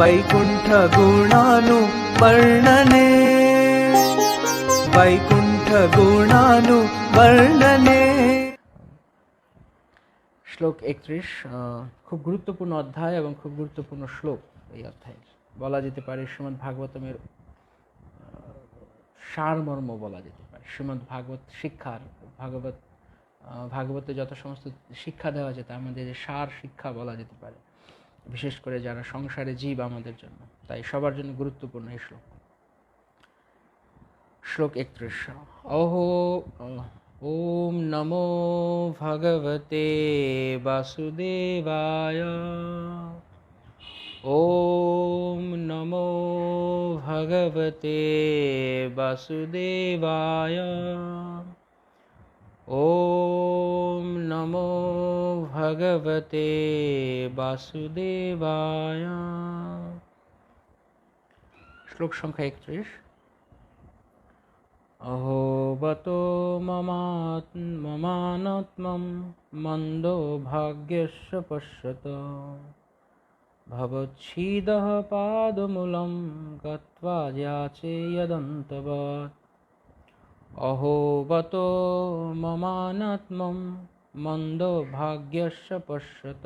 वैकुण्ठ गुणानुवर्णने वैकुण्ठ गुणानुवर्णने। শ্লোক 31 খুব গুরুত্বপূর্ণ অধ্যায় এবং খুব গুরুত্বপূর্ণ শ্লোক। এই অধ্যায় বলা যেতে পারে শ্রীমদ্ ভাগবতমের সারমর্ম বলা যেতে পারে। শ্রীমদ্ ভাগবত শিক্ষার ভাগবতে যত সমস্ত শিক্ষা দেওয়া আছে তার মধ্যে যে সার শিক্ষা বলা যেতে পারে, বিশেষ করে যারা সংসারে জীব আমাদের জন্য, তাই সবার জন্য গুরুত্বপূর্ণ এই শ্লোক। শ্লোক 31 অহো ওম নমো ভগবতে বাসুদেবায় ওম নমো ভগবতে বাসুদেবায় ওম নমো ভগবতে বাসুদেবায়। শ্লোক সংখ্যা 31 অহো বতো মমানাত্মম মন্দো ভাগ্যস্য পশ্যত ভবচ্ছিদঃ পাদমূলম গত্বা যাচে যদন্তবৎ। অহো বতো মমানাত্মম মন্দো ভাগ্যস্য পশ্যত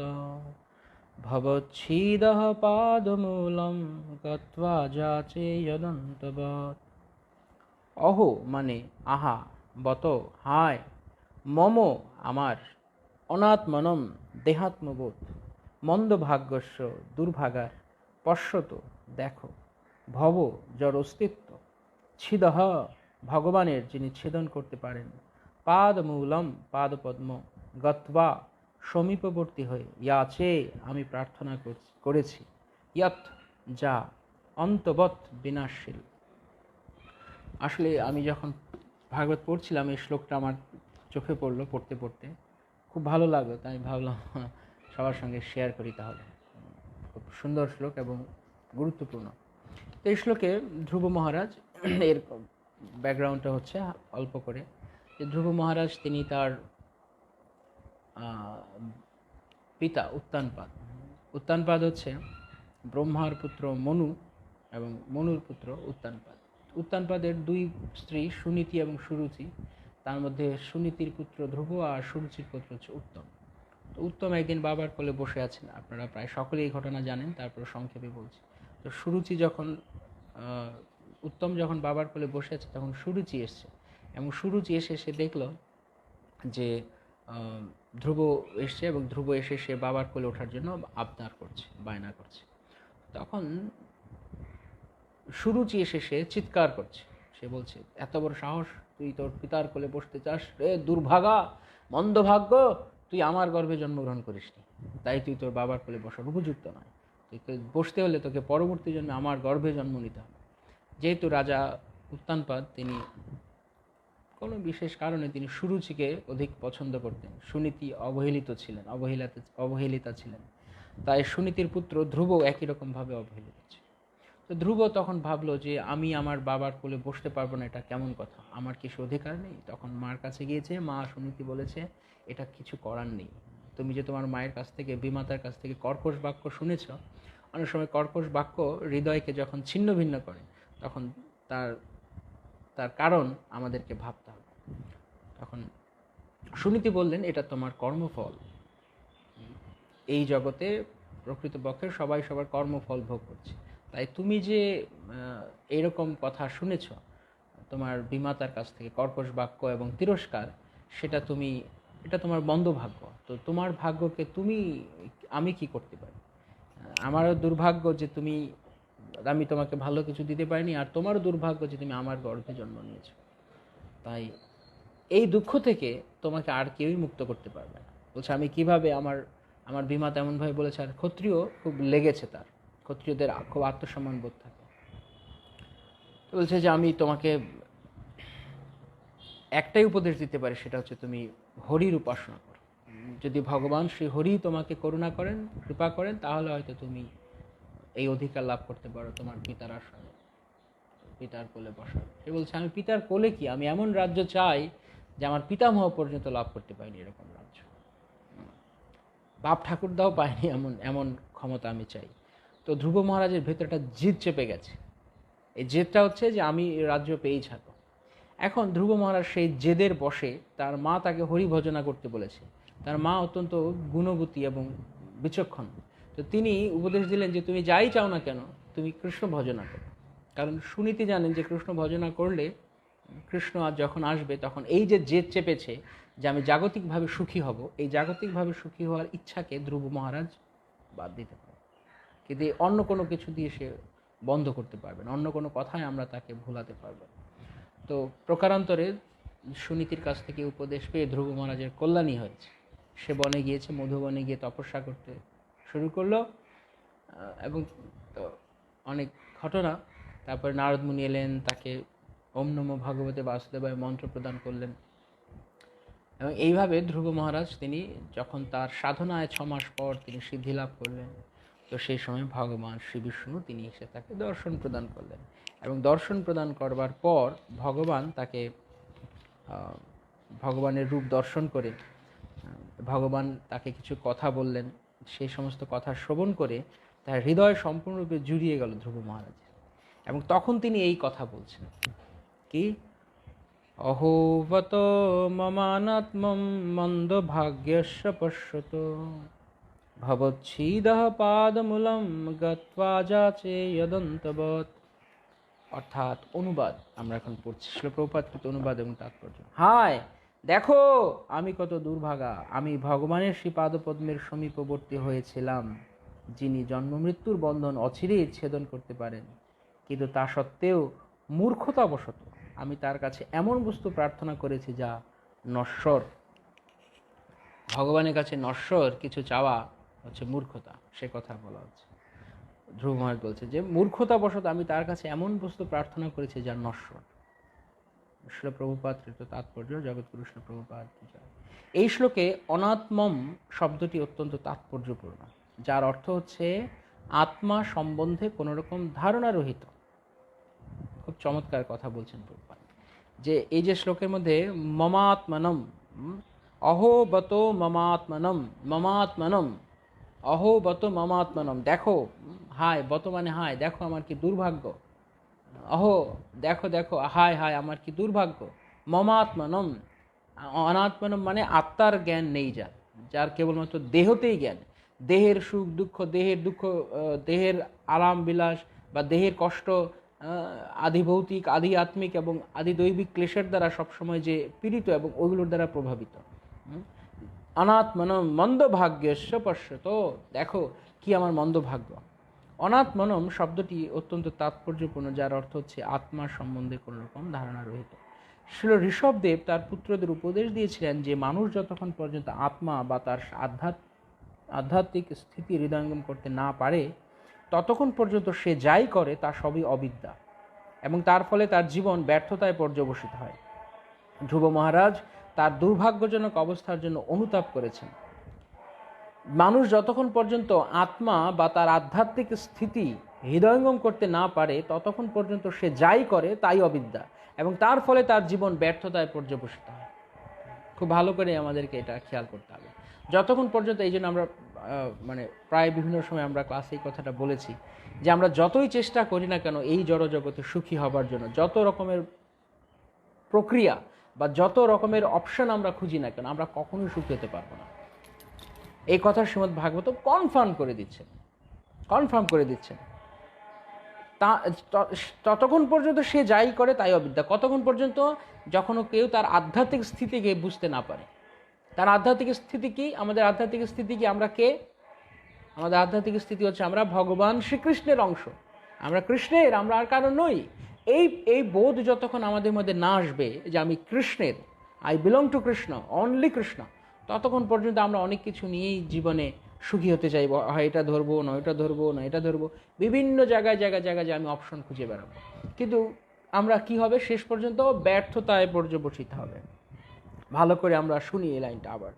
ভবচ্ছিদঃ পাদমূলম গত্বা যাচে যদন্তবৎ। অহো মানে আহা, বত হায়, মম আমার, অনাত্মনম দেহাত্মবোধ, মন্দভাগ্যস্য দুর্ভাগার, পশ্যত দেখো, ভব জড় অস্তিত্ব, ছিদহ ভগবানের যিনি ছেদন করতে পারেন, পাদমূলম পাদপদ্ম, গত্বা সমীপবর্তী হয়ে, ইয়াচে আমি প্রার্থনা করেছি, ইয়ৎ যা, অন্তবৎ বিনাশশীল। আসলে আমি যখন ভাগবত পড়ছিলাম এই শ্লোকটা আমার চোখে পড়লো, পড়তে পড়তে খুব ভালো লাগলো, তাই আমি ভাবলাম সবার সঙ্গে শেয়ার করি। তাহলে খুব সুন্দর শ্লোক এবং গুরুত্বপূর্ণ। তো এই শ্লোকে ধ্রুব মহারাজ, এর ব্যাকগ্রাউন্ডটা হচ্ছে অল্প করে, যে ধ্রুব মহারাজ তিনি তার পিতা উত্তানপাদ হচ্ছে ব্রহ্মার পুত্র মনু এবং মনুর পুত্র উত্তানপাদ। উত্তানপাদের দুই স্ত্রী সুনীতি এবং সুরুচি, তার মধ্যে সুনীতির পুত্র ধ্রুব আর সুরুচির পুত্র হচ্ছে উত্তম। তো উত্তম একদিন বাবার কোলে বসে আছেন, আপনারা প্রায় সকলেই এই ঘটনা জানেন, তারপর সংক্ষেপে বলছি। তো উত্তম যখন বাবার কোলে বসে আছে তখন সুরুচি এসছে, এবং সুরুচি এসে সে দেখল যে ধ্রুব এসছে, এবং ধ্রুব এসে সে বাবার কোলে ওঠার জন্য আবদার করছে, বায়না করছে। তখন সুরুচি এসে সে চিৎকার করছে, সে বলছে, এত বড় সাহস, তুই তোর পিতার কোলে বসতে চাস? রে দুর্ভাগা, মন্দভাগ্য, তুই আমার গর্ভে জন্মগ্রহণ করিসনি, তাই তুই তোর বাবার কোলে বসার উপযুক্ত নয়। তুই বসতে হলে তোকে পরবর্তী জন্মে আমার গর্ভে জন্ম নিতে হবে। যেহেতু রাজা উত্তানপাদ তিনি কোনো বিশেষ কারণে তিনি সুরুচিকে অধিক পছন্দ করতেন, সুনীতি অবহেলিতা ছিলেন, তাই সুনীতির পুত্র ধ্রুব একই রকমভাবে অবহেলিত ছিল। তো ধ্রুব তখন ভাবলো যে আমি আমার বাবার কোলে বসতে পারবো না, এটা কেমন কথা, আমার কিছু অধিকার নেই? তখন মার কাছে গিয়েছে, মা সুনীতি বলেছে, এটা কিছু করার নেই, তুমি যে তোমার মায়ের কাছ থেকে, বিমাতার কাছ থেকে কর্কশ বাক্য শুনেছ, অনেক সময় কর্কশ বাক্য হৃদয়কে যখন ছিন্ন ভিন্ন করে তখন তার কারণ আমাদেরকে ভাবতে হবে। তখন সুনীতি বললেন, এটা তোমার কর্মফল, এই জগতে প্রকৃতপক্ষে সবাই সবার কর্মফল ভোগ করছে, তাই তুমি যে এইরকম কথা শুনেছ তোমার বিমাতার কাছ থেকে, কর্কশ বাক্য এবং তিরস্কার, এটা তোমার মন্দ ভাগ্য। তো তোমার ভাগ্যকে আমি কি করতে পারি? আমারও দুর্ভাগ্য যে আমি তোমাকে ভালো কিছু দিতে পারিনি, আর তোমারও দুর্ভাগ্য যে তুমি আমার গর্ভে জন্ম নিয়েছ। তাই এই দুঃখ থেকে তোমাকে আর কেউই মুক্ত করতে পারবে না। বলছে, আমি কিভাবে, আমার বিমাতা এমনভাবে বলেছে। আর ক্ষত্রিয় খুব লেগেছে, তার ক্ষত্রিয়দের খুব আত্মসম্মান বোধ থাকে। বলছে যে আমি তোমাকে একটাই উপদেশ দিতে পারি, সেটা হচ্ছে তুমি হরির উপাসনা করো। যদি ভগবান শ্রী হরি তোমাকে করুণা করেন, কৃপা করেন, তাহলে হয়তো তুমি এই অধিকার লাভ করতে পারো তোমার পিতার আসনে, পিতার কোলে বসার। সে বলছে, আমি পিতার কোলে কি, আমি এমন রাজ্য চাই যে আমার পিতামহ পর্যন্ত লাভ করতে পারিনি এরকম রাজ্য, বাপ ঠাকুরদাও পায়নি এমন ক্ষমতা আমি চাই। তো ধ্রুব মহারাজের ভেতরে একটা জিদ চেপে গেছে। এই জেদটা হচ্ছে যে আমি রাজ্য পেয়েই ছাড়ব। এখন ধ্রুব মহারাজ সেই জেদের বশে তার মা তাকে হরিভজনা করতে বলেছে। তার মা অত্যন্ত গুণবতী এবং বিচক্ষণ। তো তিনি উপদেশ দিলেন যে তুমি যাই চাও না কেন, তুমি কৃষ্ণ ভজনা করো। কারণ সুনীতি জানেন যে কৃষ্ণ ভজনা করলে কৃষ্ণ আর যখন আসবে তখন এই যে জেদ চেপেছে যে আমি জাগতিকভাবে সুখী হব, এই জাগতিকভাবে সুখী হওয়ার ইচ্ছাকে ধ্রুব মহারাজ বাদ দিতে পারে, কিন্তু অন্য কোনো কিছু দিয়ে সে বন্ধ করতে পারবে না, অন্য কোনো কথায় আমরা তাকে ভোলাতে পারবো না। তো প্রকারান্তরে সুনীতির কাছ থেকে উপদেশ পেয়ে ধ্রুব মহারাজের কল্যাণই হয়েছে। সে বনে গিয়েছে, মধুবনে গিয়ে তপস্যা করতে শুরু করলো, এবং অনেক ঘটনা। তারপরে নারদ মুনি এলেন, তাকে ওম নমো ভগবতে বাসুদেবায় মন্ত্র প্রদান করলেন, এবং এইভাবে ধ্রুব মহারাজ তিনি যখন তার সাধনায় 6 মাস পর তিনি সিদ্ধি লাভ করলেন, তো সেই সময় ভগবান শ্রী বিষ্ণু তিনি এসে তাকে দর্শন প্রদান করলেন, এবং দর্শন প্রদান করবার পর ভগবান তাকে ভগবানের রূপ দর্শন করে ভগবান তাকে কিছু কথা বললেন। সেই সমস্ত কথা শ্রবণ করে তার হৃদয় সম্পূর্ণরূপে জুড়িয়ে গেল ধ্রুব মহারাজ, এবং তখন তিনি এই কথা বলছেন কি, অহোবত মমানাত্মম মন্দ ভাগ্যস্য পশ্যত ভবচ্ছিদঃ পাদমূলম গত্বা যাচে যদন্তবৎ। অর্থাৎ অনুবাদ আমরা এখন পড়ছি, শ্রীল প্রভুপাদকৃত অনুবাদ এবং তাৎপর্য। হায় দেখো আমি কত দুর্ভাগা, আমি ভগবানের শ্রীপাদপদ্মের সমীপবর্তী হয়েছিলাম, যিনি জন্ম মৃত্যুর বন্ধন অচিরেই ছেদন করতে পারেন, কিন্তু তা সত্ত্বেও মূর্খতাবশত আমি তার কাছে এমন বস্তু প্রার্থনা করেছি যা নশ্বর। ভগবানের কাছে নশ্বর কিছু চাওয়া হচ্ছে মূর্খতা, সে কথা বলা হচ্ছে। ধ্রুব মহারাজ বলছে যে মূর্খতাবশত আমি তার কাছে এমন বস্তু প্রার্থনা করেছি যা নশ্বর। শ্রীল প্রভুপাদ কৃত তাৎপর্য, জগৎগুরু শ্রীল প্রভুপাদ কি জয়। এই শ্লোকে অনাত্মম শব্দটি অত্যন্ত তাৎপর্যপূর্ণ, যার অর্থ হচ্ছে আত্মা সম্বন্ধে কোনো রকম ধারণা রহিত। খুব চমৎকার কথা বলছেন প্রভুপাদ, যে এই যে শ্লোকের মধ্যে মমাত্মনম, অহোবত মমাত্মনম, মমাত্মনম, অহোবত মমাত্মনম, দেখো, হায়, বত মানে হায়, দেখো আমার কি দুর্ভাগ্য, অহো দেখো দেখো, হায় হায় আমার কি দুর্ভাগ্য, মমাত্মনম, অনাত্মনম মানে আত্মার জ্ঞান নেই যার, যার কেবলমাত্র দেহতেই জ্ঞান, দেহের সুখ দুঃখ, দেহের আরাম বিলাস বা দেহের কষ্ট, আদি ভৌতিক, আদি আত্মিক এবং আদি দৈবিক ক্লেশের দ্বারা সবসময় যে পীড়িত এবং ওইগুলোর দ্বারা প্রভাবিত। অনাত্মনম মন্দভাগ্যস্য পশ্যত, দেখো কি আমার মন্দভাগ্য। অনাত্মনম শব্দটি অত্যন্ত তাৎপর্যপূর্ণ, যার অর্থ হচ্ছে আত্মার সম্বন্ধে কোনো রকম ধারণা রহিত। শ্রীল ঋষভদেব তার পুত্রদের উপদেশ দিয়েছিলেন যে মানুষ যতক্ষণ পর্যন্ত আত্মা বা তার আধ্যাত্মিক স্থিতি হৃদয়ঙ্গম করতে না পারে ততক্ষণ পর্যন্ত সে যাই করে তা সবই অবিদ্যা, এবং তার ফলে তার জীবন ব্যর্থতায় পর্যবসিত হয়। ধ্রুব মহারাজ তার দুর্ভাগ্যজনক অবস্থার জন্য অনুতাপ করেছেন। মানুষ যতক্ষণ পর্যন্ত আত্মা বা তার আধ্যাত্মিক স্থিতি হৃদয়ঙ্গম করতে না পারে ততক্ষণ পর্যন্ত সে যাই করে তাই অবিদ্যা, এবং তার ফলে তার জীবন ব্যর্থতায় পর্যবসিত হয়। খুব ভালো করে আমাদেরকে এটা খেয়াল করতে হবে। যতক্ষণ পর্যন্ত, এই জন্য আমরা মানে প্রায় বিভিন্ন সময় আমরা ক্লাসে এই কথাটা বলেছি যে আমরা যতই চেষ্টা করি না কেন এই জড়জগতে সুখী হবার জন্য, যত রকমের প্রক্রিয়া বা যত রকমের অপশন আমরা খুঁজি না কেন, আমরা কখনোই সুখী হতে পারবো না। এই কথা শ্রীমদ্ ভাগবত কনফার্ম করে দিচ্ছেন। ততক্ষণ পর্যন্ত সে যাই করে তাই অবিদ্যা। কতক্ষণ পর্যন্ত? যখন কেউ তার আধ্যাত্মিক স্থিতিকে বুঝতে না পারে। তার আধ্যাত্মিক স্থিতি কি? আমাদের আধ্যাত্মিক স্থিতি কি? আমরা কে? আমাদের আধ্যাত্মিক স্থিতি হচ্ছে আমরা ভগবান শ্রীকৃষ্ণের অংশ, আমরা কৃষ্ণের, আমরা আর কারণ নই। এই বোধ যতক্ষণ আমাদের মধ্যে না আসবে যে আমি কৃষ্ণের, I belong to Krishna, only Krishna, ততক্ষণ পর্যন্ত আমরা অনেক কিছু নিয়েই জীবনে সুখী হতে চাইব। হয় এটা ধরবো, না এটা ধরবো, না এটা ধরবো, বিভিন্ন জায়গায় যে আমি অপশন খুঁজে বেড়াবো। কিন্তু আমরা কি হবে? শেষ পর্যন্ত ব্যর্থতায় পর্যবসিত হবে। ভালো করে আমরা শুনি এই লাইনটা আবার।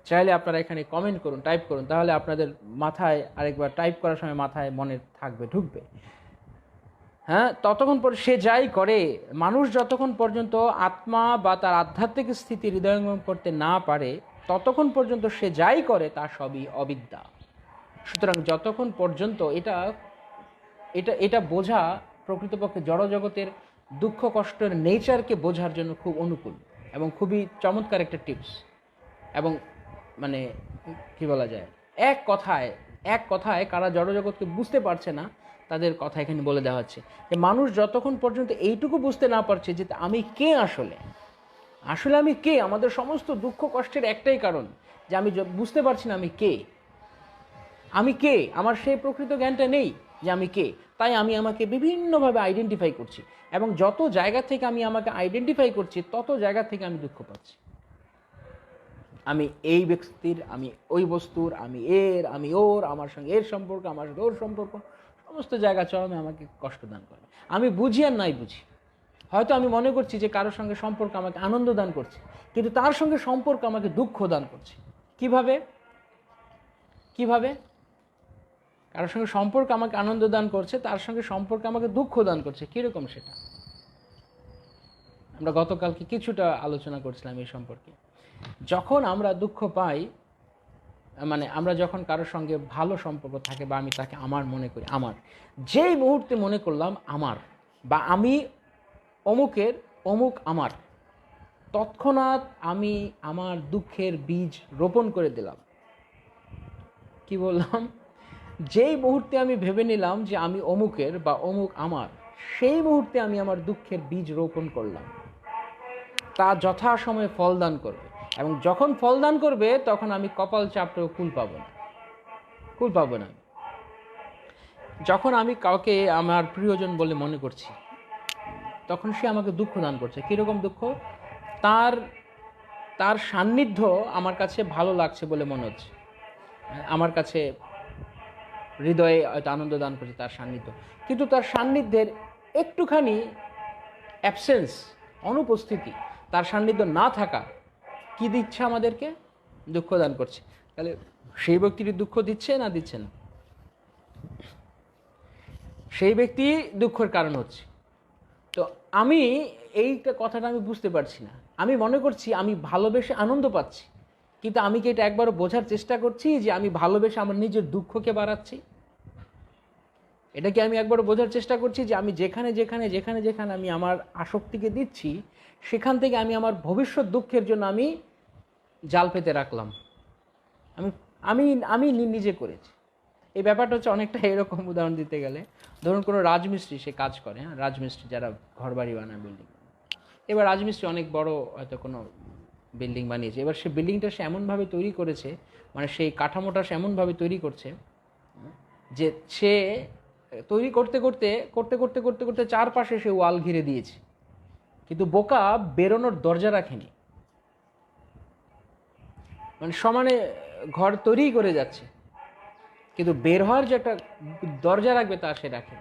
চাইলে আপনারা এখানে কমেন্ট করুন, টাইপ করুন, তাহলে আপনাদের মাথায় আরেকবার টাইপ করার সময় মাথায় মনে থাকবে, ঢুকবে। হ্যাঁ, ততক্ষণ পর সে যাই করে, মানুষ যতক্ষণ পর্যন্ত আত্মা বা তার আধ্যাত্মিক স্থিতি হৃদয়ঙ্গম করতে না পারে ততক্ষণ পর্যন্ত সে যাই করে তা সবই অবিদ্যা। সুতরাং যতক্ষণ পর্যন্ত এটা এটা এটা বোঝা প্রকৃতপক্ষে জড়জগতের দুঃখ কষ্টের নেচারকে বোঝার জন্য খুব অনুকূল এবং খুবই চমৎকার একটা টিপস। এবং মানে কি বলা যায়, এক কথায় কারা জড়জগৎকে বুঝতে পারছে না তাদের কথা এখানে বলে দেওয়া হচ্ছে যে মানুষ যতক্ষণ পর্যন্ত এইটুকু বুঝতে না পারছে যে আমি কে, আসলে আমি কে, আমাদের সমস্ত দুঃখ কষ্টের একটাই কারণ যে আমি বুঝতে পারছি না আমি কে, আমার সেই প্রকৃত জ্ঞানটা নেই যে আমি কে। তাই আমি আমাকে বিভিন্নভাবে আইডেন্টিফাই করছি, এবং যত জায়গা থেকে আমি আমাকে আইডেন্টিফাই করছি তত জায়গা থেকে আমি দুঃখ পাচ্ছি। আমি এই ব্যক্তির, আমি ওই বস্তুর, আমি এর, আমি ওর, আমার সঙ্গে এর সম্পর্ক, আমার সঙ্গে ওর সম্পর্ক, সমস্ত জায়গা চরমে আমাকে কষ্ট দান করে। আমি বুঝি আর নাই বুঝি, হয়তো আমি মনে করছি যে কারোর সঙ্গে সম্পর্ক আমাকে আনন্দ দান করছে, কিন্তু তার সঙ্গে সম্পর্ক আমাকে দুঃখ দান করছে। কিভাবে কারোর সঙ্গে সম্পর্ক আমাকে আনন্দ দান করছে, তার সঙ্গে সম্পর্ক আমাকে দুঃখ দান করছে, কিরকম সেটা আমরা গতকালকে কিছুটা আলোচনা করছিলাম এই সম্পর্কে। যখন আমরা দুঃখ পাই, মানে আমরা যখন কারোর সঙ্গে ভালো সম্পর্ক থাকে বা আমি তাকে আমার মনে করি, আমার যেই মুহূর্তে মনে করলাম আমার বা আমি অমুকের, অমুক আমার, তৎক্ষণাৎ আমি আমার দুঃখের বীজ রোপণ করে দিলাম। কি বললাম? যেই মুহূর্তে আমি ভেবে নিলাম যে আমি অমুকের বা অমুক আমার, সেই মুহূর্তে আমি আমার দুঃখের বীজ রোপণ করলাম। তা যথাসময়ে ফলদান করবে, এবং যখন ফলদান করবে তখন আমি কপাল চাপড়েও কুল পাবো না। যখন আমি কাউকে আমার প্রিয়জন বলে মনে করছি, তখন সে আমাকে দুঃখ দান করছে। কীরকম দুঃখ? তার সান্নিধ্য আমার কাছে ভালো লাগছে বলে মনে হচ্ছে, আমার কাছে হৃদয়ে হয়তো আনন্দ দান করছে তার সান্নিধ্য, কিন্তু তার সান্নিধ্যের একটুখানি অ্যাবসেন্স, অনুপস্থিতি, তার সান্নিধ্য না থাকা কি দিচ্ছে আমাদেরকে? দুঃখ দান করছে। তাহলে সেই ব্যক্তিটি দুঃখ দিচ্ছে না দিচ্ছে না? সেই ব্যক্তি দুঃখের কারণ হচ্ছে। তো আমি এইটা কথাটা আমি বুঝতে পারছি না। আমি মনে করছি আমি ভালোবেসে আনন্দ পাচ্ছি, কিন্তু আমি কি এটা একবারও বোঝার চেষ্টা করছি যে আমি ভালোবেসে আমার নিজের দুঃখকে বাড়াচ্ছি? এটা কি আমি একবারও বোঝার চেষ্টা করছি যে আমি যেখানে আমি আমার আসক্তিকে দিচ্ছি, সেখান থেকে আমি আমার ভবিষ্যৎ দুঃখের জন্য আমি জাল পেতে রাখলাম? আমি আমি নিজে করেছি। এই ব্যাপারটা হচ্ছে অনেকটা এরকম। উদাহরণ দিতে গেলে, ধরুন কোনো রাজমিস্ত্রি, সে কাজ করে, রাজমিস্ত্রি যারা ঘরবাড়ি বানায়, বিল্ডিং, এবার রাজমিস্ত্রি অনেক বড় হয়তো কোনো বিল্ডিং বানিয়েছে। এবার সে বিল্ডিংটা সে এমনভাবে তৈরি করেছে, মানে সেই কাঠামোটা সে এমনভাবে তৈরি করছে যে সে তৈরি করতে করতে চারপাশে সে ওয়াল ঘিরে দিয়েছে, কিন্তু বোকা বেরোনোর দরজা রাখেনি। মানে সমানে ঘর তৈরি করে যাচ্ছে, কিন্তু বের হওয়ার যে একটা দরজা রাখবে তা সে রাখে,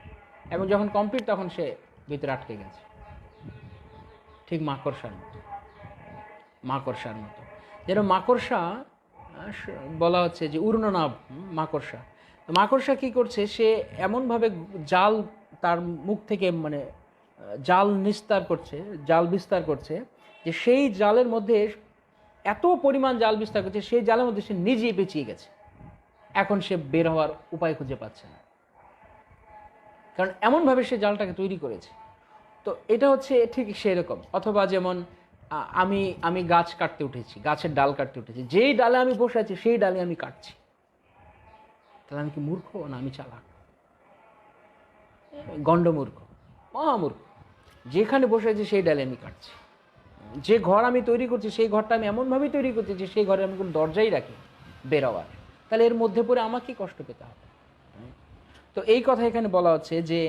এবং যখন কমপ্লিট তখন সে ভিতরে আটকে গেছে। ঠিক মাকড়সার মতো যেন মাকড়সা বলা হচ্ছে যে উড়ননাভ মাকড়সা। মাকড়সা কি করছে? সে এমনভাবে জাল তার মুখ থেকে, মানে জাল বিস্তার করছে যে সেই জালের মধ্যে এত পরিমাণ জাল বিস্তার করছে, সেই জালের মধ্যে সে নিজেই পেঁচিয়ে গেছে। এখন সে বের হওয়ার উপায় খুঁজে পাচ্ছে না, কারণ এমনভাবে সে জালটাকে তৈরি করেছে। তো এটা হচ্ছে ঠিক সেরকম। অথবা যেমন আমি গাছ কাটতে উঠেছি, গাছের ডাল কাটতে উঠেছি, যেই ডালে আমি বসে আছি সেই ডালে আমি কাটছি। তাহলে আমি কি মূর্খ না আমি চালাক? গণ্ডমূর্খ, মহামূর্খ। যেখানে বসে আছি সেই ডালে আমি কাটছি। যে ঘর আমি তৈরি করছি সেই ঘরটা আমি এমনভাবেই তৈরি করছি যে সেই ঘরে আমি কোনো দরজাই রাখি বেরোয়ার। তাহলে এর মধ্যে পড়ে আমাকে কষ্ট পেতে হবে। তো এই কথা এখানে বলা হচ্ছে যে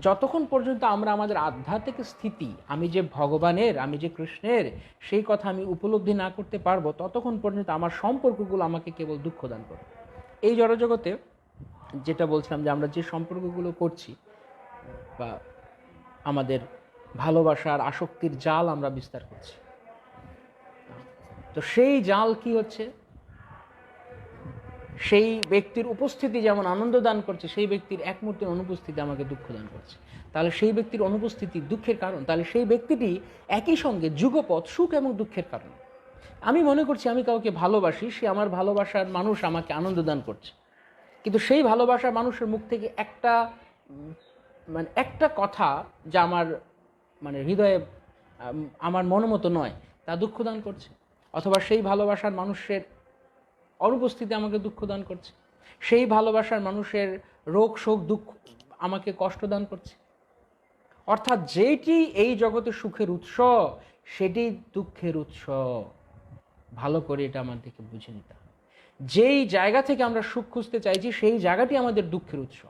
যতক্ষণ পর্যন্ত আমরা আমাদের আধ্যাত্মিক স্থিতি, আমি যে ভগবানের, আমি যে কৃষ্ণের, সেই কথা আমি উপলব্ধি না করতে পারবো, ততক্ষণ পর্যন্ত আমার সম্পর্কগুলো আমাকে কেবল দুঃখ দান করবে। এই জড়জগতে যেটা বলছিলাম যে আমরা যে সম্পর্কগুলো করছি, বা আমাদের ভালোবাসার আসক্তির জাল আমরা বিস্তার করছি, তো সেই জাল কি হচ্ছে? সেই ব্যক্তির উপস্থিতি যেমন আনন্দ দান করছে, সেই ব্যক্তির এক মুহূর্তের অনুপস্থিতি আমাকে দুঃখ দান করছে। তাহলে সেই ব্যক্তির অনুপস্থিতি দুঃখের কারণ, তাহলে সেই ব্যক্তিটি একই সঙ্গে যুগপৎ সুখ এবং দুঃখের কারণ। আমি মনে করছি আমি কাউকে ভালোবাসি, সে আমার ভালোবাসার মানুষ আমাকে আনন্দ দান করছে, কিন্তু সেই ভালোবাসা মানুষের মুখ থেকে একটা মানে একটা কথা যা আমার মানে হৃদয়ে আমার মনোমতো নয় তা দুঃখ দান করছে, অথবা সেই ভালোবাসার মানুষের অনুপস্থিতি আমাকে দুঃখ দান করছে, সেই ভালোবাসার মানুষের রোগ শোক দুঃখ আমাকে কষ্ট দান করছে। অর্থাৎ যেটি এই জগতে সুখের উৎস সেটি দুঃখের উৎস। ভালো করে এটা আমাদেরকে বুঝে নিতে হবে। যেই জায়গা থেকে আমরা সুখ খুঁজতে চাইছি সেই জায়গাটি আমাদের দুঃখের উৎস।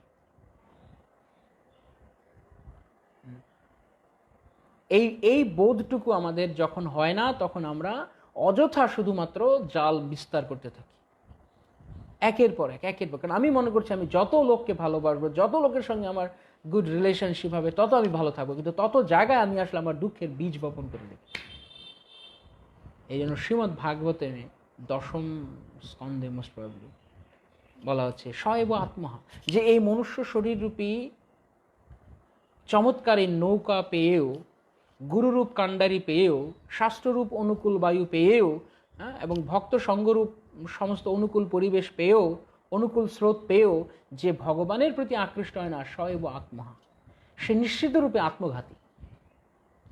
এই বোধটুকু আমাদের যখন হয় না, তখন আমরা অযথা শুধুমাত্র জাল বিস্তার করতে থাকি একের পর এক। কারণ আমি মনে করছি আমি যত লোককে ভালোবাসবো, যত লোকের সঙ্গে আমার গুড রিলেশনশিপ হবে, তত আমি ভালো থাকবো, কিন্তু তত জায়গায় আমি আসলে আমার দুঃখের বীজ বপন করে দেব। এই জন্য শ্রীমদ্ ভাগবতে 10ম স্কন্ধে মোস্ট প্রবাবলি বলা হচ্ছে সএব আত্মহা, যে এই মনুষ্য শরীররূপী চমৎকার এই নৌকা পেয়েও, গুরুরূপ কাণ্ডারি পেয়েও, শাস্ত্ররূপ অনুকূল বায়ু পেয়েও, এবং ভক্ত সঙ্গরূপ সমস্ত অনুকূল পরিবেশ পেয়েও, অনুকূল স্রোত পেয়েও যে ভগবানের প্রতি আকৃষ্ট হয় না, সএব আত্মহা, সে নিশ্চিতরূপে আত্মঘাতী।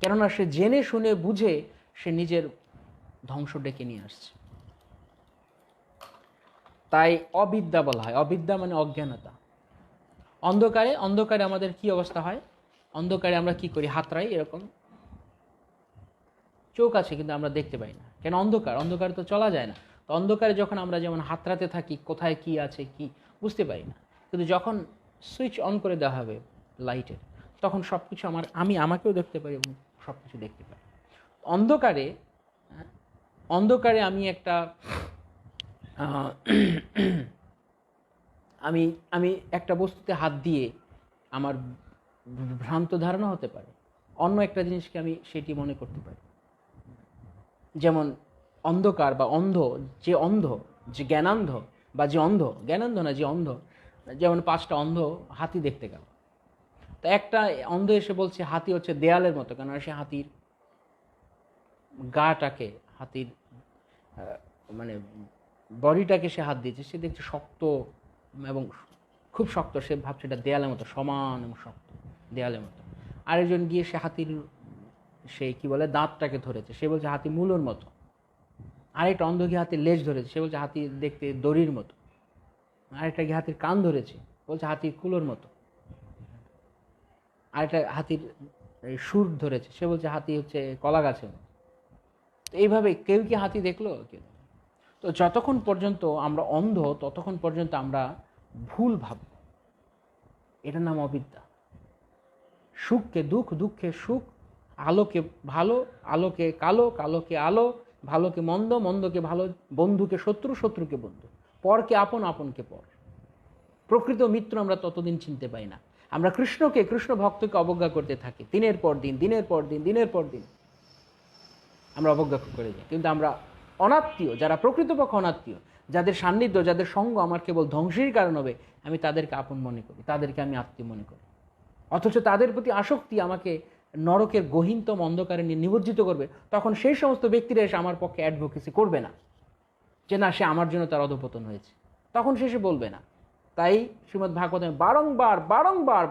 কেননা সে জেনে শুনে বুঝে সে নিজের ধ্বংস ডেকে নিয়ে আসছে। তাই অবিদ্যা বলা হয়। অবিদ্যা মানে অজ্ঞানতা। অন্ধকারে আমাদের কি অবস্থা হয়? অন্ধকারে আমরা কি করি? হাতড়াই, এরকম চোখ আছে কিন্তু আমরা দেখতে পাই না। কেন? অন্ধকারে তো চলা যায় না। তো অন্ধকারে যখন আমরা যেমন হাতড়াতে থাকি, কোথায় কি আছে কি বুঝতে পারি না। কিন্তু যখন সুইচ অন করে দেওয়া হবে লাইটের, তখন সব কিছু আমাকেও দেখতে পারি এবং সব কিছু দেখতে পাই। অন্ধকারে আমি একটা আমি একটা বস্তুতে হাত দিয়ে আমার ভ্রান্ত ধারণা হতে পারে, অন্য একটা জিনিসকে আমি সেটি মনে করতে পারি। যেমন অন্ধকার বা যে জ্ঞানান্ধ বা যে অন্ধ, জ্ঞানান্ধ না, যে অন্ধ, যেমন 5টা অন্ধ হাতি দেখতে গেল। তো একটা অন্ধ এসে বলছে হাতি হচ্ছে দেয়ালের মতো, কেন সে হাতির গাটাকে, হাতির মানে বডিটাকে সে হাত দিয়েছে, সে দেখছে শক্ত এবং খুব শক্ত, সে ভাবছে এটা দেয়ালের মতো, সমান এবং শক্ত, দেয়ালের মতো। আরেকজন গিয়ে সে হাতির কি বলে দাঁতটাকে ধরেছে, সে বলছে হাতি মূলর মতো। আরেকটা অন্ধ গিয়ে হাতির লেজ ধরেছে, সে বলছে হাতি দেখতে দড়ির মতো। আরেকটা গিয়ে হাতির কান ধরেছে, বলছে হাতির কুলোর মতো। আরেকটা হাতির সুর ধরেছে, সে বলছে হাতি হচ্ছে কলা গাছের মতো। তো এইভাবে কেউ কি হাতি দেখলো? কেউ। তো যতক্ষণ পর্যন্ত আমরা অন্ধ, ততক্ষণ পর্যন্ত আমরা ভুল ভাবব। এটার নাম অবিদ্যা। সুখকে দুঃখ, দুঃখে সুখ, আলোকে ভালো, আলোকে কালো, কালোকে আলো, ভালোকে মন্দ, মন্দকে ভালো, বন্ধুকে শত্রু, শত্রুকে বন্ধু, পরকে আপন, আপনকে পর। প্রকৃত মিত্র আমরা ততদিন চিনতে পাই না। আমরা কৃষ্ণ ভক্তকে অবজ্ঞা করতে থাকি দিনের পর দিন আমরা অবজ্ঞা করে যাই। কিন্তু আমরা অনাত্মীয়, যারা প্রকৃতপক্ষে অনাত্মীয়, যাদের সান্নিধ্য, যাদের সঙ্গ আমার কেবল ধ্বংসের কারণ হবে, আমি তাদেরকে আপন মনে করি, তাদেরকে আমি আত্মীয় মনে করি। অথচ তাদের প্রতি আসক্তি আমাকে নরকের গহীনতম অন্ধকারে নিমজ্জিত করবে। তখন সেই সমস্ত ব্যক্তিরা এসে আমার পক্ষে অ্যাডভোকেসি করবে না, যে না, সে আমার জন্য তার অধঃপতন হয়েছে, তখন সে বলবে না। তাই শ্রীমদ্ ভাগবতে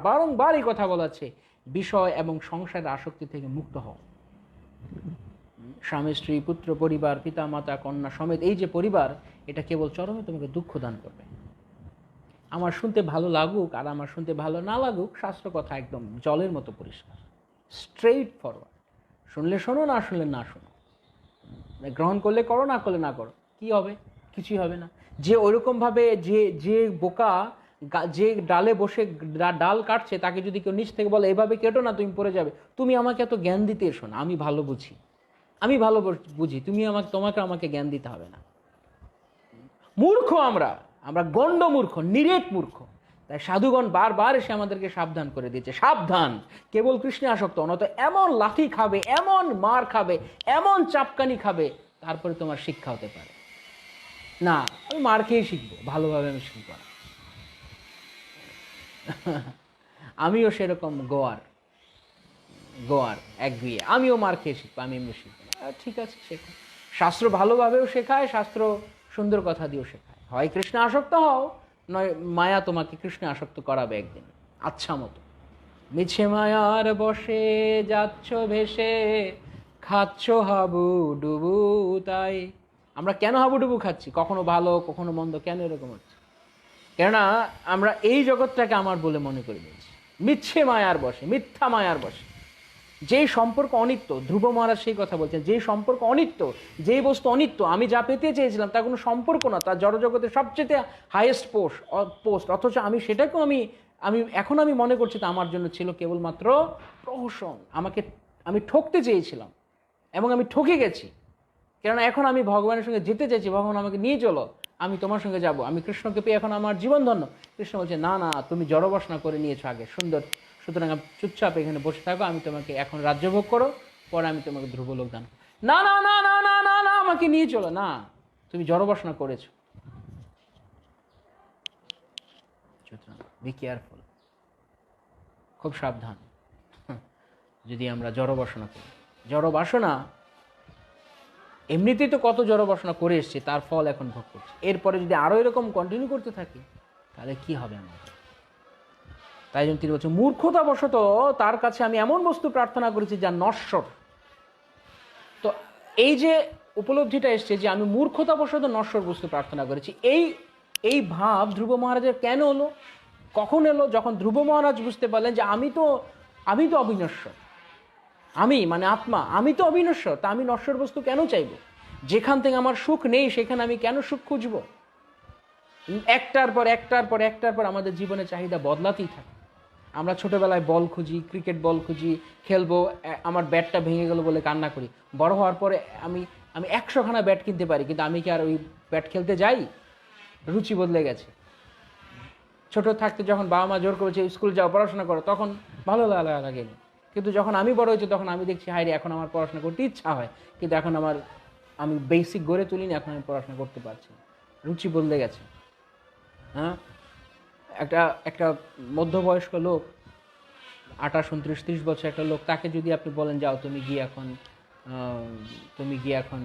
বারংবার এই কথা বলা আছে, বিষয় এবং সংসারের আসক্তি থেকে মুক্ত হও। স্বামী স্ত্রী পুত্র পরিবার পিতা মাতা কন্যা সমেত এই যে পরিবার, এটা কেবল চরমে তোমাকে দুঃখ দান করবে। আমার শুনতে ভালো লাগুক আর আমার শুনতে ভালো না লাগুক, শাস্ত্র কথা একদম জলের মতো পরিষ্কার, স্ট্রেইট ফরওয়ার্ড। শুনলে শোনো, না শুনলে না শোনো, গ্রহণ করলে করো, না করলে না করো, কি হবে? কিছুই হবে না। যে ওইরকমভাবে যে বোকা যে ডালে বসে ডাল কাটছে, তাকে যদি কেউ নিচ থেকে বলে এভাবে কেটো না, তুমি পড়ে যাবে, তুমি আমাকে এত জ্ঞান দিতে এসো না, আমি ভালো বুঝি, তোমাকে আমাকে জ্ঞান দিতে হবে না। মূর্খ আমরা গণ্ড মূর্খ, নিরেট মূর্খ। তাই সাধুগণ বারবার এসে আমাদেরকে সাবধান করে দিয়েছে, সাবধান, কেবল কৃষ্ণে আসক্ত অনত এমন লাঠি খাবে, এমন মার খাবে, এমন চাপকানি খাবে, তারপরে তোমার শিক্ষা হতে পারে। না, আমি মার খেয়েই শিখবো, ভালোভাবে আমি শিখবো না। আমিও সেরকম গোয়ার একগুয়ে, আমিও মার খেয়ে শিখবো, আমি এমনি শিখবো না। ঠিক আছে, শেখো। শাস্ত্র ভালোভাবেও শেখায়, শাস্ত্র সুন্দর কথা দিয়েও শেখায়। হয় কৃষ্ণ আসক্ত হও, নয় মায়া তোমাকে কৃষ্ণে আসক্ত করাবে একদিন আচ্ছা মতো। মিছে মায়ার বসে যাচ্ছ ভেসে, খাচ্ছ হাবু ডুবু। তাই আমরা কেন হাবুডুবু খাচ্ছি, কখনো ভালো কখনো মন্দ, কেন এরকম হচ্ছে? কেননা আমরা এই জগৎটাকে আমার বলে মনে করে নিয়েছি, মিথ্যে মায়ার বসে, মিথ্যা মায়ার বসে। যেই সম্পর্ক অনিত্য, ধ্রুব মহারাজ সেই কথা বলছেন, যেই সম্পর্ক অনিত্য, যেই বস্তু অনিত্য, আমি যা পেতে চেয়েছিলাম তার কোনো সম্পর্ক না, তার জড়জগতের সবচেয়ে হাইয়েস্ট পোস্ট, অথচ আমি সেটাকেও আমি এখন আমি মনে করছি তা আমার জন্য ছিল কেবলমাত্র প্রহসন। আমি ঠকতে চেয়েছিলাম এবং আমি ঠকে গেছি। কেননা এখন আমি ভগবানের সঙ্গে যেতে চাইছি, ভগবান আমাকে নিয়ে চলো, আমি তোমার সঙ্গে যাব, আমি কৃষ্ণকে পেয়ে এখন আমার জীবন ধন্য। কৃষ্ণ বলছে না না, তুমি জড়বাসনা করে নিয়েছো আগে, সুন্দর, সুতরাং চুপচাপ এখানে বসে থাকো, আমি তোমাকে এখন রাজ্যভোগ করো, পরে আমি তোমাকে ধ্রুবলোক দান। না না না না না না না, আমাকে নিয়ে চলো, না, তুমি জড়বাসনা করেছো। সুতরাং বি কেয়ারফুল, খুব সাবধান যদি আমরা জড়বাসনা করি। জড়বাসনা এমনিতেই তো কত জড়বাসনা করে এসছি, তার ফল এখন ভোগ করছি, এরপরে যদি আরো এরকম কন্টিনিউ করতে থাকি তাহলে কি হবে আমাদের? তাই জন্য তিনি বলছেন মূর্খতাবশত তার কাছে আমি এমন বস্তু প্রার্থনা করেছি যা নশ্বর। তো এই যে উপলব্ধিটা এসছে যে আমি মূর্খতাবশত নশ্বর বস্তু প্রার্থনা করেছি, এই ভাব ধ্রুব মহারাজের কেন হলো, কখন এলো? যখন ধ্রুব মহারাজ বুঝতে পারলেন যে আমি তো অবিনশ্বর, আমি মানে আত্মা, আমি তো অবিনশ্বর, তা আমি নশ্বর বস্তু কেন চাইবো? যেখান থেকে আমার সুখ নেই সেখানে আমি কেন সুখ খুঁজবো? একটার পর আমাদের জীবনে চাহিদা বদলাতেই থাকে। আমরা ছোটবেলায় বল খুঁজি, ক্রিকেট বল খুঁজি, খেলবো, আমার ব্যাটটা ভেঙে গেল বলে কান্না করি। বড় হওয়ার পরে আমি 100খানা ব্যাট কিনতে পারি, কিন্তু আমি কি আর ওই ব্যাট খেলতে যাই? রুচি বদলে গেছে। ছোট থাকতে যখন বাবা মা জোর করেছে স্কুল যাও, পড়াশোনা করো, তখন ভালো লাগে, কিন্তু যখন আমি বড় হয়েছি তখন আমি দেখছি হায় রে, এখন আমার পড়াশোনা করতে ইচ্ছা হয়, কিন্তু এখন আমি বেসিক গড়ে তুলিনি, এখন আমি পড়াশোনা করতে পারছি না। রুচি বদলে গেছে। হ্যাঁ, একটা মধ্যবয়স্ক লোক, 28, 29, 30 বছর একটা লোক, তাকে যদি আপনি বলেন যাও তুমি গিয়ে এখন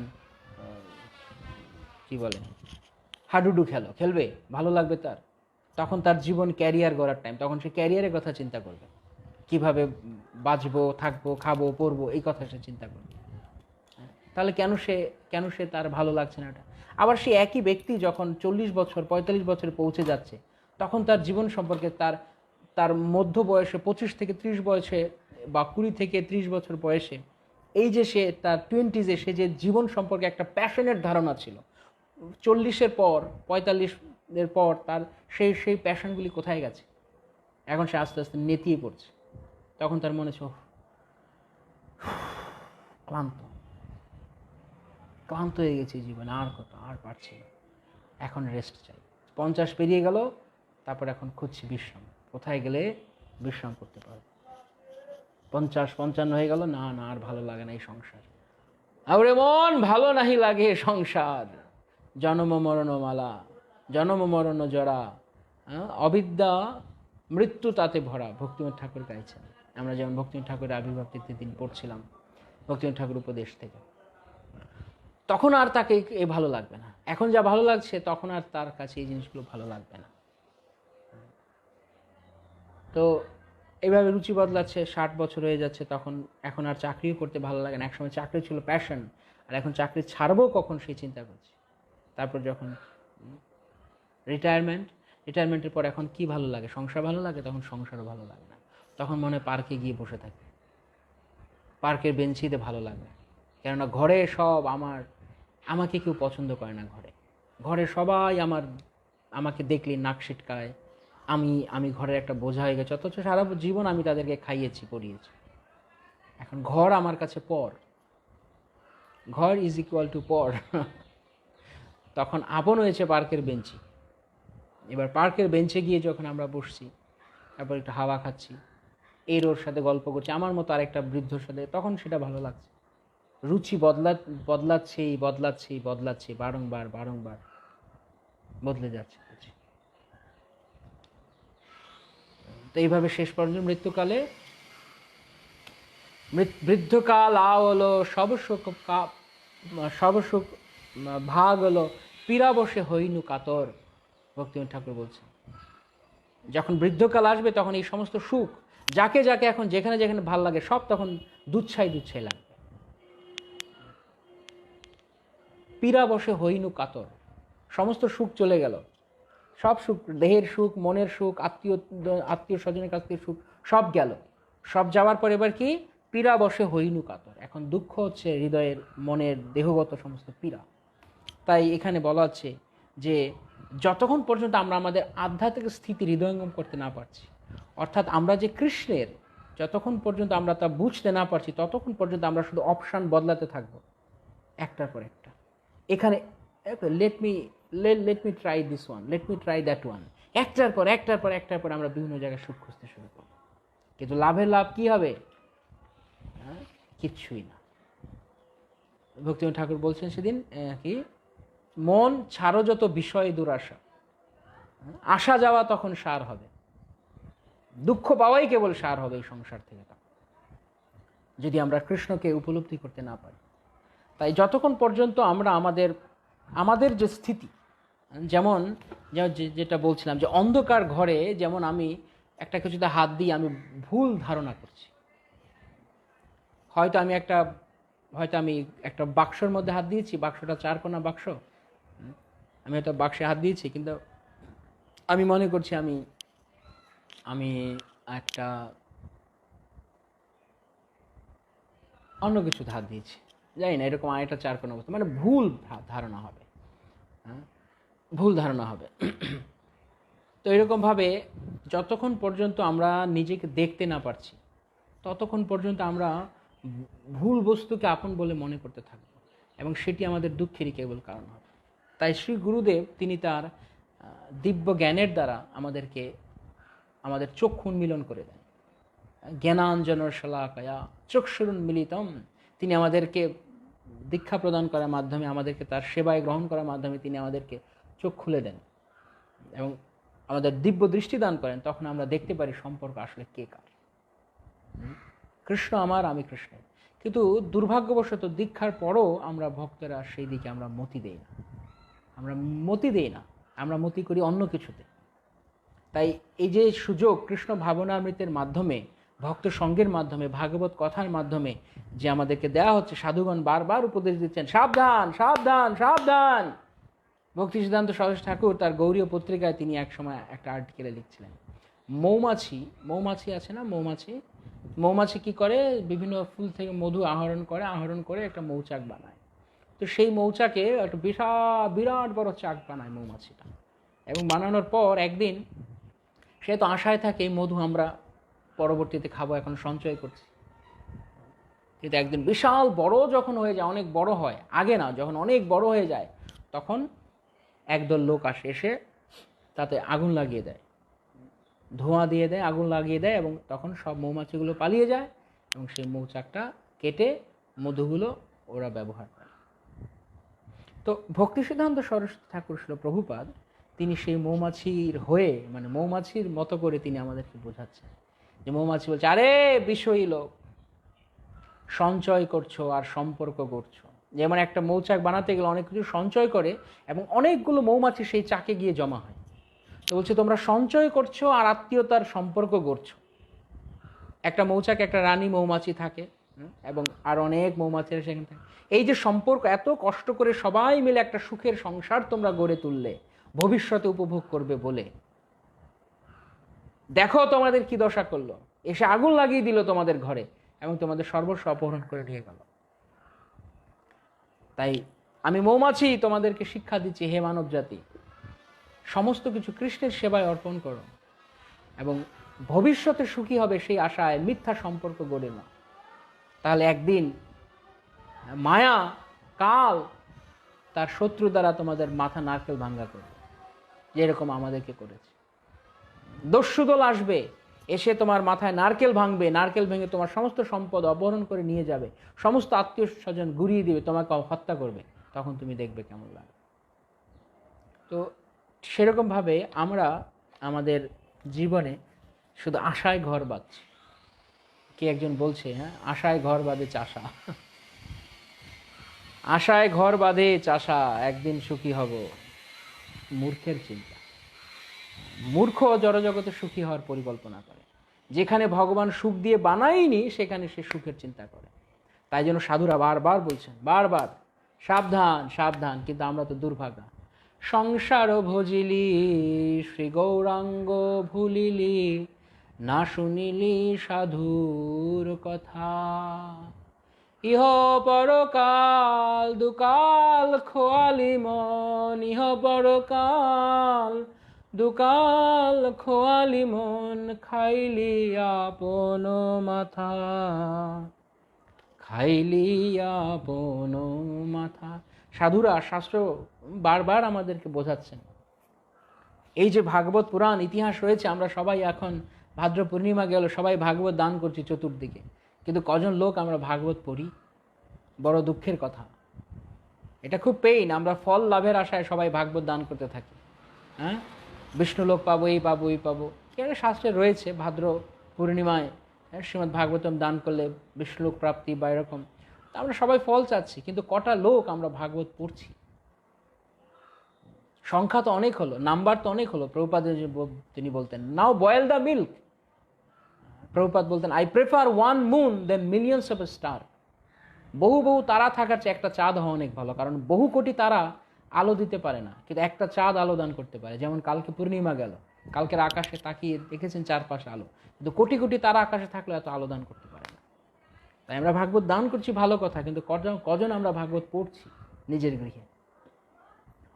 কি বলে হাডুডু খেলবে, ভালো লাগবে তার? তখন তার জীবন ক্যারিয়ার গড়ার টাইম, তখন সে ক্যারিয়ারের কথা চিন্তা করবে, কিভাবে বাঁচবো, থাকবো, খাবো, পরবো, এই কথা সে চিন্তা করবে। তাহলে কেন সে তার ভালো লাগছে না এটা? আবার সে একই ব্যক্তি যখন 40 বছর 45 বছরে পৌঁছে যাচ্ছে, তখন তার জীবন সম্পর্কে তার মধ্য বয়সে 25 থেকে 30 বয়সে বা 20 থেকে 30 বছর বয়সে, এই যে সে তার 20s সে যে জীবন সম্পর্কে একটা প্যাশনের ধারণা ছিল, 40-এর পর 45-এর পর তার সেই প্যাশনগুলি কোথায় গেছে? এখন সে আস্তে আস্তে নেতিয়ে পড়ছে। তখন তার মনে হচ্ছে ক্লান্ত হয়ে গেছে জীবনে, আর পারছি না, এখন রেস্ট চাই। 50 পেরিয়ে গেল, তারপর এখন খুঁজছি বিশ্রাম, কোথায় গেলে বিশ্রাম করতে পারবো। 50-55 হয়ে গেল, না আর ভালো লাগে না এই সংসার। আরে মন, ভালো নাহি লাগে সংসার, জন্ম মরণ মালা, জন্ম মরণ জরা, অবিদ্যা মৃত্যু তাতে ভরা, ভক্তিনাথ ঠাকুর গাইছেন। আমরা যেমন ভক্তিনাথ ঠাকুরের আবির্ভাব তিথির পড়ছিলাম ভক্তিনাথ ঠাকুর উপদেশ থেকে, তখন আর তাকে এ ভালো লাগবে না। এখন যা ভালো লাগছে তখন আর তার কাছে এই জিনিসগুলো ভালো লাগবে না। তো এইভাবে রুচি বদলাচ্ছে, 60 বছর হয়ে যাচ্ছে, এখন আর চাকরিও করতে ভালো লাগে না। একসময় চাকরি ছিল প্যাশন, আর এখন চাকরি ছাড়বো কখন সেই চিন্তা করছি। তারপর যখন রিটায়ারমেন্টের পর এখন কি ভালো লাগে? সংসার ভালো লাগে, তখন সংসারও ভালো লাগে না। তখন মনে পার্কে গিয়ে বসে থাকি, পার্কের বেঞ্চিতে ভালো লাগে, কেননা ঘরে সব আমাকে কেউ পছন্দ করে না। ঘরে সবাই আমাকে দেখলে নাক সিটকায়, আমি ঘরের একটা বোঝা হয়ে গেছে, অথচ সারা জীবন আমি তাদেরকে খাইয়েছি, পরিয়েছি। এখন ঘর আমার কাছে পর, ঘর ইজ ইকুয়াল টু পর। তখন আপন হয়েছে পার্কের বেঞ্চি। এবার পার্কের বেঞ্চে গিয়ে যখন আমরা বসছি, তারপর একটু হাওয়া খাচ্ছি, ওর সাথে গল্প করছি, আমার মতো আরেকটা বৃদ্ধর সাথে, তখন সেটা ভালো লাগছে। রুচি বদলাচ্ছেই, বারংবার বদলে যাচ্ছে। তো এইভাবে শেষ পর্যন্ত বৃদ্ধকাল হলো সব সুখ ভাগ হলো, পীড়া বসে হইনু কাতর। ভক্তিবিনোদ ঠাকুর বলছেন। যখন বৃদ্ধকাল আসবে তখন এই সমস্ত সুখ যাকে যাকে এখন যেখানে যেখানে ভাল লাগে সব তখন দুচ্ছাই দুচ্ছাই লাগবে। পীড়া বসে হইনু কাতর, সমস্ত সুখ চলে গেল, সব সুখ, দেহের সুখ, মনের সুখ, আত্মীয় স্বজনের কাছ থেকে সুখ সব গেল। সব যাওয়ার পর এবার কি? পীড়া বসে হইনু কাতর। এখন দুঃখ হচ্ছে হৃদয়ের, মনের, দেহগত সমস্ত পীড়া। তাই এখানে বলা হচ্ছে যে যতক্ষণ পর্যন্ত আমরা আমাদের আধ্যাত্মিক স্থিতি হৃদয়ঙ্গম করতে না পারছি, অর্থাৎ আমরা যে কৃষ্ণের, যতক্ষণ পর্যন্ত আমরা তা বুঝতে না পারছি ততক্ষণ পর্যন্ত আমরা শুধু অপশান বদলাতে থাকবো একটার পর একটা। এখানে let me try this one, let me try that one, একটার পর আমরা বিভিন্ন জায়গায় সুখ খুঁজতে শুরু করব, কিন্তু লাভের লাভ কি হবে? কিচ্ছুই না। ভক্তিবিনোদ ঠাকুর বলছেন সেদিন কি, মন ছাড়ো যত বিষয় দুরাশা, আসা যাওয়া তখন সার হবে, দুঃখ পাওয়াই কেবল সার হবে এই সংসার থেকে, যদি আমরা কৃষ্ণকে উপলব্ধি করতে না পারি। তাই যতক্ষণ পর্যন্ত আমরা আমাদের যে স্থিতি, যেমন যেটা বলছিলাম যে অন্ধকার ঘরে যেমন আমি একটা কিছুতে হাত দিয়ে আমি ভুল ধারণা করছি, হয়তো আমি একটা বাক্সর মধ্যে হাত দিয়েছি, বাক্সটা 4 কোণা বাক্স, আমি হয়তো বাক্সে হাত দিয়েছি কিন্তু আমি মনে করছি আমি একটা অন্য কিছু হাত দিয়েছি, জানি না, এরকম আরেকটা 4 কোণা অবস্থা, মানে ভুল ধারণা হবে, ভুল ধারণা হবে। তো এরকমভাবে যতক্ষণ পর্যন্ত আমরা নিজেকে দেখতে না পারছি ততক্ষণ পর্যন্ত আমরা ভুল বস্তুকে আপন বলে মনে করতে থাকব, এবং সেটি আমাদের দুঃখেরই কেবল কারণ হবে। তাই শ্রী গুরুদেব তিনি তার দিব্য জ্ঞানের দ্বারা আমাদের চক্ষু উন্মিলন করে দেন। জ্ঞানাঞ্জনের শলাকায়া চক্ষুরুন্মিলিতম, তিনি আমাদেরকে দীক্ষা প্রদান করার মাধ্যমে, আমাদেরকে তার সেবায় গ্রহণ করার মাধ্যমে তিনি আমাদেরকে চোখ খুলে দেন এবং আমাদের দিব্য দৃষ্টি দান করেন। তখন আমরা দেখতে পারি সম্পর্ক আসলে কে কার, কৃষ্ণ আমার, আমি কৃষ্ণের। কিন্তু দুর্ভাগ্যবশত দীক্ষার পরও আমরা ভক্তরা সেই দিকে আমরা মতি দেই না, আমরা মতি করি অন্য কিছুতে। তাই এই যে সুযোগ কৃষ্ণ ভাবনামৃতের মাধ্যমে, ভক্ত সঙ্গের মাধ্যমে, ভাগবত কথার মাধ্যমে যে আমাদেরকে দেওয়া হচ্ছে, সাধুগণ বারবার উপদেশ দিচ্ছেন, সাবধান সাবধান সাবধান। ভক্তি সিদ্ধান্ত সরস্বতী ঠাকুর তার গৌরীয় পত্রিকায় তিনি একসময় একটা আর্টিকেলে লিখছিলেন, মৌমাছি আছে না, মৌমাছি কি করে, বিভিন্ন ফুল থেকে মধু আহরণ করে একটা মৌচাক বানায়। তো সেই মৌচাকে একটা বিরাট বড় চাক বানায় মৌমাছিটা, এবং বানানোর পর একদিন সে তো আশায় থাকে এই মধু আমরা পরবর্তীতে খাবো, এখন সঞ্চয় করছি। কিন্তু একদিন বিশাল বড় যখন হয়ে যায়, অনেক বড় হয়, আগে না, যখন অনেক বড় হয়ে যায় তখন একদল লোক এসে তাতে আগুন লাগিয়ে দেয়, ধোঁয়া দিয়ে দেয়, আগুন লাগিয়ে দেয়, এবং তখন সব মৌমাছিগুলো পালিয়ে যায় এবং সেই মৌচাকটা কেটে মধুগুলো ওরা ব্যবহার করে। তো ভক্তি সিদ্ধান্ত সরস্বতী ঠাকুর শ্রীল প্রভুপাদ তিনি সেই মৌমাছির হয়ে, মানে মৌমাছির মতো করে তিনি আমাদেরকে বোঝাচ্ছেন যে মৌমাছি বলছে, আরে বিষয়ী লোক, সঞ্চয় করছো আর সম্পর্ক করছো। যেমন একটা মৌচাক বানাতে গেলে অনেক কিছু সঞ্চয় করে এবং অনেকগুলো মৌমাছি সেই চাকে গিয়ে জমা হয়। তো বলছে তোমরা সঞ্চয় করছো আর আত্মীয়তার সম্পর্ক করছো। একটা মৌচাকে একটা রানী মৌমাছি থাকে এবং আর অনেক মৌমাছিরা সেখানে থাকে। এই যে সম্পর্ক, এত কষ্ট করে সবাই মিলে একটা সুখের সংসার তোমরা গড়ে তুললে ভবিষ্যতে উপভোগ করবে বলে, দেখো তোমাদের কি দশা করলো, এসে আগুন লাগিয়ে দিল তোমাদের ঘরে এবং তোমাদের সর্বস্ব অপহরণ করে নিয়ে গেল। তাই আমি মৌমাছি তোমাদেরকে শিক্ষা দিচ্ছি, হে মানব জাতি, সমস্ত কিছু কৃষ্ণের সেবায় অর্পণ করো এবং ভবিষ্যতে সুখী হবে সেই আশায় মিথ্যা সম্পর্ক গড়ে না। তাহলে একদিন মায়া কাল তার শত্রু দ্বারা তোমাদের মাথা নারকেল ভাঙ্গা করবে, যেরকম আমাদেরকে করেছে। দস্যুদল আসবে, এসে তোমার মাথায় নারকেল ভাঙবে, নারকেল ভেঙে তোমার সমস্ত সম্পদ অপহরণ করে নিয়ে যাবে, সমস্ত আত্মীয় স্বজন গুড়িয়ে দিবে, তোমাকে হত্যা করবে, তখন তুমি দেখবে কেমন লাগে। তো সেরকমভাবে আমরা আমাদের জীবনে শুধু আশায় ঘর বাঁধছি। কে একজন বলছে, আশায় ঘর বাঁধে চাষা, আশায় ঘর বাঁধে চাষা, একদিন সুখী হব, মূর্খের চিন্তা। মূর্খ জড়জগতে সুখী হওয়ার পরিকল্পনা করে। যেখানে ভগবান সুখ দিয়ে বানায়নি সেখানে সে সুখের চিন্তা করে। তাই জন্য সাধুরা বারবার বলছেন, বারবার সাবধান সাবধান। কিন্তু আমরা তো দুর্ভাগা। সংসার ভজিলি শ্রী গৌরাঙ্গ ভুলিলি, না শুনিলি সাধুর কথা। ইহ পরকাল দুকাল খোয়ালি মন, ইহ পরকাল দুকাল খোয়ালি মন, খাইলি আপন মাথা, খাইলি আপন মাথা। সাধুরা শাস্ত্র বারবার আমাদেরকে বোঝাচ্ছেন। এই যে ভাগবত পুরাণ ইতিহাস রয়েছে, আমরা সবাই এখন ভাদ্র পূর্ণিমা গেল সবাই ভাগবত দান করছি চতুর্দিকে, কিন্তু কজন লোক আমরা ভাগবত পড়ি? বড় দুঃখের কথা। এটা খুব পেইন। আমরা ফল লাভের আশায় সবাই ভাগবত দান করতে থাকি। হ্যাঁ, বিষ্ণু লোক পাবো, এই পাবো, এই পাবো। কেন? শাস্ত্রে রয়েছে ভাদ্র পূর্ণিমায় শ্রীমদ্ ভাগবতম দান করলে বিষ্ণুলোক প্রাপ্তি বা এরকম। আমরা সবাই ফল চাচ্ছি, কিন্তু কটা লোক আমরা ভাগবত পড়ছি? সংখ্যা তো অনেক হলো, নাম্বার তো অনেক হলো। প্রভুপাদ তিনি বলতেন, now boil the milk. Prabhupada বলতেন, I prefer one moon than millions of star. বহু বহু তারা থাকার চেয়ে একটা চাঁদ হওয়া অনেক ভালো। কারণ বহু কোটি তারা আলো দিতে পারে না, কিন্তু একটা চাঁদ আলো দান করতে পারে। যেমন কালকে পূর্ণিমা গেল, কালকের আকাশে তাকিয়ে দেখেছেন চারপাশে আলো, কিন্তু কোটি কোটি তারা আকাশে থাকলে এত আলো দান করতে পারে না। তাই আমরা ভাগবত দান করছি ভালো কথা, কিন্তু কজন আমরা ভাগবত পড়ছি নিজের গৃহে?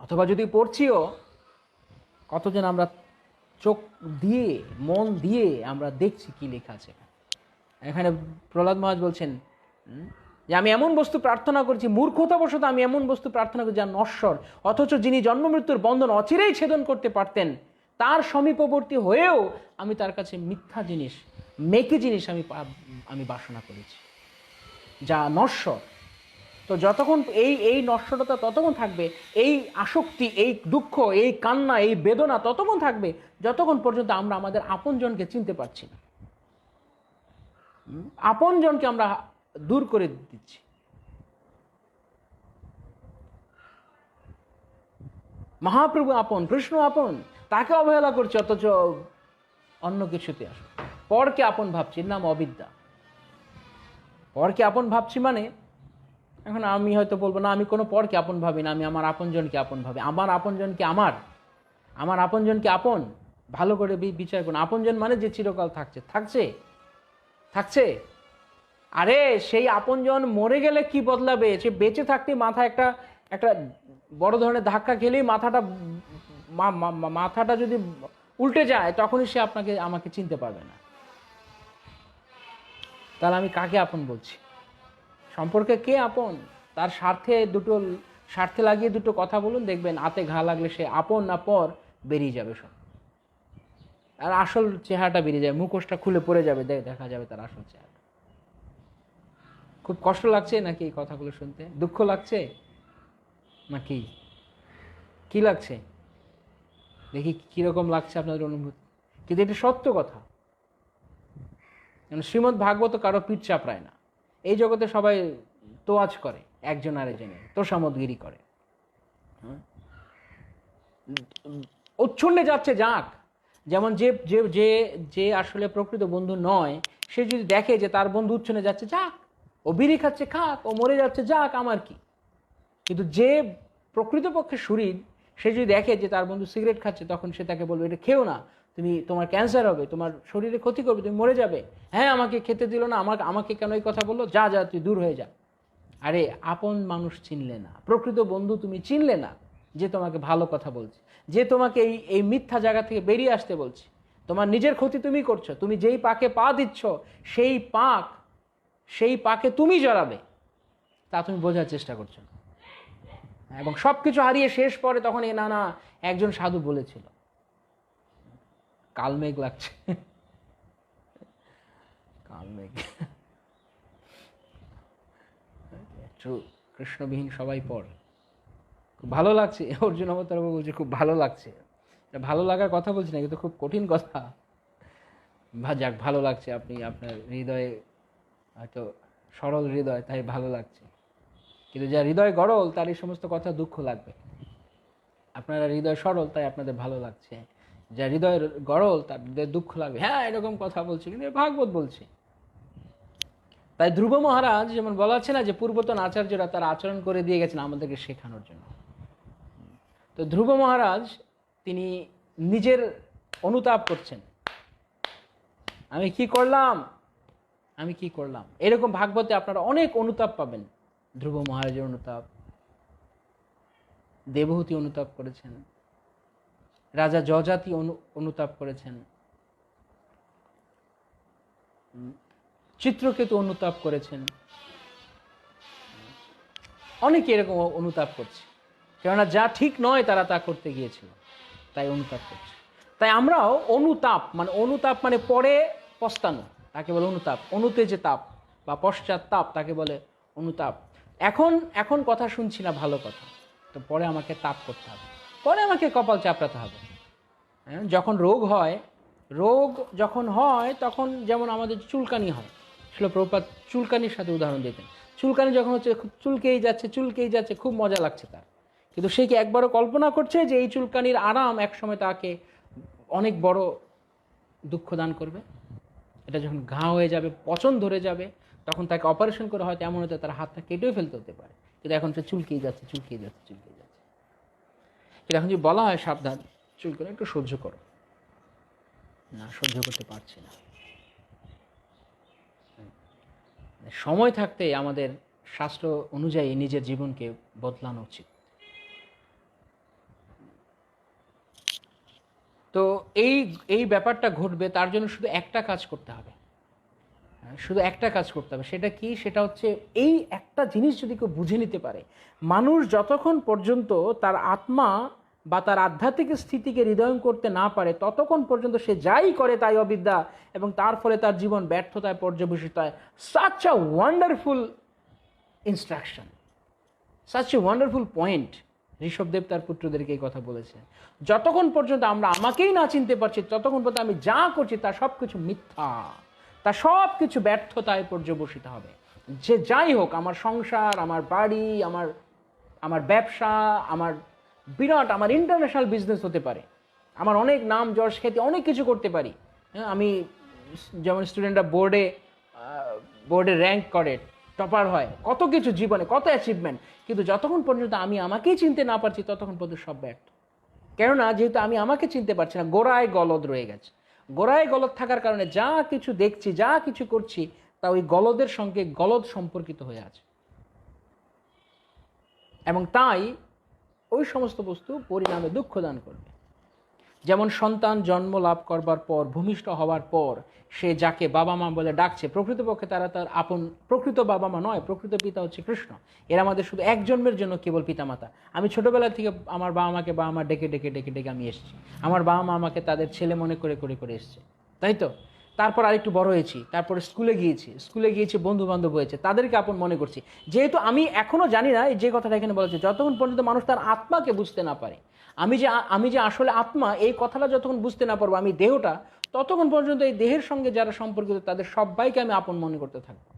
অথবা যদি পড়ছিও, কতজন আমরা চোখ দিয়ে মন দিয়ে আমরা দেখছি কি লেখা আছে? এখানে প্রহ্লাদ মহারাজ বলছেন যে আমি এমন বস্তু প্রার্থনা করছি, মূর্খতাবশত আমি এমন বস্তু প্রার্থনা করছি যা নশ্বর, অথচ যিনি জন্ম মৃত্যুর বন্ধন অচিরেই ছেদন করতে পারতেন, তার সমীপবর্তী হয়েও আমি তার কাছে মিথ্যা জিনিস, মেকি জিনিস আমি বাসনা করেছি যা নশ্বর। তো যতক্ষণ এই নশ্বরতা ততক্ষণ থাকবে, এই আসক্তি, এই দুঃখ, এই কান্না, এই বেদনা ততক্ষণ থাকবে যতক্ষণ পর্যন্ত আমরা আমাদের আপনজনকে চিনতে পারছি না। আপনজনকে আমরা দূর করে দিচ্ছি। মহাপ্রভু আপন, কৃষ্ণ আপন, তাকে অবহেলা করছি, অথচ অন্য কিছুতে আসো। পরকে আপন ভাবছি, নাম অবিদ্যা। পরকে আপন ভাবছি মানে, এখন আমি হয়তো বলবো না আমি কোনো পরকে আপন ভাবি না, আমি আমার আপনজনকে আপন ভাবি। আমার আপনজনকে আমার আপনজনকে আপন ভালো করে বিচার করুন। আপনজন মানে যে চিরকাল থাকছে। আরে সেই আপনজন মরে গেলে কি বদলাবে? সে বেঁচে থাকতে মাথা একটা বড় ধরনের ধাক্কা খেলেই মাথাটা যদি উল্টে যায়, তখনই সে আমাকে চিনতে পারবে না। তাহলে আমি কাকে আপন বলছি? সম্পর্কে কে আপন? তার স্বার্থে লাগিয়ে দুটো কথা বলুন, দেখবেন আতে ঘা লাগলে সে আপন না পর বেরিয়ে যাবে সব। আর আসল চেহারাটা বেরিয়ে যাবে, মুখোশটা খুলে পড়ে যাবে, দেখা যাবে তার আসল চেহারা। খুব কষ্ট লাগছে নাকি এই কথাগুলো শুনতে? দুঃখ লাগছে নাকি কি লাগছে? দেখি কিরকম লাগছে আপনাদের অনুভূতি। কিন্তু এটা সত্য কথা। শ্রীমদ্ ভাগবত কারো পিঠ চাপড়ায় না। এই জগতে সবাই তোয়াজ করে একজন আরেকজনের, তোষামদগিরি করে। উচ্ছন্নে যাচ্ছে যাক। যেমন যে আসলে প্রকৃত বন্ধু নয়, সে যদি দেখে যে তার বন্ধু উচ্ছন্নে যাচ্ছে, যাক, ও বিড়ি খাচ্ছে খাক, ও মরে যাচ্ছে যাক, আমার কি। কিন্তু যে প্রকৃতপক্ষে শরীর, সে যদি দেখে যে তার বন্ধু সিগারেট খাচ্ছে, তখন সে তাকে বলবে এটা খেও না, তোমার ক্যান্সার হবে, তোমার শরীরে ক্ষতি করবে, তুমি মরে যাবে। হ্যাঁ, আমাকে খেতে দিল না, আমাকে কেন এই কথা বললো, যা তুই দূর হয়ে যা। আরে আপন মানুষ চিনলে না, প্রকৃত বন্ধু তুমি চিনলে না, যে তোমাকে ভালো কথা বলছে, যে তোমাকে এই মিথ্যা জায়গা থেকে বেরিয়ে আসতে বলছে। তোমার নিজের ক্ষতি তুমি করছো। তুমি যেই পাকে পা দিচ্ছ, সেই পাকে তুমি জড়াবে, তা তুমি বোঝার চেষ্টা করছো না। এবং সবকিছু হারিয়ে শেষ পরে তখন না একজন সাধু বলেছিল, কালমেঘ লাগছে, কালমেঘ। কৃষ্ণবিহীন সবাই পর। খুব ভালো লাগছে, অর্জুন অবতার বলছে খুব ভালো লাগছে। ভালো লাগার কথা বলছি না, কিন্তু খুব কঠিন কথা। যাক, ভালো লাগছে, আপনি আপনার হৃদয়ে হয়তো সরল হৃদয়, তাই ভালো লাগছে। কিন্তু যা হৃদয় গরল, তার এই সমস্ত কথা দুঃখ লাগবে। আপনারা হৃদয় সরল, তাই আপনাদের ভালো লাগছে। যা হৃদয়ের গরল তার হৃদয়ে দুঃখ লাগবে, হ্যাঁ এরকম কথা বলছে, কিন্তু ভাগবত বলছে। তাই ধ্রুব মহারাজ যেমন বলা আছে না যে পূর্বতন আচার্যরা তারা আচরণ করে দিয়ে গেছেন আমাদেরকে শেখানোর জন্য। তো ধ্রুব মহারাজ তিনি নিজের অনুতাপ করছেন, আমি কি করলাম, আমি কি করলাম। এরকম ভাগবতে আপনারা অনেক অনুতাপ পাবেন। ধ্রুব মহারাজের অনুতাপ, দেবহূতি অনুতাপ করেছেন, রাজা যজাতি অনুতাপ করেছেন, চিত্রকেতু অনুতাপ করেছেন, অনেকে এরকম অনুতাপ করছে, কেননা যা ঠিক নয় তারা তা করতে গিয়েছিল, তাই অনুতাপ করছে। তাই আমরাও অনুতাপ মানে পরে পস্তানো তাকে বলে অনুতাপ, অনুতে যে তাপ বা পশ্চাৎতাপ তাকে বলে অনুতাপ। এখন কথা শুনছি না ভালো কথা, তো পরে আমাকে তাপ করতে হবে, পরে আমাকে কপাল চাপড়াতে হবে। হ্যাঁ, যখন রোগ যখন হয় তখন যেমন আমাদের চুলকানি হয়, শিল প্রভুপাদ চুলকানির সাথে উদাহরণ দিতেন। চুলকানি যখন হচ্ছে চুলকেই যাচ্ছে, খুব মজা লাগছে তার, কিন্তু সে কি একবারও কল্পনা করছে যে এই চুলকানির আরাম একসময় তাকে অনেক বড় দুঃখ দান করবে? এটা যখন ঘা হয়ে যাবে, পচন ধরে যাবে, তখন তাকে অপারেশন করে হয়তো এমন হতে তার হাতটা কেটেও ফেলতে হতে পারে, কিন্তু এখন সে চুলকেই যাচ্ছে। কিন্তু এখন যদি বলা হয় সাবধান, চুলকানি একটু সহ্য করো, না সহ্য করতে পারছি না। সময় থাকতে আমাদের শাস্ত্র অনুযায়ী নিজের জীবনকে বদলানো উচিত। তো এই ব্যাপারটা ঘটবে, তার জন্য শুধু একটা কাজ করতে হবে, সেটা কি? সেটা হচ্ছে এই একটা জিনিস যদি কেউ বুঝে নিতে পারে, মানুষ যতক্ষণ পর্যন্ত তার আত্মা বা তার আধ্যাত্মিক স্থিতিকে হৃদয়ঙ্গম করতে না পারে ততক্ষণ পর্যন্ত সে যাই করে তাই অবিদ্যা, এবং তার ফলে তার জীবন ব্যর্থতায় পর্যবসিত হয়। Such a wonderful instruction, such a wonderful point. Rishabhdev তার পুত্রদেরকে এই কথা বলেছেন, যতক্ষণ পর্যন্ত আমরা আমাকেই না চিনতে পারছি ততক্ষণ পর্যন্ত আমি যা করছি তা সব কিছু মিথ্যা, তা সব কিছু ব্যর্থতায় পর্যবসিত হবে। যে যাই হোক, আমার সংসার, আমার বাড়ি, আমার ব্যবসা, আমার ইন্টারন্যাশনাল বিজনেস হতে পারে, আমার অনেক নাম যশ খ্যাতি, অনেক কিছু করতে পারি। হ্যাঁ, আমি যেমন স্টুডেন্টরা বোর্ডে র্যাঙ্ক করে, টপার হয়, কত কিছু জীবনে, কত অ্যাচিভমেন্ট, কিন্তু যতক্ষণ পর্যন্ত আমি আমাকেই চিনতে না পারছি ততক্ষণ পর্যন্ত সব ব্যর্থ। কেননা যেহেতু আমি আমাকে চিনতে পারছি না, গোড়ায় গলদ রয়ে গেছে। গোড়ায় গলদ থাকার কারণে যা কিছু দেখছি, যা কিছু করছি, তা ওই গলদের সঙ্গে গলদ সম্পর্কিত হয়ে আছে, এবং তাই ওই সমস্ত বস্তু পরিণামে দুঃখ দান করবে। যেমন সন্তান জন্ম লাভ করবার পর, ভূমিষ্ঠ হওয়ার পর, সে যাকে বাবা মা বলে ডাকছে, প্রকৃতপক্ষে তারা তার আপন প্রকৃত বাবা মা নয়, প্রকৃত পিতা হচ্ছে কৃষ্ণ। এরা আমাদের শুধু এক জন্মের জন্য কেবল পিতামাতা। আমি ছোটবেলা থেকে আমার বাবা মাকে বাবা মা ডেকে ডেকে ডেকে ডেকে আমি এসেছি, আমার বাবা মা আমাকে তাদের ছেলে মনে করে করে করে এসছে, তাই তো? তারপর আরেকটু বড় হয়েছি, তারপরে স্কুলে গিয়েছি, বন্ধু বান্ধব হয়েছে, তাদেরকে আপন মনে করছি। যেহেতু আমি এখনো জানি না, যে কথাটা এখানে বলা হচ্ছে, যতক্ষণ পর্যন্ত মানুষ তার আত্মাকে বুঝতে না পারে, আমি যে আসলে আত্মা, এই কথাটা যতক্ষণ বুঝতে না পারবো, আমি দেহটা, ততক্ষণ পর্যন্ত এই দেহের সঙ্গে যারা সম্পর্কিত তাদের সবাইকে আমি আপন মনে করতে থাকবো।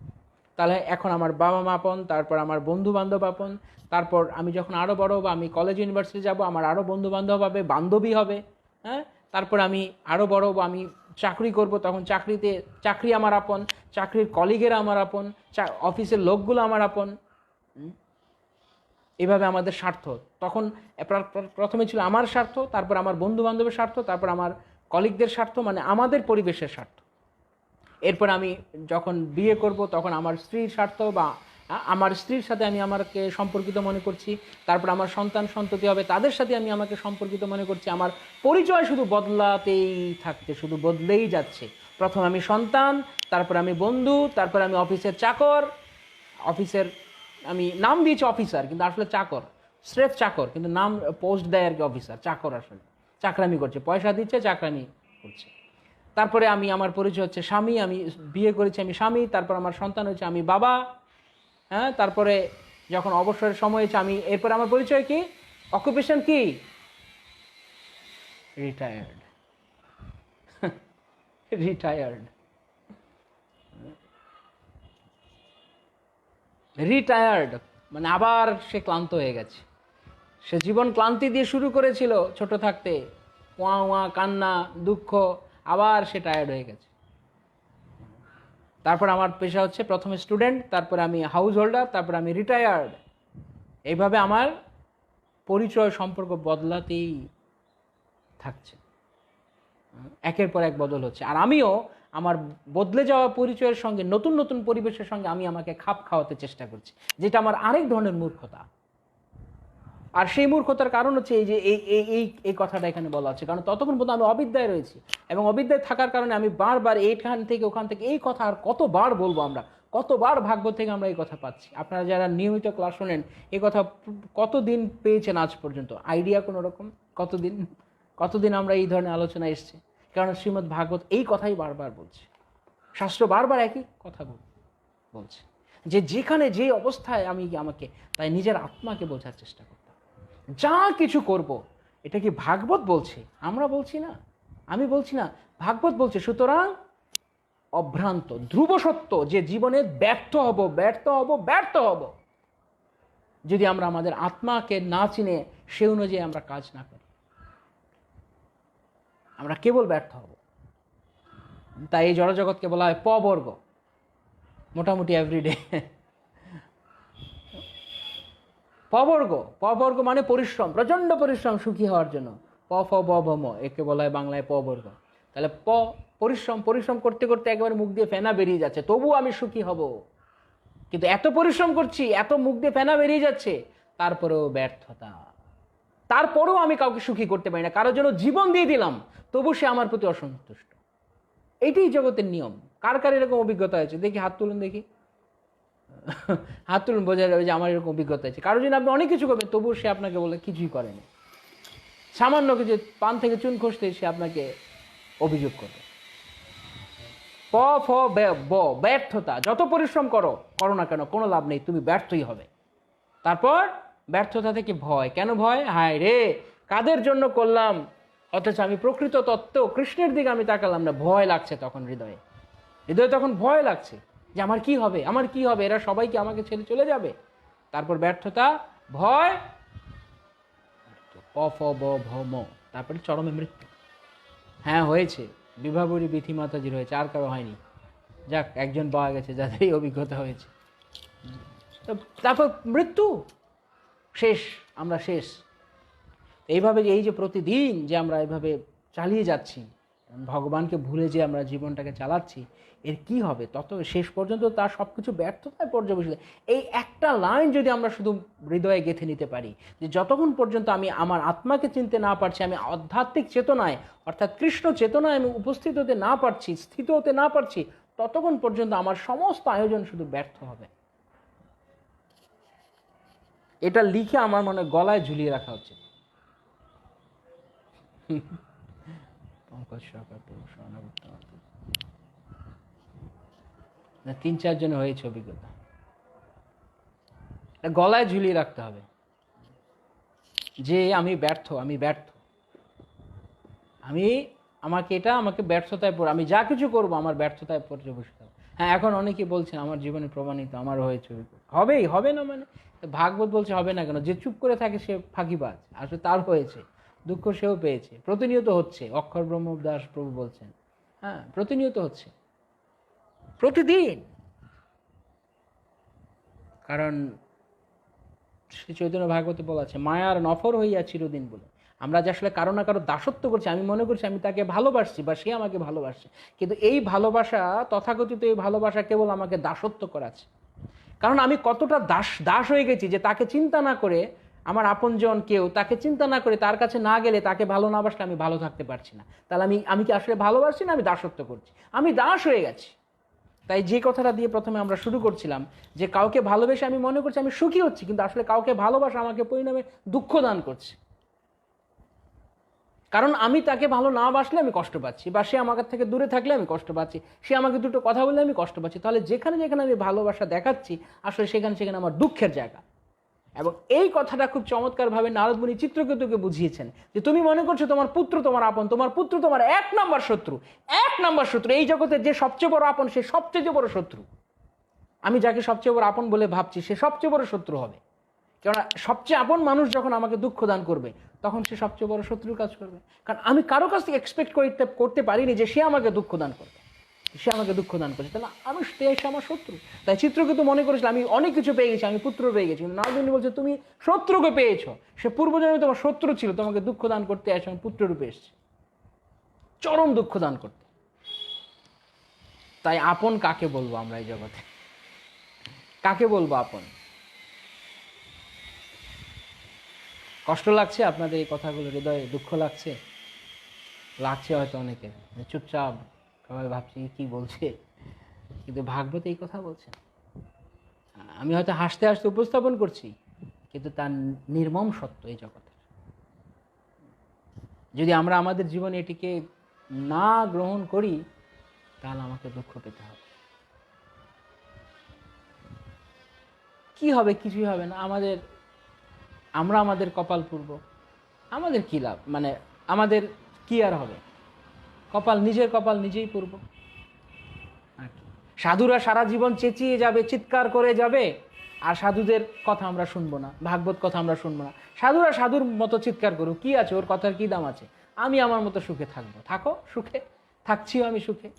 তাহলে এখন আমার বাবা মা আপন, তারপর আমার বন্ধু বান্ধব আপন, তারপর আমি যখন আরও বড় হবো, আমি কলেজ ইউনিভার্সিটি যাব, আমার আরও বন্ধু বান্ধব হবে, বান্ধবী হবে। হ্যাঁ, তারপর আমি আরও বড় হবো, আমি চাকরি করব, তখন চাকরি আমার আপন, চাকরির কলিগেরা আমার আপন, অফিসের লোকগুলো আমার আপন। এভাবে আমাদের স্বার্থ তখন প্রথমে ছিল আমার স্বার্থ, তারপর আমার বন্ধু বান্ধবের স্বার্থ, তারপর আমার কলিগদের স্বার্থ, মানে আমাদের পরিবেশের স্বার্থ। এরপর আমি যখন বিয়ে করব তখন আমার স্ত্রীর স্বার্থ, বা আমার স্ত্রীর সাথে আমি আমাকে সম্পর্কিত মনে করছি, তারপর আমার সন্তান সন্ততি হবে, তাদের সাথে আমি আমাকে সম্পর্কিত মনে করছি। আমার পরিচয় শুধু শুধু বদলেই যাচ্ছে। প্রথম আমি সন্তান, তারপর আমি বন্ধু, তারপর আমি অফিসের চাকর, আমি নাম দিয়েছি অফিসার, কিন্তু আসলে চাকর, স্রেফ চাকর, কিন্তু নাম পোস্ট দেয় আর কি অফিসার, চাকর আসলে চাকরামি করছে, পয়সা দিচ্ছে, চাকরামি করছে। তারপরে আমার পরিচয় হচ্ছে স্বামী, আমি বিয়ে করেছি, আমি স্বামী, তারপর আমার সন্তান হচ্ছে, আমি বাবা। হ্যাঁ, তারপরে যখন অবসরের সময় হয়েছে এরপরে আমার পরিচয় কি, অকুপেশন কি, রিটায়ার্ড মানে আবার সে ক্লান্ত হয়ে গেছে। সে জীবন ক্লান্তি দিয়ে শুরু করেছিল ছোট থাকতে, ওয়া ওয়া কান্না দুঃখ, আবার সে টায়ার্ড হয়ে গেছে। তারপর আমার পেশা হচ্ছে প্রথমে স্টুডেন্ট, তারপর আমি হাউস হোল্ডার, তারপর আমি রিটায়ার্ড। এইভাবে আমার পরিচয় সম্পর্ক বদলাতেই থাকছে, একের পর এক বদল হচ্ছে। আর আমিও আমার বদলে যাওয়া পরিচয়ের সঙ্গে নতুন নতুন পরিবেশের সঙ্গে আমি আমাকে খাপ খাওয়াতে চেষ্টা করছি, যেটা আমার আরেক ধরনের মূর্খতা। আর সেই মূর্খতার কারণ হচ্ছে এই যে এই কথাটা এখানে বলা হচ্ছে, কারণ ততক্ষণ পর্যন্ত আমি অবিদ্যায় রয়েছি, এবং অবিদ্যায় থাকার কারণে আমি বারবার এইখান থেকে ওখান থেকে এই কথা আর কতবার বলবো, আমরা কতবার ভাগবত থেকে আমরা এই কথা পাচ্ছি। আপনারা যারা নিয়মিত ক্লাস শোনেন, এই কথা কতদিন পেয়েছেন আজ পর্যন্ত? আইডিয়া কোনো রকম? কতদিন আমরা এই ধরনের আলোচনা এসছে? কারণ শ্রীমদ্ ভাগবত এই কথাই বারবার বলছে, শাস্ত্র বারবার একই কথা বলছে, যে যেখানে যে অবস্থায় আমাকে তাই নিজের আত্মাকে বোঝার চেষ্টা করতে হবে। যা কিছু করব, এটা কি ভাগবত বলছে? আমরা বলছি না, আমি বলছি না, ভাগবত বলছে। সুতরাং অভ্রান্ত ধ্রুব সত্য যে জীবনে ব্যর্থ হব যদি আমরা আমাদের আত্মাকে না চিনে সে অনুযায়ী আমরা কাজ না করি, আমরা কেবল ব্যর্থ হব। তাই এই জড়জগৎকে বলা হয় পবর্গ, মোটামুটি এভরিডে। পবর্গ মানে পরিশ্রম, প্রচন্ড পরিশ্রম সুখী হওয়ার জন্য। প একে বলা হয় বাংলায় পবর্গ। তাহলে পরিশ্রম করতে করতে একেবারে মুখ দিয়ে ফেনা বেরিয়ে যাচ্ছে, তবু আমি সুখী হব। কিন্তু এত পরিশ্রম করছি, এত মুখ দিয়ে ফেনা বেরিয়ে যাচ্ছে, তারপরেও ব্যর্থতা। তারপরেও আমি কাউকে সুখী করতে পারি না, কারোর জন্য জীবন দিয়ে দিলাম, তবু সে আমার প্রতি অসন্তুষ্ট। এইটাই জগতের নিয়ম। কার কার এরকম অভিজ্ঞতা হয়েছে দেখি? হাত তুলুন দেখি, হাত তুলুন, বোঝা যাবে যে আমার এরকম অভিজ্ঞতা আছে। কারোর জন্য আপনি অনেক কিছু করবেন, তবুও সে আপনাকে বলে কিছুই করেনি। সামান্য কিছু পান থেকে চুন খসতে সে আপনাকে অভিযোগ করবে। ব্যর্থতা। যত পরিশ্রম করো না কেন, কোনো লাভ নেই, তুমি ব্যর্থই হবে। তারপর ব্যর্থতা থেকে ভয়। কেন ভয়? হায় রে, কাদের জন্য করলাম, অথচ আমি প্রকৃত তত্ত্ব কৃষ্ণের দিকে আমি তাকালাম না। ভয় লাগছে তখন হৃদয়ে তখন ভয় লাগছে যে আমার কি হবে, এরা সবাই কি আমাকে ছেড়ে চলে যাবে? তারপর ব্যর্থতা, ভয়, তারপরে চরমে মৃত্যু। হ্যাঁ হয়েছে, বিভাবরী বিথি মাতাজির হয়েছে, আর কারো হয়নি। যাক, একজন পাওয়া গেছে যাদের এই অভিজ্ঞতা হয়েছে। তারপর মৃত্যু, শেষ, আমরা শেষ। এইভাবে এই যে প্রতিদিন যে আমরা এইভাবে চালিয়ে যাচ্ছি, ভগবানকে ভুলে যে আমরা জীবনটাকে চালাচ্ছি, এর কি হবে? তত শেষ পর্যন্ত তার সব কিছু ব্যর্থতায় পর্যবেসিত। এই একটা লাইন যদি আমরা শুধু হৃদয়ে গেঁথে নিতে পারি, যে যতক্ষণ পর্যন্ত আমি আমার আত্মাকে চিনতে না পারছি, আমি আধ্যাত্মিক চেতনায় অর্থাৎ কৃষ্ণ চেতনায় আমি উপস্থিত হতে না পারছি, স্থিত হতে না পারছি, ততক্ষণ পর্যন্ত আমার সমস্ত আয়োজন শুধু ব্যর্থ হবে। এটা লিখে আমার মনে গলায় ঝুলিয়ে রাখা হচ্ছে। না, 3-4 জন হয়েছে অভিজ্ঞতা, গলায় ঝুলিয়ে রাখতে হবে যে আমি ব্যর্থ, আমাকে ব্যর্থতায় পড়ে, আমি যা কিছু করবো আমার ব্যর্থতায় পর্যবেসিত হবে। হ্যাঁ, এখন অনেকে বলছেন আমার জীবনে প্রমাণিত, আমারও হয়েছে। হবে না মানে? ভাগবত বলছে হবে না কেন? যে চুপ করে থাকে সে ফাঁকিবাজ। আসলে তার হয়েছে, দুঃখ সেও পেয়েছে, প্রতিনিয়ত হচ্ছে। অক্ষর ব্রহ্ম দাস প্রভু বলছেন, হ্যাঁ, প্রতিনিয়ত হচ্ছে, প্রতিদিন। কারণ শ্রী চৈতন্য ভাগবতে বলা আছে, মায়ার নফর হইয়া চিরদিন বলে। আমরা যে আসলে কারো না কারো দাসত্ব করছি, আমি মনে করছি আমি তাকে ভালোবাসছি বা সে আমাকে ভালোবাসছে, কিন্তু এই ভালোবাসা, তথাকথিত এই ভালোবাসা কেবল আমাকে দাসত্ব করাচ্ছে। কারণ আমি কতটা দাস হয়ে গেছি যে তাকে চিন্তা না করে, আমার আপনজন কেউ তাকে চিন্তা না করে তার কাছে না গেলে, তাকে ভালো না বাসলে আমি ভালো থাকতে পারছি না। তাহলে আমি কি আসলে ভালোবাসছি না আমি দাসত্ব করছি? আমি দাস হয়ে গেছি। তাই যে কথাটা দিয়ে প্রথমে আমরা শুরু করছিলাম, যে কাউকে ভালোবেসে আমি মনে করছি আমি সুখী হচ্ছি, কিন্তু আসলে কাউকে ভালোবাসা আমাকে পরিণামে দুঃখ দান করছে। কারণ আমি তাকে ভালো না বাসলে আমি কষ্ট পাচ্ছি, বা সে আমার থেকে দূরে থাকলে আমি কষ্ট পাচ্ছি, সে আমাকে দুটো কথা বললে আমি কষ্ট পাচ্ছি। তাহলে যেখানে আমি ভালোবাসা দেখাচ্ছি, আসলে সেখানে আমার দুঃখের জায়গা। এবং এই কথাটা খুব চমৎকারভাবে নারদ মুনি চিত্রকেতুকে বুঝিয়েছেন, যে তুমি মনে করছো তোমার পুত্র তোমার আপন, তোমার পুত্র তোমার 1 নম্বর শত্রু। এই জগতের যে সবচেয়ে বড় আপন, সে সবচেয়ে বড় শত্রু। আমি যাকে সবচেয়ে বড় আপন বলে ভাবছি, সে সবচেয়ে বড় শত্রু হবে। কেননা সবচেয়ে আপন মানুষ যখন আমাকে দুঃখ দান করবে তখন সে সবচেয়ে বড় শত্রুর কাজ করবে। কারণ আমি কারো কাছ থেকে এক্সপেক্ট করতে পারিনি যে সে আমাকে দুঃখ দান করবে, সে আমাকে দুঃখ দান করছে, তাহলে আমি সে আমার শত্রু। তাই চিত্রকেতু মনে করেছিল আমি অনেক কিছু পেয়ে গেছি, আমি পুত্র পেয়ে গেছি, কিন্তু নারদ বলছে তুমি শত্রুকে পেয়েছো, সে পূর্বজন্মে তোমার শত্রু ছিল, তোমাকে দুঃখ দান করতে আসে, আমি পুত্ররূপে এসেছি চরম দুঃখ দান করতে। তাই আপন কাকে বলবো আমরা এই জগতে, কাকে বলবো আপন? কষ্ট লাগছে আপনাদের এই কথাগুলো, হৃদয়ে দুঃখ লাগছে? লাগছে হয়তো অনেকে, চুপচাপ সবাই ভাবছি কি বলছে, কিন্তু ভাগবত এই কথা বলছে। আমি হয়তো হাসতে হাসতে উপস্থাপন করছি, কিন্তু তার নির্মম সত্য এই জগতের। যদি আমরা আমাদের জীবনে এটিকে না গ্রহণ করি তাহলে আমাকে দুঃখ পেতে হবে। কি হবে? কিছুই হবে না। আমরা আমাদের কপাল পুরব, আমাদের কি লাভ? মানে আমাদের কি আর হবে? নিজের কপাল নিজেই পুরব। আর কি, সাধুরা সারা জীবন চেঁচিয়ে যাবে, চিৎকার করে যাবে, আর সাধুদের কথা আমরা শুনবো না, ভাগবত কথা আমরা শুনবো না। সাধুরা সাধুর মতো চিৎকার করুক, কি আছে, ওর কথার কি দাম আছে? আমি আমার মতো সুখে থাকবো, থাকো সুখে, থাকছিও আমি সুখে।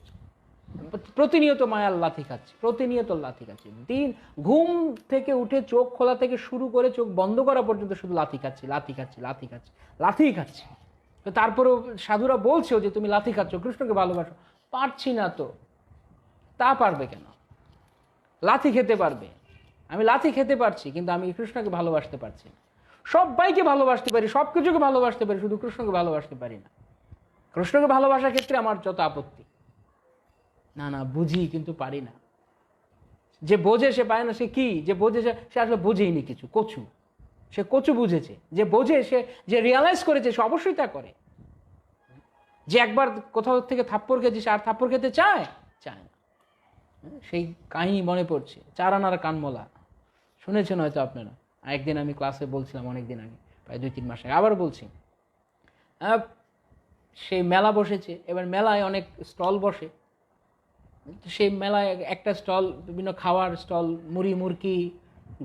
প্রতিনিয়ত মায়ার লাথি খাচ্ছি, প্রতিনিয়ত লাথি খাচ্ছি, দিন ঘুম থেকে উঠে চোখ খোলা থেকে শুরু করে চোখ বন্ধ করা পর্যন্ত শুধু লাথি খাচ্ছি, লাথি খাচ্ছি, লাথি খাচ্ছি, লাথিই খাচ্ছি। তো তারপরেও সাধুরা বলছেও যে তুমি লাথি খাচ্ছ, কৃষ্ণকে ভালোবাসো। পারছি না তো। তা পারবে কেন? লাথি খেতে পারবে, আমি লাথি খেতে পারছি, কিন্তু আমি কৃষ্ণকে ভালোবাসতে পারছি না। সবাইকে ভালোবাসতে পারি, সব কিছুকে ভালোবাসতে পারি, শুধু কৃষ্ণকে ভালোবাসতে পারি না। কৃষ্ণকে ভালোবাসার ক্ষেত্রে আমার যত আপত্তি, না বুঝি কিন্তু পারি না। যে বোঝে সে পায় না, সে কি? যে বোঝে সে আসলে বোঝেইনি কিছু, কচু। সে কচু বুঝেছে, যে বোঝে সে, যে রিয়ালাইজ করেছে সে অবশ্যই তা করে। যে একবার কোথাও থেকে থাপ্পড় খেয়েছে সে আর থাপ্পড় খেতে চায় না। সেই কাহিনী মনে পড়ছে, 4 আনার কানমলা, শুনেছেন হয়তো আপনারা। একদিন আমি ক্লাসে বলছিলাম, অনেকদিন আগে, প্রায় 2-3 মাস আগে, আবার বলছি। সেই মেলা বসেছে, এবার মেলায় অনেক স্টল বসে। সেই মেলায় একটা স্টল, বিভিন্ন খাওয়ার স্টল, মুড়ি মুরকি,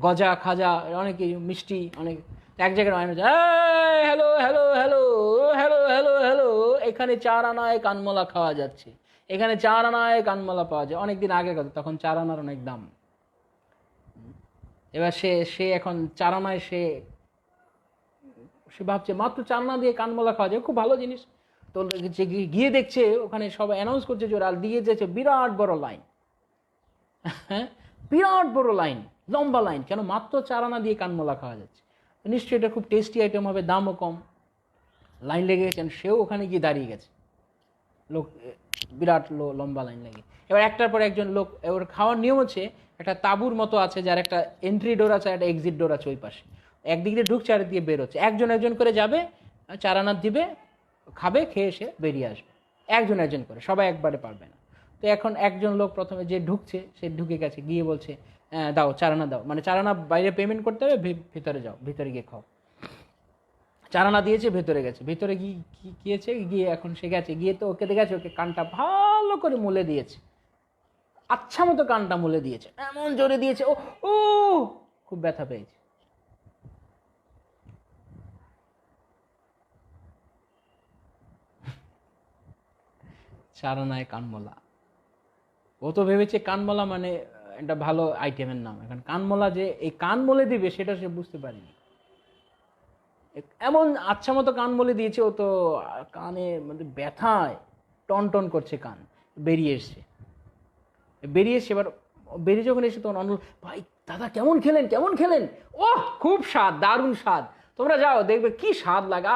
গজা খাজা, অনেক মিষ্টি, অনেক। এক জায়গায় hello hello hello hello hello hello, এখানে 4 আনায় কানমলা খাওয়া যাচ্ছে, এখানে 4 আনায় কানমলা পাওয়া যায়। অনেকদিন আগের কথা, তখন 4 আনার অনেক দাম। এবার সে এখন 4 আনায় সে ভাবছে মাত্র 4 আনা দিয়ে কানমলা খাওয়া যায়, খুব ভালো জিনিস। তো গিয়ে দেখছে ওখানে সবাই অ্যানাউন্স করছে যে ওরা দিয়ে যাচ্ছে বিরাট বড় লাইন। হ্যাঁ, বিরাট বড় লাইন, লম্বা লাইন। কেন? মাত্র 4 আনা দিয়ে কানমলা খাওয়া যাচ্ছে। নিশ্চয়ই এটা খুব টেস্টি আইটেম হবে, দামও কম। লাইন লেগে গেছেন, সেও ওখানে গিয়ে দাঁড়িয়ে গেছে। লোক বিরাট লম্বা লাইন লেগে। এবার একটার পর একজন লোক, ওর খাওয়ার নিয়ম হচ্ছে একটা তাঁবুর মতো আছে, যার একটা এন্ট্রি ডোর আছে, একটা এক্সিট ডোর আছে ওই পাশে। একদিক দিয়ে ঢুকছে, আর দিয়ে বেরোচ্ছে। একজন করে যাবে, 4 আনা দিবে, খাবে, খেয়ে সে বেরিয়ে আসবে। একজন করে, সবাই একবারে পারবে না। তো এখন একজন লোক প্রথমে যে ঢুকছে, সে ঢুকে গেছে, গিয়ে বলছে দাও 4 আনা দাও। মানে 4 আনা বাইরে পেমেন্ট করতে হবে, ভিতরে যাও, ভিতরে গিয়ে খাও। 4 আনা দিয়েছে, ভেতরে গেছে, ভেতরে গিয়েছে, গিয়ে এখন সে গেছে, গিয়ে তো ওকে দেখেছে, ওকে কানটা ভালো করে মুলে দিয়েছে, আচ্ছা মতো কানটা মুলে দিয়েছে, এমন জোরে দিয়েছে, ও ও খুব ব্যথা পেয়েছে। চারানায় কানমলা। ও তো ভেবেছে কানমলা মানে একটা ভালো আইটেমের নাম। এখন কানমলা যে এই কান মলে দিবে সেটা সে বুঝতে পারেনি। এমন আচ্ছা মতো কান মলে দিয়েছে, ও তো কানে মানে ব্যথায় টন করছে, কান বেরিয়ে এসছে। এবার বেরিয়ে যখন এসে তখন অনুল, ভাই দাদা কেমন খেলেন? ওহ খুব স্বাদ, দারুণ স্বাদ, তোমরা যাও দেখবে কি স্বাদ লাগে,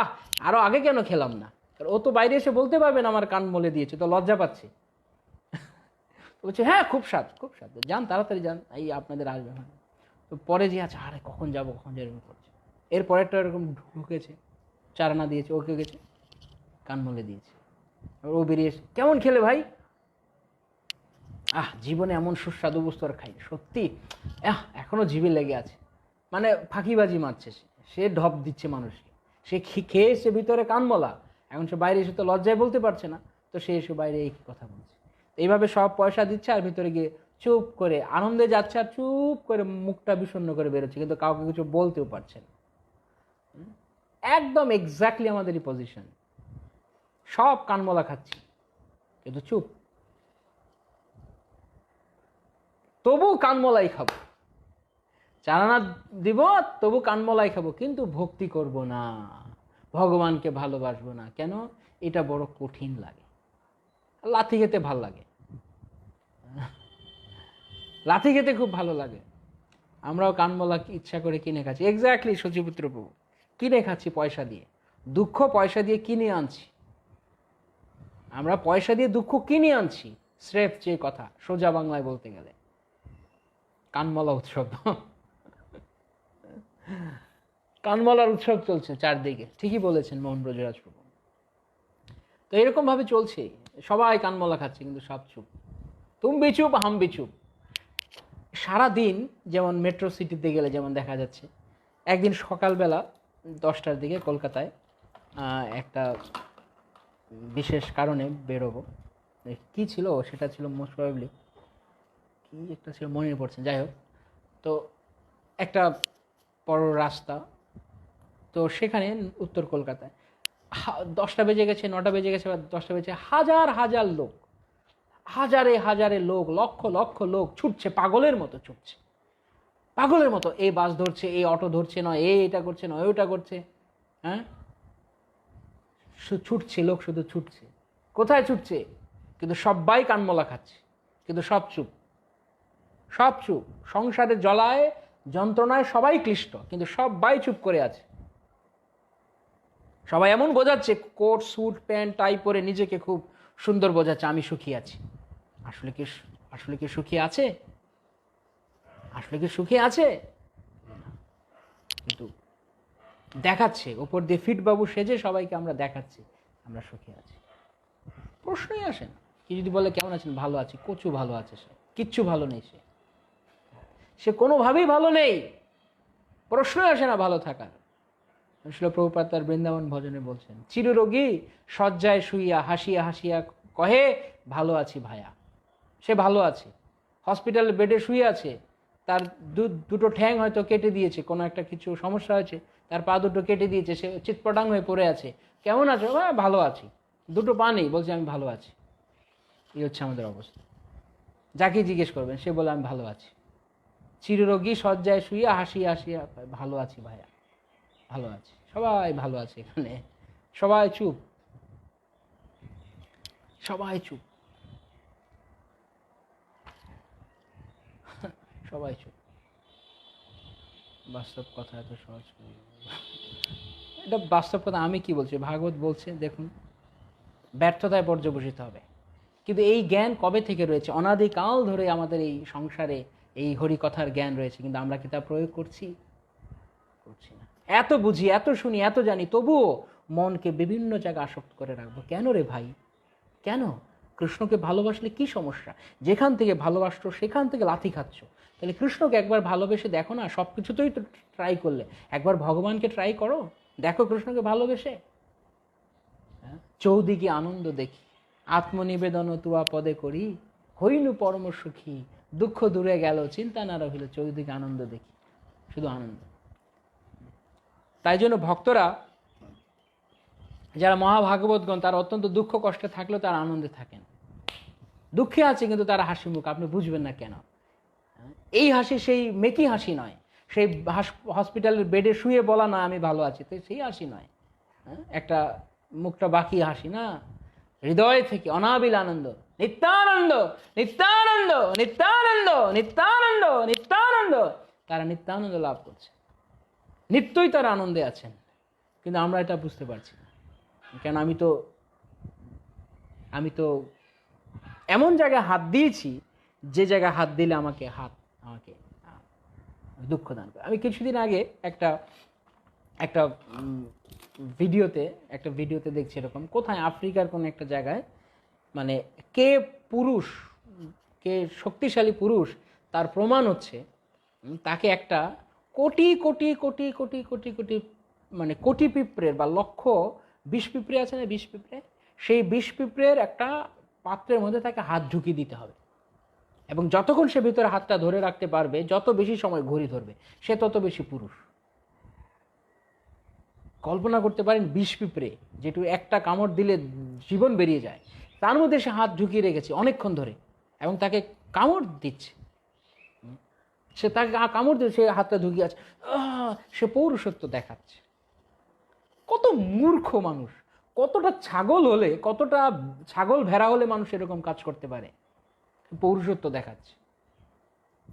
আরো আগে কেন খেলাম না? ও তো বাইরে এসে বলতে পারবে না আমার কান মলে দিয়েছে, তো লজ্জা পাচ্ছে। বলছে হ্যাঁ খুব স্বাদ, যান তাড়াতাড়ি যান, এই আপনাদের আসবে। তো পরে যে আচ্ছা, আরে কখন যাবো এরকম করছে। এরপরেরটা এরকম ঢুকেছে, 4 আনা দিয়েছে, ওকে গেছে, কান মলে দিয়েছে। ও বেরিয়ে এসে, কেমন খেলে ভাই? জীবনে এমন সুস্বাদু বস্তু আর খাই সত্যি, এখনো জিভে লেগে আছে। মানে ফাঁকিবাজি মারছে, সে ঢপ দিচ্ছে মানুষকে। সে খেয়ে এসে ভিতরে কানমলা, এখন সে বাইরে এসে তো লজ্জায় বলতে পারছে না, তো সে এসে বাইরে এই কথা বলছে। এইভাবে সব পয়সা দিচ্ছে আর ভিতরে গিয়ে চুপ করে আনন্দে যাচ্ছে আর চুপ করে মুখটা বিষণ্ণ করে বেরোচ্ছে, কিন্তু কাউকে কিছু বলতেও পারছে না। একদম এক্স্যাক্টলি আমাদেরই পজিশন, সব কানমলা খাচ্ছি কিন্তু চুপ, তবু কানমলাই খাবো, চারানা দিব তবু কানমলাই খাবো, কিন্তু ভক্তি করব না, ভগবানকে ভালোবাসবো না। কেন? এটা বড় কঠিন লাগে। লাথি খেতে ভাল লাগে, লাথি খেতে খুব ভালো লাগে। আমরাও কানমলা ইচ্ছা করে কিনে খাচ্ছি, এক্স্যাক্টলি সচিপুত্র প্রভু, কিনে খাচ্ছি পয়সা দিয়ে। দুঃখ পয়সা দিয়ে কিনে আনছি, আমরা পয়সা দিয়ে দুঃখ কিনে আনছি, স্রেফ যে কথা, সোজা বাংলায় বলতে গেলে কানমলা উৎসব। কানমলার উৎসব চলছে চারদিকে, ঠিকই বলেছেন মোহন ব্রজরাজ প্রভু। তো এরকম ভাবে চলছে, সবাই কানমলা খাচ্ছে কিন্তু সব চুপ, তুম বি চুপ হাম বি চুপ। সারাদিন যেমন মেট্রো সিটিতে গেলে যেমন দেখা যাচ্ছে, একদিন সকালবেলা 10টার দিকে কলকাতায় একটা বিশেষ কারণে বেরোবো, কি ছিল সেটা ছিল মোস্ট প্রবাবলি কি একটা ছিল, মনে পড়ছে, যাই হোক। তো একটা বড় রাস্তা, তো সেখানে উত্তর কলকাতায় 10টা বেজে গেছে, 9টা বেজে গেছে বা 10টা বেজে, হাজার হাজার লোক, হাজারে হাজারে লোক, লক্ষ লক্ষ লোক ছুটছে, পাগলের মতো ছুটছে, পাগলের মতো। এই বাস ধরছে, এই অটো ধরছে, নয় এই এটা করছে, নয় ওটা করছে, হ্যাঁ ছুটছে লোক, শুধু ছুটছে। কোথায় ছুটছে? কিন্তু সবাই কানমলা খাচ্ছে, কিন্তু সব চুপ, সব চুপ। সংসারের জ্বলায় যন্ত্রণায় সবাই ক্লিষ্ট, কিন্তু সবাই চুপ করে আছে। সবাই এমন বোঝাচ্ছে, কোট স্যুট প্যান্ট টাই পরে নিজেকে খুব সুন্দর বোঝাচ্ছে, আমি সুখী আছি। আসলে কি সুখী আছে? আসলে কি সুখী আছে? কিন্তু দেখাচ্ছে, উপর দিয়ে ফিটবাবু সেজে সবাইকে আমরা দেখাচ্ছি আমরা সুখী আছি। প্রশ্নই আসে না। কি যদি বলে কেমন আছেন, ভালো আছি, কচু ভালো আছে, সে কিচ্ছু ভালো নেই, সে কোনোভাবেই ভালো নেই, প্রশ্নই আসে না ভালো থাকার। শিল প্রভুপাদ তার বৃন্দাবন ভজনে বলছেন, চিররোগী শয্যায় শুইয়া হাসিয়া হাসিয়া কহে ভালো আছি ভায়া। সে ভালো আছে, হসপিটালের বেডে শুয়ে আছে, তার দুটো ঠ্যাং হয়তো কেটে দিয়েছে, কোনো একটা কিছু সমস্যা হয়েছে, তার পা দুটো কেটে দিয়েছে, সে চিৎপটাং হয়ে পড়ে আছে। কেমন আছো? ভালো আছি। দুটো পা নেই, বলছে আমি ভালো আছি। এই হচ্ছে আমাদের অবস্থা। যাকে জিজ্ঞেস করবেন সে বলে আমি ভালো আছি। চিররোগী শয্যায় শুইয়া হাসিয়া হাসিয়া ভালো আছি ভাইয়া, ভালো আছি। সবাই ভালো আছে এখানে, সবাই চুপ, সবাই চুপ, সবাই চুপ। বাস্তব কথা এত সহজ করে, এটা বাস্তব কথা। আমি কি বলছি, ভাগবত বলছে দেখুন, ব্যর্থতায় পর্যবসিত হবে। কিন্তু এই জ্ঞান কবে থেকে রয়েছে? অনাদিকাল ধরে আমাদের এই সংসারে এই হরিকথার জ্ঞান রয়েছে, কিন্তু আমরা কি তা প্রয়োগ করছি? করছি না। এত বুঝি, এত শুনি, এত জানি, তবুও মনকে বিভিন্ন জায়গায় আসক্ত করে রাখবো কেন রে ভাই? কেন? কৃষ্ণকে ভালোবাসলে কি সমস্যা? যেখান থেকে ভালোবাসছো সেখান থেকে লাথি খাচ্ছ। তাহলে কৃষ্ণকে একবার ভালোবেসে দেখো না, সব কিছুতেই তো ট্রাই করলে, একবার ভগবানকে ট্রাই করো, দেখো কৃষ্ণকে ভালোবেসে। চৌদিকে আনন্দ দেখি, আত্মনিবেদন তুয়া পদে করি, হইনু পরম সুখী, দুঃখ দূরে গেল চিন্তা না রহিল, চৌদিকে আনন্দ দেখি, শুধু আনন্দ। তাই জন্য ভক্তরা যারা মহাভাগবতগণ, তারা অত্যন্ত দুঃখ কষ্টে থাকলেও তারা আনন্দে থাকেন। দুঃখে আছে কিন্তু তারা হাসি মুখ, আপনি বুঝবেন না কেন। এই হাসি সেই মেকি হাসি নয়, সেই হসপিটালের বেডে শুয়ে বলা নয় আমি ভালো আছি, তো সেই হাসি নয়, একটা মুখটা বাকি হাসি না, হৃদয় থেকে অনাবিল আনন্দ, নিত্যানন্দ নিত্যানন্দ নিত্যানন্দ নিত্যানন্দ নিত্যানন্দ। তারা নিত্যানন্দ লাভ করছে, নিত্যই তারা আনন্দে আছেন, কিন্তু আমরা এটা বুঝতে পারছি না। কেন? আমি তো এমন জায়গায় হাত দিয়েছি যে জায়গায় হাত দিলে আমাকে দুঃখ দান করে। আমি কিছুদিন আগে একটা ভিডিওতে দেখছি এরকম, কোথায় আফ্রিকার কোন একটা জায়গায়, মানে কে শক্তিশালী পুরুষ তার প্রমাণ হচ্ছে, তাকে একটা কোটি কোটি কোটি কোটি কোটি কোটি মানে কোটি পিঁপড়ের বা লক্ষ বিষ পিঁপড়ে আছে না, বিষ পিঁপড়ে, সেই বিষ পিঁপড়ের একটা পাত্রের মধ্যে তাকে হাত ঢুকিয়ে দিতে হবে। এবং যতক্ষণ সে ভিতরে হাতটা ধরে রাখতে পারবে, যত বেশি সময় ঘড়ি ধরবে, সে তত বেশি পুরুষ। কল্পনা করতে পারেন বিষ পিঁপড়ে, যেটু একটা কামড় দিলে জীবন বেরিয়ে যায়, তার মধ্যে সে হাত ঢুকিয়ে রেখেছে অনেকক্ষণ ধরে এবং তাকে কামড় দিচ্ছে, সে তাকে কামড় দিয়ে সে হাতটা ঢুকিয়ে আছে, সে পৌরুষত্ব দেখাচ্ছে। কত মূর্খ মানুষ! কতটা ছাগল হলে, কতটা ছাগল ভেড়া হলে মানুষ এরকম কাজ করতে পারে? পৌরুষত্ব দেখাচ্ছে।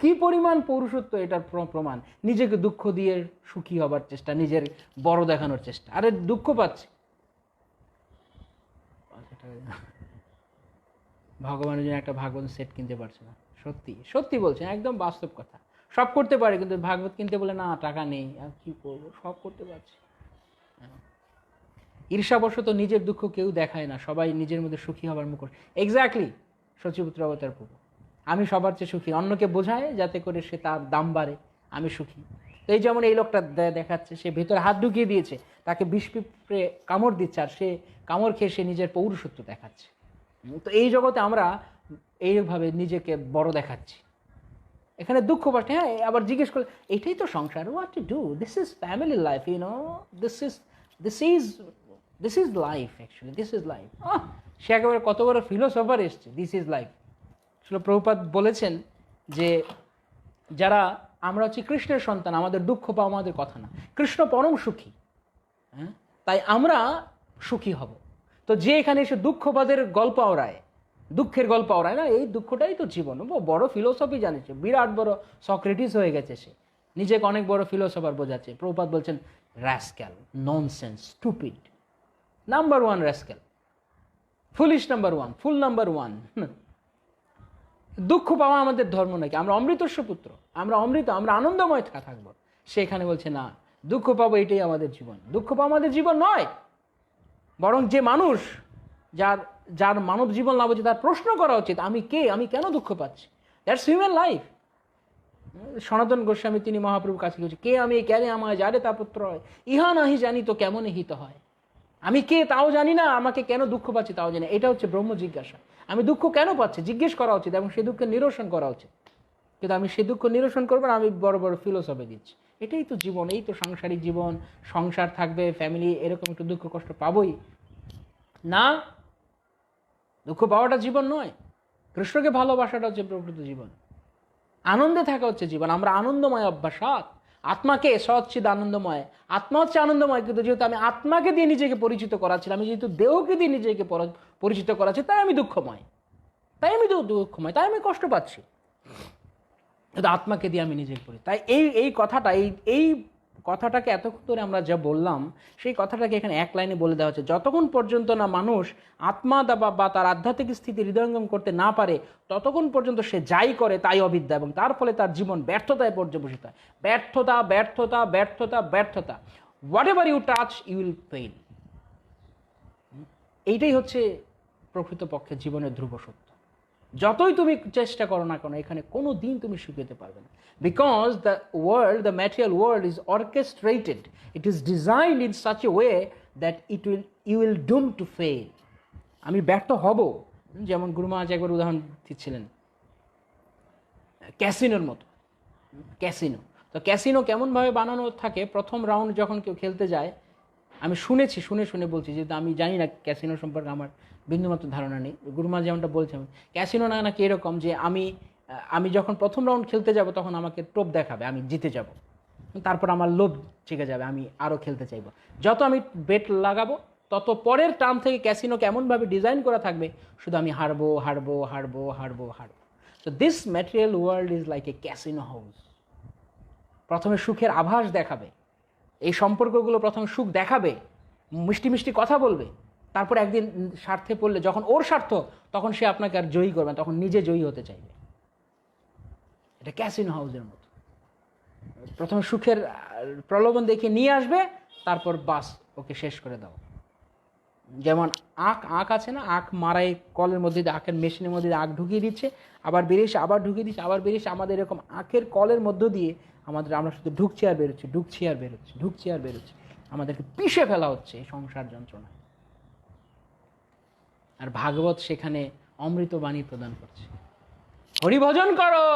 কি পরিমাণ পৌরুষত্ব এটার প্রমাণ! নিজেকে দুঃখ দিয়ে সুখী হবার চেষ্টা, নিজের বড় দেখানোর চেষ্টা। আরে দুঃখ পাচ্ছে, ভগবানের জন্য একটা ভাগবত সেট কিনতে পারছে না। সত্যি সত্যি বলছেন, একদম বাস্তব কথা। সব করতে পারে, কিন্তু ভাগবত কিনতে বলে না, টাকা নেই, আর কি করবো, সব করতে পারছি। ঈর্ষাবশত নিজের দুঃখ কেউ দেখায় না, সবাই নিজের মধ্যে সুখী হবার মুখোশ। এক্স্যাক্টলি শচীপুত্র অবতার প্রভু, আমি সবার চেয়ে সুখী, অন্যকে বোঝায় যাতে করে সে তার দাম বাড়ে, আমি সুখী। তো এই যেমন এই লোকটা দেখাচ্ছে, সে ভেতরে হাত ঢুকিয়ে দিয়েছে, তাকে বিষ পিঁপড়ে কামড় দিচ্ছে, আর সে কামড় খেয়ে সে নিজের পৌরুষত্ব দেখাচ্ছে। তো এই জগতে আমরা এইভাবে নিজেকে বড় দেখাচ্ছি। এখানে দুঃখ পাচ্ছে, হ্যাঁ, আবার জিজ্ঞেস করলে এটাই তো সংসার, what to do, this is family life, this is life, actually this is life. সে একেবারে কত বড় ফিলোসফার এসছে, দিস ইজ লাইফ। আসলে প্রভুপাদ বলেছেন যে যারা আমরা হচ্ছে কৃষ্ণের সন্তান, আমাদের দুঃখ পাওয়া আমাদের কথা না, কৃষ্ণ পরম সুখী, হ্যাঁ, তাই আমরা সুখী হব। তো যে এখানে এসে দুঃখবাদের গল্প আওড়ায়, দুঃখের গল্প আওড়ায় না, এই দুঃখটাই তো জীবন। বড় ফিলোসফি জানিছে, বিরাট বড় সক্রেটিস হয়ে গেছে সে, নিজেকে অনেক বড় ফিলোসফার বোঝাচ্ছে। প্রভুপাদ বলছেন rascal, nonsense, stupid, number one rascal, foolish number one, fool number one. দুঃখ পাওয়া আমাদের ধর্ম নাকি? আমরা অমৃতস্ব পুত্র, আমরা অমৃত, আমরা আনন্দময় থাকবো। সেখানে বলছে না, দুঃখ পাবো, এটাই আমাদের জীবন। দুঃখ পাওয়া আমাদের জীবন নয়, বরং যে মানুষ যার যার মানব জীবন লাভ হচ্ছে, তার প্রশ্ন করা উচিত, আমি কে, আমি কেন দুঃখ পাচ্ছি? That's human life. সনাতন গোস্বামী তিনি মহাপ্রভুর কাছে গেছে, কে আমি, কেন আমায় যারে তা পুত্র হয়, ইহা নাহি জানি তো কেমন হিত হয়। আমি কে তাও জানি না, আমাকে কেন দুঃখ পাচ্ছি তাও জানি। এটা হচ্ছে ব্রহ্ম জিজ্ঞাসা। আমি দুঃখ কেন পাচ্ছি জিজ্ঞেস করা উচিত এবং সে দুঃখের নিরসন করা উচিত। কিন্তু আমি সে দুঃখ নিরসন করবো না, আমি বড় বড় ফিলোসফি দিচ্ছি। এটাই তো জীবন, এই তো সাংসারিক জীবন, সংসার থাকবে, ফ্যামিলি, এরকম একটু দুঃখ কষ্ট পাবোই না। দুঃখ পাওয়াটা জীবন নয়, কৃষ্ণকে ভালোবাসাটা হচ্ছে প্রকৃত জীবন, আনন্দে থাকা হচ্ছে জীবন। আমরা আনন্দময় অভ্যাসাত, আত্মাকে সচ্ছিদ আনন্দময়, আত্মা হচ্ছে আনন্দময়, কিন্তু যেহেতু আমি আত্মাকে দিয়ে নিজেকে পরিচিত করাচ্ছিলাম, আমি যেহেতু দেহকে দিয়ে নিজেকে পরিচিত করাচ্ছি, তাই আমি দুঃখময়, তাই আমি কষ্ট পাচ্ছি। কিন্তু আত্মাকে দিয়ে আমি নিজেকে পড়ি। তাই এই কথাটা, এই কথাটাকে এতক্ষণ ধরে আমরা যা বললাম, সেই কথাটাকে এখানে এক লাইনে বলে দেওয়া হচ্ছে। যতক্ষণ পর্যন্ত না মানুষ আত্মা বা তার আধ্যাত্মিক স্থিতি হৃদয়ঙ্গম করতে না পারে, ততক্ষণ পর্যন্ত সে যাই করে তাই অবিদ্যা, এবং তার ফলে তার জীবন ব্যর্থতায় পর্যবসিত হয়। ব্যর্থতা, ব্যর্থতা, ব্যর্থতা, ব্যর্থতা। Whatever you touch you will fail. এইটাই হচ্ছে প্রকৃতপক্ষে জীবনের ধ্রুব সত্য। যতই তুমি চেষ্টা করো না কেন, এখানে কোনো দিন তুমি শিখতে পারবে না। Because the material world is orchestrated, it is designed in such a way that you will doom to fail. আমি ব্যর্থ হব। যেমন গুরু মহারাজ একবার উদাহরণ দিচ্ছিলেন ক্যাসিনোর মতো। ক্যাসিনো, তো ক্যাসিনো কেমনভাবে বানানো থাকে, প্রথম রাউন্ড যখন কেউ খেলতে যায়, আমি শুনে বলছি, যেহেতু আমি জানি না ক্যাসিনো সম্পর্কে, আমার বিন্দুমাত্র ধারণা নেই। গুরুমা যেমনটা বলছেন, ক্যাসিনো নাকি এরকম যে আমি যখন প্রথম রাউন্ড খেলতে যাব, তখন আমাকে টোপ দেখাবে, আমি জিতে যাব, তারপর আমার লোভ জেগে যাবে, আমি আরও খেলতে চাইব। যত আমি বেট লাগাবো, তত পরের টার্ম থেকে ক্যাসিনো কেমনভাবে ডিজাইন করা থাকবে, শুধু আমি হারবো হারবো হারবো হারবো হারবো। So this material world is like a casino house. প্রথমে সুখের আভাস দেখাবে, এই সম্পর্কগুলো প্রথমে সুখ দেখাবে, মিষ্টি মিষ্টি কথা বলবে, তারপর একদিন স্বার্থে পড়লে, যখন ওর স্বার্থ, তখন সে আপনাকে আর জয়ী করবে, তখন নিজে জয়ী হতে চাইবে। এটা ক্যাসিনো হাউসের মতো। প্রথমে সুখের প্রলোভন দেখে নিয়ে আসবে, তারপর বাস ওকে শেষ করে দাও। যেমন আখ আছে না, আখ মারাই কলের মধ্যে, আখের মেশিনের মধ্যে আখ ঢুকিয়ে দিচ্ছে, আবার বেরিয়েছে, আবার ঢুকিয়ে দিচ্ছে, আবার বেরিয়েছে। আমাদের এরকম আখের কলের মধ্য দিয়ে আমরা শুধু ঢুকছি আর বেরোচ্ছি, ঢুকছি আর বেরোচ্ছি, ঢুকছি আর বেরোচ্ছি। আমাদেরকে পিষে ফেলা হচ্ছে এই সংসার যন্ত্রণা। আর ভাগবত সেখানে অমৃত বাণী প্রদান করছে। হরিভজন করো,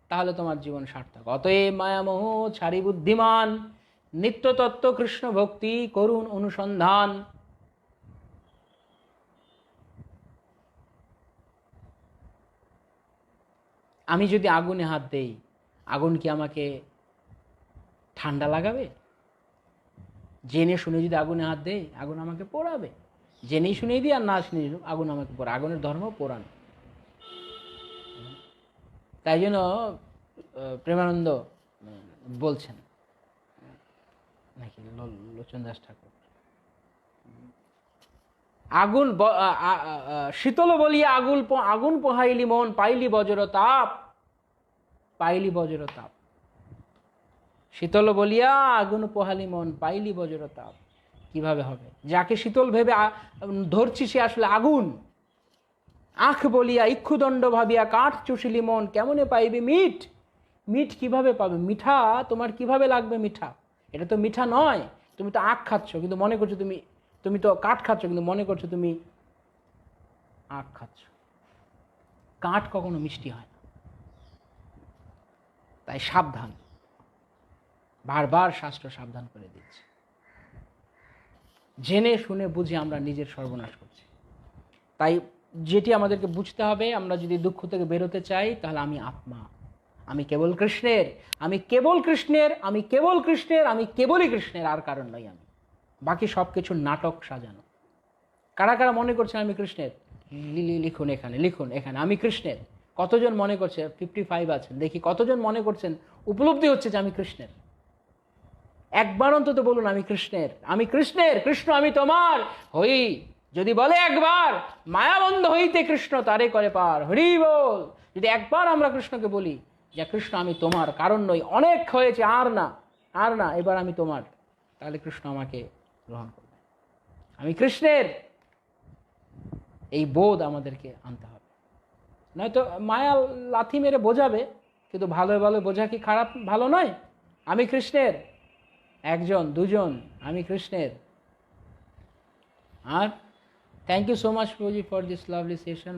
তাহলে তোমার জীবন সার্থক। অতএব মায়ামোহ ছাড়ি বুদ্ধিমান, নিত্য তত্ত্ব কৃষ্ণ ভক্তি করুন অনুসন্ধান। আমি যদি আগুনে হাত দেই, আগুন কি আমাকে ঠান্ডা লাগাবে? জেনে শুনে যদি আগুনে হাত দেই, আগুন আমাকে পোড়াবে। জেনেই শুনেই দিই আর না শুনে আগুন আমাকে পোড়া। আগুনের ধর্ম পোড়ানো। তাই জন্য প্রেমানন্দ বলছেন নাকি লোচন দাস ঠাকুর, আগুন শীতল বলিয়া আগুন পোহাইলি মন, পাইলি বজ্র তাপ, পাইলি বজ্র তাপ। শীতল বলিয়া আগুন পোহালি মন, পাইলি বজ্র তাপ। কিভাবে হবে? যাকে শীতল ভেবে ধরছি সে আসলে আগুন। আখ বলিয়া ইক্ষুদণ্ড ভাবিয়া কাঠ চুষিলি মন, কেমনে পাইবে মিঠ? মিঠ কিভাবে পাবে? মিঠা তোমার কিভাবে লাগবে? মিঠা এটা তো মিঠা নয়। তুমি তো আখ খাচ্ছ কিন্তু মনে করছো তুমি তো কাঠ খাচ্ছ কিন্তু মনে করছো তুমি আখ খাচ্ছ। কাঠ কখনো মিষ্টি হয় না। তাই সাবধান, বারবার শাস্ত্র সাবধান করে দিচ্ছে। জেনে শুনে বুঝে আমরা নিজের সর্বনাশ করছি। তাই যেটি আমাদেরকে বুঝতে হবে, আমরা যদি দুঃখ থেকে বেরোতে চাই, তাহলে আমি আত্মা, আমি কেবল কৃষ্ণের, আমি কেবল কৃষ্ণের, আমি কেবল কৃষ্ণের, আমি কেবলই কৃষ্ণের, আর কারণ নয় আমি। বাকি সব কিছু নাটক সাজানো। কারা কারা মনে করছেন আমি কৃষ্ণের? লিখুন এখানে, লিখুন এখানে আমি কৃষ্ণের। কতজন মনে করছে? 55 আছেন। দেখি কতজন মনে করছেন, উপলব্ধি হচ্ছে যে আমি কৃষ্ণের। একবার অন্তত বলুন আমি কৃষ্ণের, আমি কৃষ্ণের, কৃষ্ণ আমি তোমার হই। যদি বলে একবার, মায়াবন্ধ হইতে কৃষ্ণ তারে করে পার, হরি বল। যদি একবার আমরা কৃষ্ণকে বলি যে কৃষ্ণ আমি তোমার, কারণ নই, অনেক হয়েছে, আর না, আর না, এবার আমি তোমার, তাহলে কৃষ্ণ আমাকে গ্রহণ করবে। আমি কৃষ্ণের, এই বোধ আমাদেরকে আনতে হবে। নয়তো মায়া লাথি মেরে বোঝাবে, কিন্তু ভালো ভালো বোঝা কি খারাপ? ভালো নয়। আমি কৃষ্ণের, একজন দুজন, আমি কৃষ্ণের। আর thank you so much Prabhuji for this lovely session.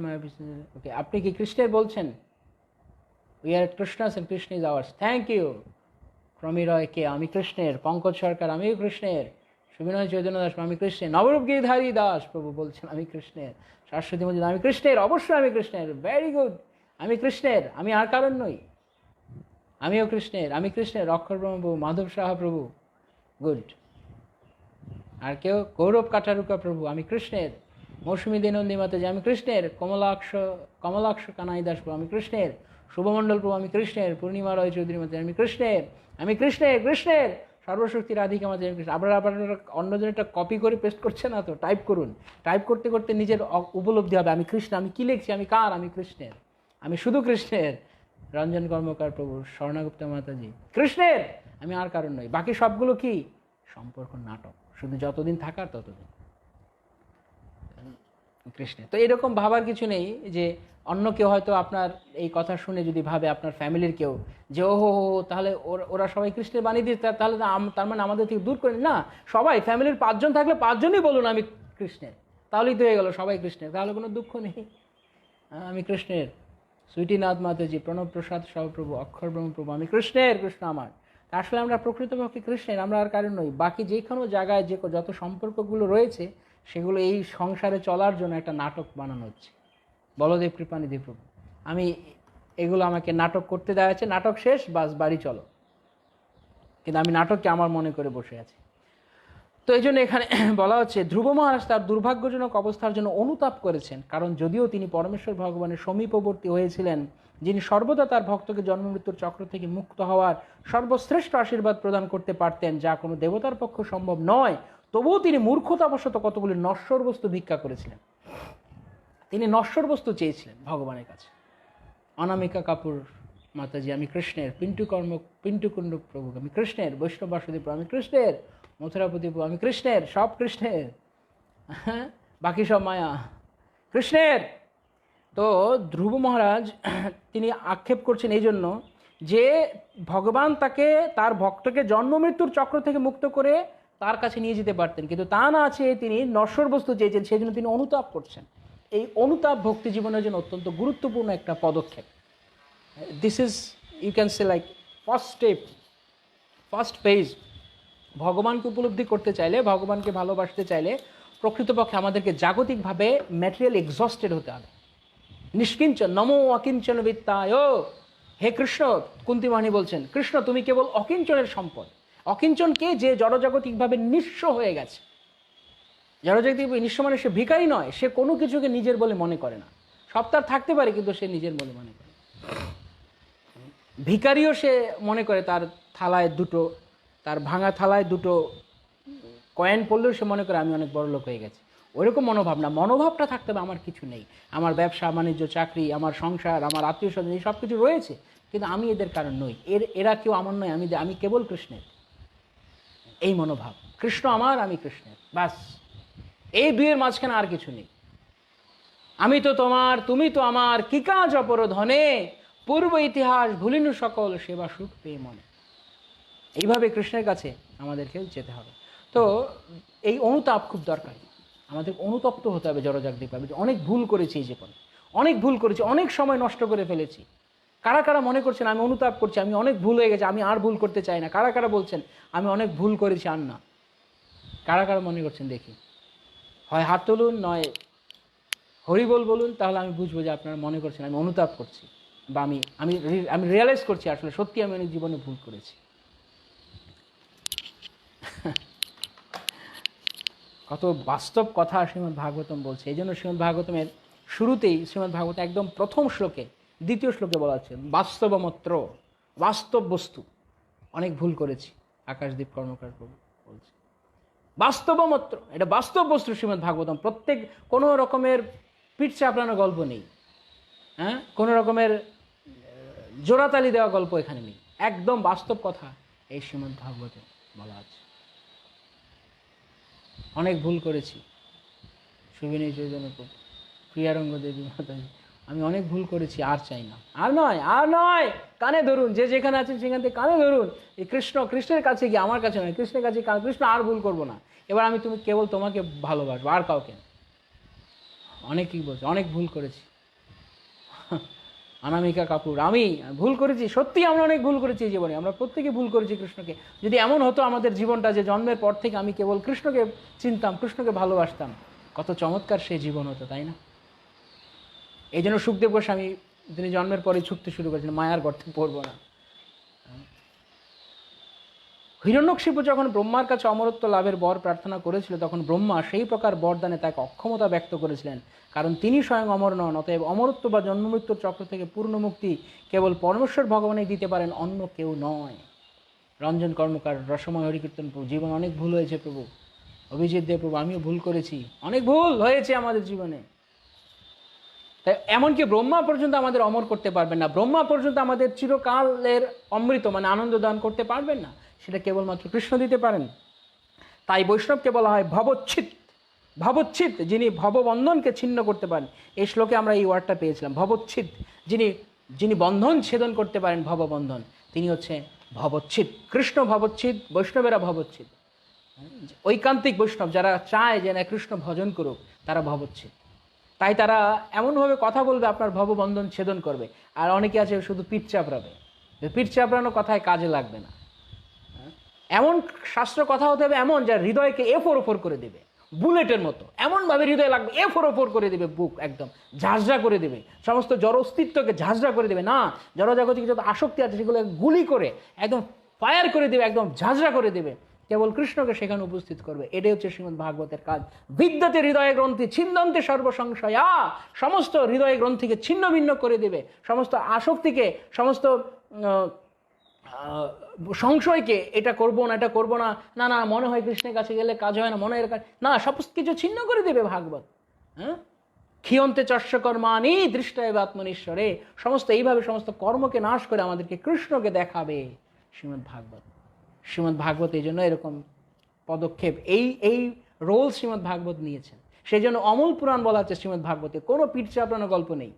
Okay, আপনি কি কৃষ্ণের বলছেন? We are Krishna's and Krishna is ours. Thank you Promi Roy কে, আমি কৃষ্ণের। পঙ্কজ সরকার, আমিও কৃষ্ণের। সুবিনয় চৈতন্য দাস, আমি কৃষ্ণের। নবরূপ গিরিধারী দাস প্রভু বলছেন আমি কৃষ্ণের। শাশ্বতী মজুদ, আমি কৃষ্ণের, অবশ্যই আমি কৃষ্ণের। ভেরি গুড, আমি কৃষ্ণের, আমি আর কারণ নই, আমিও কৃষ্ণের, আমি কৃষ্ণের। অক্ষর ব্রহ্ম প্রভু, মাধব সাহা প্রভু, গুড। আর কেউ? গৌরব কাটারুকা প্রভু, আমি কৃষ্ণের। মৌসুমী দেনন্দী মাতাজি, আমি কৃষ্ণের। কমলাক্ষ কানাই দাস প্রভু, আমি কৃষ্ণের। শুভমণ্ডল প্রভু, আমি কৃষ্ণের। পূর্ণিমা রয় চৌধুরী মাতাজি, আমি কৃষ্ণের, আমি কৃষ্ণের, কৃষ্ণের। সর্বশক্তি রাধিকা মাতাজি, আমি কৃষ্ণ। আপনারা অন্যজন একটা কপি করে পেস্ট করছে না তো? টাইপ করুন। টাইপ করতে করতে নিজের উপলব্ধি হবে আমি কৃষ্ণ। আমি কি লিখছি? আমি কার? আমি কৃষ্ণের, আমি শুধু কৃষ্ণের। রঞ্জন কর্মকার প্রভু, স্বর্ণাগুপ্তা মাতাজি, কৃষ্ণের, আমি আর কারণ নই। বাকি সবগুলো কি? সম্পর্ক, নাটক, শুধু যতদিন থাকার ততদিন কৃষ্ণের। তো এরকম ভাবার কিছু নেই যে অন্য কেউ হয়তো আপনার এই কথা শুনে যদি ভাবে, আপনার ফ্যামিলির কেউ, যে ও হো হো তাহলে ওরা সবাই কৃষ্ণের বানিয়ে দিয়ে তাহলে তার মানে আমাদের থেকে দূর করে না। সবাই ফ্যামিলির 5 জন থাকলে 5 জনই বলুন আমি কৃষ্ণের, তাহলেই তো হয়ে গেল সবাই কৃষ্ণের, তাহলে কোনো দুঃখ নেই। আমি কৃষ্ণের। সুইটিনাথ মাতাজি, প্রণব প্রসাদ সহপ্রভু, অক্ষর ব্রহ্মপ্রভু, আমি কৃষ্ণের, কৃষ্ণ আমার। আসলে আমরা প্রকৃতপক্ষে কৃষ্ণের, আমরা আর কারণ নই। বাকি যে কোনো জায়গায় যে যত সম্পর্কগুলো রয়েছে সেগুলো এই সংসারে চলার জন্য একটা নাটক বানানো হচ্ছে। বলদেব কৃপানিধি প্রভু, আমি এগুলো আমাকে নাটক করতে দেওয়া হয়েছে, নাটক শেষ, বাস বাড়ি চলো। কিন্তু আমি নাটককে আমার মনে করে বসে আছি। তো এই জন্য এখানে বলা হচ্ছে ধ্রুব মহারাজ তার দুর্ভাগ্যজনক অবস্থার জন্য অনুতাপ করেছেন, কারণ যদিও তিনি পরমেশ্বর ভগবানের সমীপবর্তী হয়েছিলেন, যিনি সর্বদা তার ভক্তকে জন্মমৃত্যুর চক্র থেকে মুক্ত হওয়ার সর্বশ্রেষ্ঠ আশীর্বাদ প্রদান করতে পারতেন, যা কোনো দেবতার পক্ষে সম্ভব নয়, তবুও তিনি মূর্খতাবশত কতগুলি নশ্বর বস্তু ভিক্ষা করেছিলেন। তিনি নশ্বর বস্তু চেয়েছিলেন ভগবানের কাছে। অনামিকা কাপুর মাতাজি, আমি কৃষ্ণের। পিন্টু কুণ্ডু প্রভু, আমি কৃষ্ণের। বৈষ্ণব বাসুদেব, আমি কৃষ্ণের। মথুরাপতি প্রভু, আমি কৃষ্ণের, সব কৃষ্ণের, বাকি সব মায়া, কৃষ্ণের। তো ধ্রুব মহারাজ তিনি আক্ষেপ করছেন এই জন্য যে ভগবান তাকে, তার ভক্তকে জন্ম মৃত্যুর চক্র থেকে মুক্ত করে তার কাছে নিয়ে যেতে পারতেন, কিন্তু তা না আছে, তিনি নশ্বর বস্তু চেয়েছেন, সেই জন্য তিনি অনুতাপ করছেন। এই অনুতাপ ভক্তি জীবনের জন্য অত্যন্ত গুরুত্বপূর্ণ একটা পদক্ষেপ। This is, you can say like first step, first page. ভগবানকে উপলব্ধি করতে চাইলে, ভগবানকে ভালোবাসতে চাইলে প্রকৃতপক্ষে আমাদেরকে জাগতিকভাবে ম্যাটেরিয়াল এক্সস্টেড হতে হবে। নিষ্কিঞ্চন, নমো অকিঞ্চন বিত্তায়। হে কৃষ্ণ, কুন্তিমানি বলছেন, কৃষ্ণ তুমি কেবল অকিঞ্চনের সম্পদ। অকিঞ্চন কে? যে জড়জাগতিকভাবে নিঃস্ব হয়ে গেছে। জড়জাগতিক নিঃস্ব মানে সে ভিখারি নয়, সে কোনো কিছুকে নিজের বলে মনে করে না। সব তার থাকতে পারে কিন্তু সে নিজের বলে মনে করে। ভিখারিও সে মনে করে তার থালায় দুটো, তার ভাঙা থালায় দুটো কয়েন পড়লেও সে মনে করে আমি অনেক বড় লোক হয়ে গেছি। ওইরকম মনোভাব না, মনোভাবটা থাকতে হবে আমার কিছু নেই, আমার ব্যবসা বাণিজ্য, চাকরি, আমার সংসার, আমার আত্মীয় স্বজন, এই সব কিছু রয়েছে, কিন্তু আমি এদের কারণ নই, এরা কেউ আমার নয়, আমি কেবল কৃষ্ণের। এই মনোভাব, কৃষ্ণ আমার, আমি কৃষ্ণের, ব্যাস। এই দুইয়ের মাঝখানে আর কিছু নেই। আমি তো তোমার, তুমি তো আমার, কি কাজ অপর ধনে, পূর্ব ইতিহাস ভুলিনু সকল, সেবা সুখ পেয়ে মনে। এইভাবে কৃষ্ণের কাছে আমাদেরকে যেতে হবে। তো এই অনুতাপ খুব দরকার, আমাদের অনুতপ্ত হতে হবে জড়জাগতিকভাবে, যে অনেক ভুল করেছি এই জীবনে, অনেক ভুল করেছি, অনেক সময় নষ্ট করে ফেলেছি। কারা কারা মনে করছেন আমি অনুতাপ করছি, আমি অনেক ভুল হয়ে গেছে, আমি আর ভুল করতে চাই না? কারা কারা বলছেন আমি অনেক ভুল করেছি আর না? কারা কারা মনে করছেন দেখি? হয় হাত তুলুন, নয় হরিবল বলুন, তাহলে আমি বুঝবো যে আপনারা মনে করছেন আমি অনুতাপ করছি, বা আমি আমি আমি রিয়েলাইজ করছি আসলে সত্যি আমি অনেক জীবনে ভুল করেছি। কত বাস্তব কথা শ্রীমদ্ ভাগবতম বলছে। এই জন্য শ্রীমদ্ ভাগবতমের শুরুতেই, শ্রীমদ্ ভাগবত একদম প্রথম শ্লোকে, দ্বিতীয় শ্লোকে বলা হচ্ছে বাস্তবমাত্র, বাস্তব বস্তু, অনেক ভুল করেছি। আকাশদীপ কর্মকার প্রভু বলছে বাস্তবমাত্র, এটা বাস্তব বস্তু শ্রীমদ্ ভাগবতম। প্রত্যেক কোনো রকমের পিঠ চাপড়ানো গল্প নেই, হ্যাঁ, কোনো রকমের জোড়াতালি দেওয়া গল্প এখানে নেই, একদম বাস্তব কথা এই শ্রীমদ্ ভাগবতে বলা আছে। অনেক ভুল করেছি, সুবিনী চৈতন্য প্রভু, প্রিয়ারঙ্গ দেবী মাতাজি, আমি অনেক ভুল করেছি, আর চাই না, আর নয়, আর নয়। কানে ধরুন, যে যেখানে আছেন সেখান থেকে কানে ধরুন, এই কৃষ্ণ, কৃষ্ণের কাছে গিয়ে, আমার কাছে নয়, কৃষ্ণের কাছে, কৃষ্ণ আর ভুল করবো না, এবার আমি তুমি কেবল তোমাকে ভালোবাসবো, আর কাউকে না। অনেকেই বলছে অনেক ভুল করেছি, অনামিকা কাপুর, আমি ভুল করেছি, সত্যি আমরা অনেক ভুল করেছি এই জীবনে, আমরা প্রত্যেকে ভুল করেছি কৃষ্ণকে। যদি এমন হতো আমাদের জীবনটা যে জন্মের পর থেকে আমি কেবল কৃষ্ণকে চিনতাম, কৃষ্ণকে ভালোবাসতাম, কত চমৎকার সেই জীবন হতো, তাই না? এই জন্য সুখদেব গোস্বামী তিনি জন্মের পরে ছুটতে শুরু করেছেন, মায়ার গর্তে পড়বো না। হিরণ্যকশিপু যখন ব্রহ্মার কাছে অমরত্ব লাভের বর প্রার্থনা করেছিল, তখন ব্রহ্মা সেই প্রকার বরদানে তাকে অক্ষমতা ব্যক্ত করেছিলেন, কারণ তিনি স্বয়ং অমর নন। অতএব অমরত্ব বা জন্মমৃত্যুর চক্র থেকে পূর্ণ মুক্তি কেবল পরমেশ্বর ভগবানই দিতে পারেন, অন্য কেউ নয়। রঞ্জন কর্মকার, রসময় হরিকীর্তন প্রভু, জীবন অনেক ভুল হয়েছে প্রভু। অভিজিৎ দেব প্রভু, আমিও ভুল করেছি, অনেক ভুল হয়েছে আমাদের জীবনে। তাই এমনকি ব্রহ্মা পর্যন্ত আমাদের অমর করতে পারবেন না, ব্রহ্মা পর্যন্ত আমাদের চিরকালের অমৃত মানে আনন্দ দান করতে পারবেন না, সেটা কেবলমাত্র কৃষ্ণ দিতে পারেন। তাই বৈষ্ণবকে বলা হয় ভবচ্ছিত। ভবচ্ছিত, যিনি ভববন্ধনকে ছিন্ন করতে পারেন। এই শ্লোকে আমরা এই ওয়ার্ডটা পেয়েছিলাম, ভবচ্ছিত, যিনি যিনি বন্ধন ছেদন করতে পারেন, ভববন্ধন, তিনি হচ্ছে ভবচ্ছিত। কৃষ্ণ ভবচ্ছিত, বৈষ্ণবেরা ভবচ্ছিত। ঐকান্তিক বৈষ্ণব যারা চায় যে না কৃষ্ণ ভজন করুক, তারা ভবচ্ছিত। তাই তারা এমনভাবে কথা বলবে আপনার ভববন্ধন ছেদন করবে। আর অনেকে আছে শুধু পিঠ চাপড়াবে, পিঠ চাপড়ানো কথায় কাজে লাগবে না। এমন শাস্ত্র কথা হতে হবে এমন, যা হৃদয়কে এফোর ওফোর করে দেবে, বুলেটের মতো এমনভাবে হৃদয় লাগবে, এফোর ওফোর করে দেবে, বুক একদম ঝাঁঝরা করে দেবে, সমস্ত জড় অস্তিত্বকে ঝাঁঝরা করে দেবে। না, জড়জাগতিক যত আসক্তি আছে সেগুলো গুলি করে একদম ফায়ার করে দেবে, একদম ঝাঁঝরা করে দেবে, কেবল কৃষ্ণকে সেখানে উপস্থিত করবে। এটাই হচ্ছে শ্রীমদ্ ভাগবতের কাজ। বিদ্যাতে হৃদয় গ্রন্থি ছিন্দন্তে সর্বসংশয়া, সমস্ত হৃদয় গ্রন্থিকে ছিন্ন ভিন্ন করে দেবে, সমস্ত আসক্তিকে, সমস্ত সংশয়কে, এটা করবো না, এটা করবো না, না না মনে হয় কৃষ্ণের কাছে গেলে কাজ হয় না, মনে হয় না, সমস্ত কিছু ছিন্ন করে দেবে ভাগবত। হ্যাঁ, ক্ষিয়ন্তে চর্ষকর্মাণি দৃষ্টায় আত্মনিশ্বরে, সমস্ত এইভাবে সমস্ত কর্মকে নাশ করে আমাদেরকে কৃষ্ণকে দেখাবে শ্রীমদ্ ভাগবত। শ্রীমদ্ ভাগবত এই জন্য এরকম পদক্ষেপ, এই রোল শ্রীমদ্ ভাগবত নিয়েছেন। সেই জন্য অমূল পুরাণ বলা হচ্ছে শ্রীমদ্ ভাগবতে, কোনো পিঠ চাপড়ানো গল্প নেই।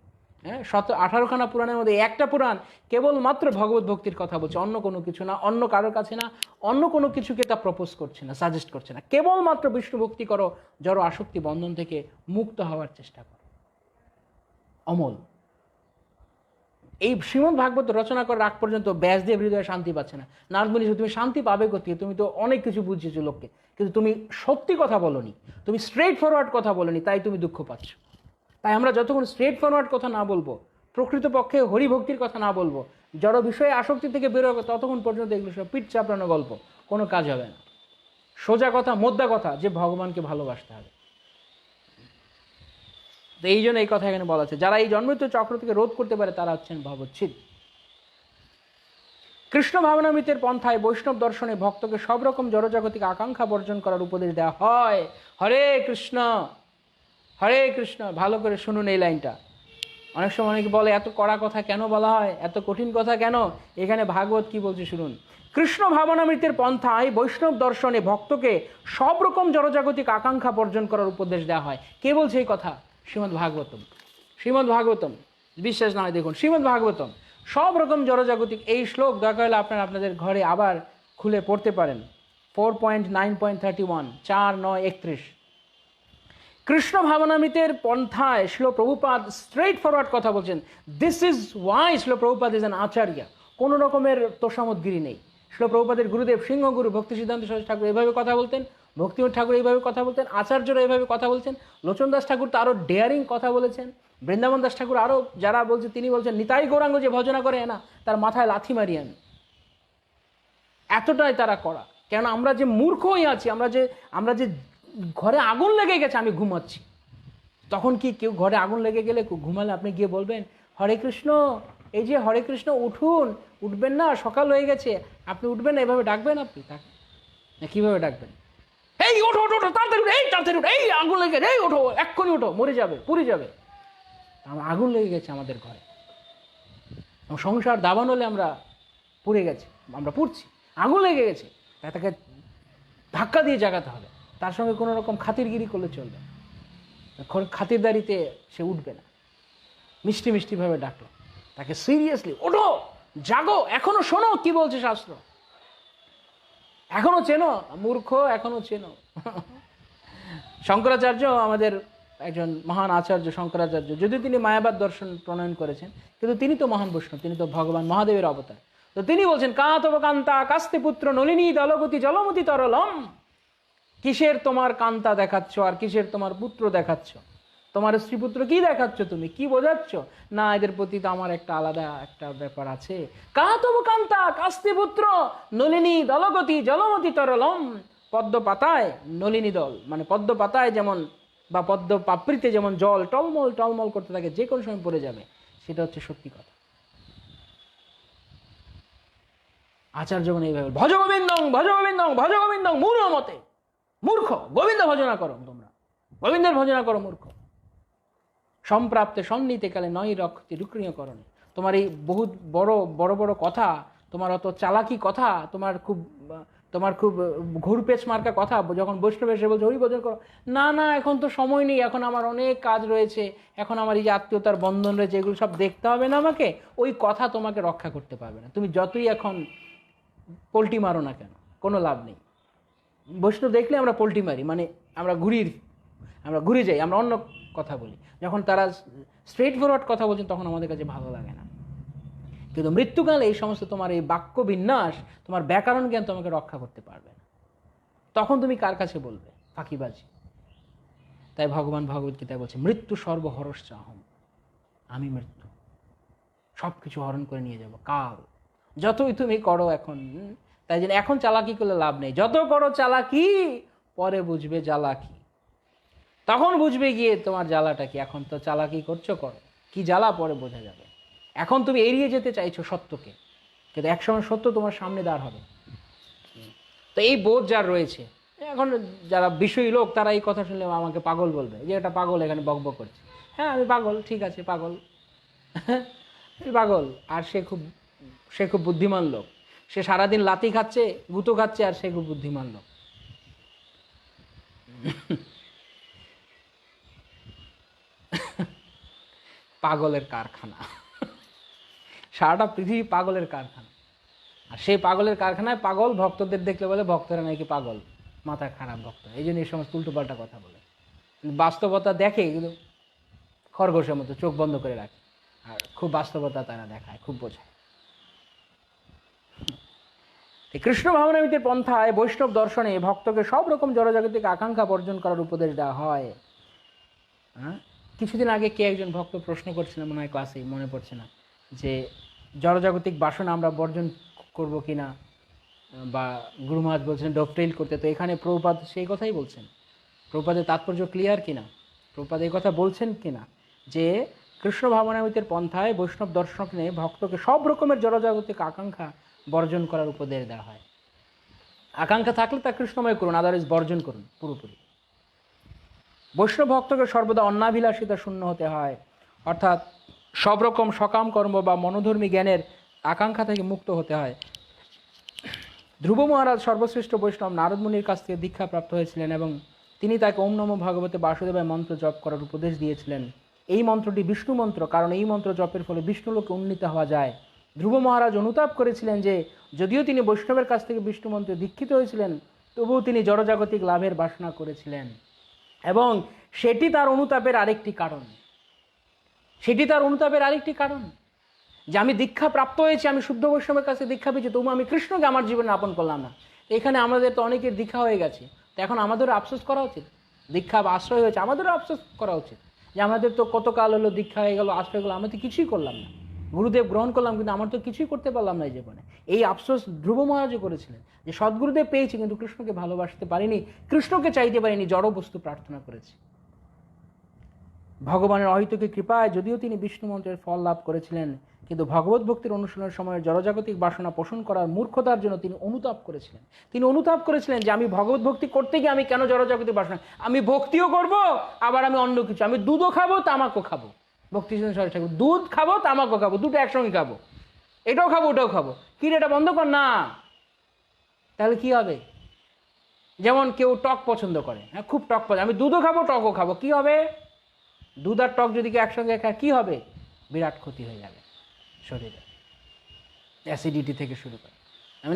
হ্যাঁ, 18খানা পুরাণের মধ্যে একটা পুরাণ কেবলমাত্র ভগবত ভক্তির কথা বলছে, অন্য কোনো কিছু না, অন্য কারোর কাছে না, অন্য কোনো কিছুকে তা প্রপোজ করছে না, সাজেস্ট করছে না। কেবলমাত্র বিষ্ণু ভক্তি করো, জড় আসক্তি বন্ধন থেকে মুক্ত হওয়ার চেষ্টা করো। অমল। এই শ্রীমদ্ ভাগবত রচনা করার আগ পর্যন্ত ব্যাসদেব হৃদয়ে শান্তি পাচ্ছে না। নারদ মুনি, তুমি শান্তি পাবে কোথায়? তুমি তো অনেক কিছু বুঝিয়েছো লোককে, কিন্তু তুমি সত্যি কথা বলনি, তুমি স্ট্রেট ফরওয়ার্ড কথা বলনি, তাই তুমি দুঃখ পাচ্ছ। তাই আমরা যতক্ষণ স্ট্রেট ফরওয়ার্ড কথা না বলবো, প্রকৃতপক্ষে হরিভক্তির কথা না বলবো, জড় বিষয়ে আসক্তি থেকে বেরোবে, ততক্ষণ পর্যন্ত এগুলো সব পিঠ চাপড়ানো গল্প, কোনো কাজ হবে না। সোজা কথা, মোদ্দা কথা, যে ভগবানকে ভালোবাসতে হবে। তো এই জন্য এই কথা এখানে বলা আছে, যারা এই জন্মমৃত্যু চক্র থেকে রোধ করতে পারে তারা হচ্ছেন ভবচ্ছিদ। কৃষ্ণ ভাবনামৃতের পন্থায় বৈষ্ণব দর্শনে ভক্তকে সব রকম জড়জাগতিক আকাঙ্ক্ষা বর্জন করার উপদেশ দেওয়া হয়। হরে কৃষ্ণ, হরে কৃষ্ণ। ভালো করে শুনুন এই লাইনটা। অনেক সময় অনেকে বলে এত কড়া কথা কেন বলা হয়, এত কঠিন কথা কেন? এখানে ভাগবত কি বলছে শুনুন। কৃষ্ণ ভাবনামৃতের পন্থায় বৈষ্ণব দর্শনে ভক্তকে সব রকম জড়জাগতিক আকাঙ্ক্ষা বর্জন করার উপদেশ দেওয়া হয়। কে বলছে এই কথা? শ্রীমদ্ ভাগবতম। শ্রীমদ্ ভাগবতম, বিশ্বাস না হয় দেখুন, শ্রীমদ্ ভাগবতম। সব রকম জড়জাগতিক, এই শ্লোক দরকার হলে আপনারা আপনাদের ঘরে আবার খুলে পড়তে পারেন। 4.9.31, 4-9-31। কৃষ্ণ ভাবনামৃতের পন্থায় শ্রীল প্রভুপাদ স্ট্রেট ফরওয়ার্ড কথা বলছেন। This is why Srila Prabhupada is an acharya. কোনো রকমের তোষামতগিরি নেই। শ্রীল প্রভুপাদের গুরুদেব সিংহগুরু ভক্তি সিদ্ধান্ত সরস্বতী ঠাকুর এইভাবে কথা বলতেন, ভক্তিমত ঠাকুর এইভাবে কথা বলতেন, আচার্যরা এইভাবে কথা বলছেন, লোচন দাস ঠাকুর তো আরও ডেয়ারিং কথা বলেছেন, বৃন্দাবন দাস ঠাকুর আরও যারা বলছে তিনি বলছেন নিতাই গৌরাঙ্গ যে ভজনা করে না তার মাথায় লাথি মারি আমি। এতটাই তারা করা। কেন আমরা যে মূর্খ হয়ে আছি, আমরা যে ঘরে আগুন লেগে গেছে, আমি ঘুমাচ্ছি, তখন কি কেউ ঘরে আগুন লেগে গেলে ঘুমালে আপনি গিয়ে বলবেন হরে কৃষ্ণ, এই যে হরে কৃষ্ণ উঠুন, উঠবেন না, সকাল হয়ে গেছে, আপনি উঠবেন না, এভাবে ডাকবেন আপনি তাকে? না কীভাবে ডাকবেন? এই ওঠো ওঠো ওঠো, তাড়াতাড়ি উঠো, এই তাড়াতাড়ি উঠো, এই আগুন লেগে গেছে, এই ওঠো, এক্ষুনি ওঠো, মরে যাবে, পুড়ে যাবে। আগুন লেগে গেছে আমাদের ঘরে, সংসার দাবান হলে আমরা পুড়ে গেছি, আমরা পুড়ছি, আগুন লেগে গেছে, তাকে ধাক্কা দিয়ে জাগাতে হবে। তার সঙ্গে কোনো রকম খাতিরগিরি করলে চলবে না, খাতিরদারিতে সে উঠবে না। মিষ্টি মিষ্টিভাবে ডাকলো তাকে, সিরিয়াসলি ওঠো, জাগো, এখনো শোনো কি বলছে শাস্ত্র, এখনো চেনো, মূর্খ এখনো চেনো। শঙ্করাচার্য আমাদের একজন মহান আচার্য, শঙ্করাচার্য, যদিও তিনি মায়াবাদ দর্শন প্রণয়ন করেছেন, কিন্তু তিনি তো মহান বৈষ্ণব, তিনি তো ভগবান মহাদেবের অবতার। তো তিনি বলছেন কাতব কান্তা কাস্তে পুত্র নলিনী দলগতি জলমতি তরলম। কিসের তোমার কান্তা দেখাচ্ছ আর কিসের তোমার পুত্র দেখাচ্ছ? তোমার স্ত্রীপুত্র কি দেখাচ্ছ? তুমি কি বোঝাচ্ছ? না, এদের প্রতি তো আমার একটা আলাদা একটা ব্যাপার আছে। কাতব কান্তা কাস্তে পুত্র নলিনী দলগতি জলমতি তরলম। পদ্ম পাতায় নলিনী দল, মানে পদ্ম পাতায় যেমন বা পদ্ম পাপড়িতে যেমন জল টলমল টলমল করতে থাকে, যে কোনো সময় পড়ে যাবে, সেটা হচ্ছে সত্যি কথা। আচার্যগণ এইভাবে ভজ গোবিন্দং ভজ গোবিন্দং ভজ গোবিন্দং মূঢ় মতে। মূর্খ, গোবিন্দ ভজনা করো, তোমরা গোবিন্দের ভজনা করো মূর্খ। সম্প্রাপ্তে সন্নিতে কালে নয় রক্ষতি রুক্রিয় করণে। তোমার এই বহুত বড় বড় বড় কথা, তোমার অত চালাকি কথা, তোমার খুব ঘুরপেচ মার্কা কথা, যখন বৈষ্ণব এসে বলছে হরি ভজন করো, না না এখন তো সময় নেই, এখন আমার অনেক কাজ রয়েছে, এখন আমার এই যে আত্মীয়তার বন্ধন রয়েছে, এগুলো সব দেখতে হবে না আমাকে, ওই কথা তোমাকে রক্ষা করতে পারবে না। তুমি যতই এখন পোল্টি মারো না কেন, কোনো লাভ নেই। বৈষ্ণব দেখলে আমরা পোল্টি মারি, মানে আমরা ঘুরে যাই, আমরা অন্য কথা বলি। যখন তারা স্ট্রেট ফরওয়ার্ড কথা বলছেন তখন আমাদের কাছে ভালো লাগে না। কিন্তু মৃত্যুকালে এই সমস্ত তোমার এই বাক্য বিন্যাস, তোমার ব্যাকরণ জ্ঞান তোমাকে রক্ষা করতে পারবে না। তখন তুমি কার কাছে বলবে? ফাঁকিবাজি। তাই ভগবান ভগবদ্গীতায় বলছে মৃত্যু সর্বহরশ্চ অহম। আমি মৃত্যু, সব কিছু হরণ করে নিয়ে যাব কাল। যতই তুমি করো এখন, তাই জন্য এখন চালাকি করলে লাভ নেই। যত করো চালাকি, পরে বুঝবে জ্বালা কি, তখন বুঝবে গিয়ে তোমার জ্বালাটা কি। এখন তো চালাকি করছো, করো, কি জ্বালা পরে বোঝা যাবে। এখন তুমি এড়িয়ে যেতে চাইছো সত্যকে, কিন্তু একসময় সত্য তোমার সামনে দাঁড় হবে। তো এই বোধ যার রয়েছে, এখন যারা বিষয়ী লোক তারা এই কথা শুনলে আমাকে পাগল বলবে, যে এটা পাগল এখানে বকবক করছে। হ্যাঁ আমি পাগল, ঠিক আছে পাগল, পাগল। আর সে খুব বুদ্ধিমান লোক, সে সারাদিন লাথি খাচ্ছে, গুঁতো খাচ্ছে, আর সে খুব বুদ্ধিমান লোক। পাগলের কারখানা, সারাটা পৃথিবী পাগলের কারখানা। আর সেই পাগলের কারখানায় পাগল ভক্তদের দেখলে বলে ভক্তরা নাকি পাগল, মাথা খারাপ ভক্ত, এই জন্য এই সমস্ত উল্টোপাল্টা কথা বলে। বাস্তবতা দেখে কিন্তু খরগোশের মতো চোখ বন্ধ করে রাখে। আর খুব বাস্তবতা তারা দেখায়, খুব বোঝায়। কৃষ্ণ ভাবনামৃতের পন্থায় বৈষ্ণব দর্শনে ভক্তকে সব রকম জড়জাগতিক আকাঙ্ক্ষা বর্জন করার উপদেশ দেওয়া হয়। হ্যাঁ, কিছুদিন আগে কে একজন ভক্ত প্রশ্ন করছিলেন, মনে হয় ক্লাসে, মনে পড়ছে না, যে জড়জাগতিক বাসনা আমরা বর্জন করব কিনা, বা গুরু মহারাজ বলছেন ডকটেইল করতে। তো এখানে প্রভুপাদ সেই কথাই বলছেন। প্রভুপাদের তাৎপর্য ক্লিয়ার কিনা, প্রভুপাদ এই কথা বলছেন কিনা যে কৃষ্ণ ভাবনামৃতের পন্থায় বৈষ্ণব দর্শনে ভক্তকে সব রকমের জড়জাগতিক আকাঙ্ক্ষা বর্জন করার উপদেশ দেওয়া হয়। আকাঙ্ক্ষা থাকলে তা কৃষ্ণময় করুন, আদারওয়াইজ বর্জন করুন পুরোপুরি। বৈষ্ণব ভক্তকে সর্বদা অন্নাভিলাষিতা শূন্য হতে হয়, অর্থাৎ সব রকম সকাম কর্ম বা মনোধর্মী জ্ঞানের আকাঙ্ক্ষা থেকে মুক্ত হতে হয়। ধ্রুব মহারাজ সর্বশ্রেষ্ঠ বৈষ্ণব নারদ মুনির কাছ থেকে দীক্ষা প্রাপ্ত হয়েছিলেন এবং তিনি তাকে ওম নমো ভগবতে বাসুদেবায় মন্ত্র জপ করার উপদেশ দিয়েছিলেন। এই মন্ত্রটি বিষ্ণু মন্ত্র, কারণ এই মন্ত্র জপের ফলে বিষ্ণুলোকে উন্নীত হওয়া যায়। ধ্রুব মহারাজ অনুতাপ করেছিলেন যে যদিও তিনি বৈষ্ণবের কাছ থেকে বিষ্ণু মন্ত্রে দীক্ষিত হয়েছিলেন, তবুও তিনি জড়জাগতিক লাভের বাসনা করেছিলেন, এবং সেটি তার অনুতাপের আরেকটি কারণ। যে আমি দীক্ষা প্রাপ্ত হয়েছি, আমি শুদ্ধ বৈষ্ণবের কাছে দীক্ষা পেয়েছি, তবু আমি কৃষ্ণকে আমার জীবনে আপন করলাম না। এখানে আমাদের তো অনেকের দীক্ষা হয়ে গেছে, তো এখন আমাদেরও আফসোস করা উচিত। দীক্ষা বা আশ্রয় হয়েছে, আমাদেরও আফসোস করা উচিত যে আমাদের তো কত কাল হলো দীক্ষা হয়ে গেল, আশ্রয় গেলো, আমি তো কিছুই করলাম না। গুরুদেব গ্রহণ করলাম, কিন্তু আমার তো কিছুই করতে পারলাম না এই জীবনে। এই আফসোস ধ্রুব মহারাজও করেছিলেন যে সদ্গুরুদেব পেয়েছি, কিন্তু কৃষ্ণকে ভালোবাসতে পারিনি, কৃষ্ণকে চাইতে পারিনি, জড় বস্তু প্রার্থনা করেছি। ভগবানের অহৈতুকী কৃপায় যদিও তিনি বিষ্ণু মন্ত্রের ফল লাভ করেছিলেন, কিন্তু ভগবত ভক্তির অনুশীলনের সময় জড়জাগতিক বাসনা পোষণ করার মূর্খতার জন্য তিনি অনুতাপ করেছিলেন যে আমি ভগবত ভক্তি করতে গিয়ে আমি কেন জড়জাগতিক বাসনা, আমি ভক্তিও করব, আবার আমি অন্য কিছু, আমি দুধও খাবো তামাকও খাবো। ভক্তি ঠাকুর, দুধ খাবো তামাকও খাবো, দুটো একসঙ্গে খাবো, এটাও খাবো ওটাও খাবো, কি রে এটা বন্ধ কর না। তাহলে কি হবে? যেমন কেউ টক পছন্দ করে, হ্যাঁ খুব টক পছন্দ, আমি দুধও খাবো টকও খাবো, কি হবে? দুধ আর টক যদি একসঙ্গে খায় কি হবে? বিরাট ক্ষতি হয়ে যাবে শরীরে, অ্যাসিডিটি থেকে শুরু করে।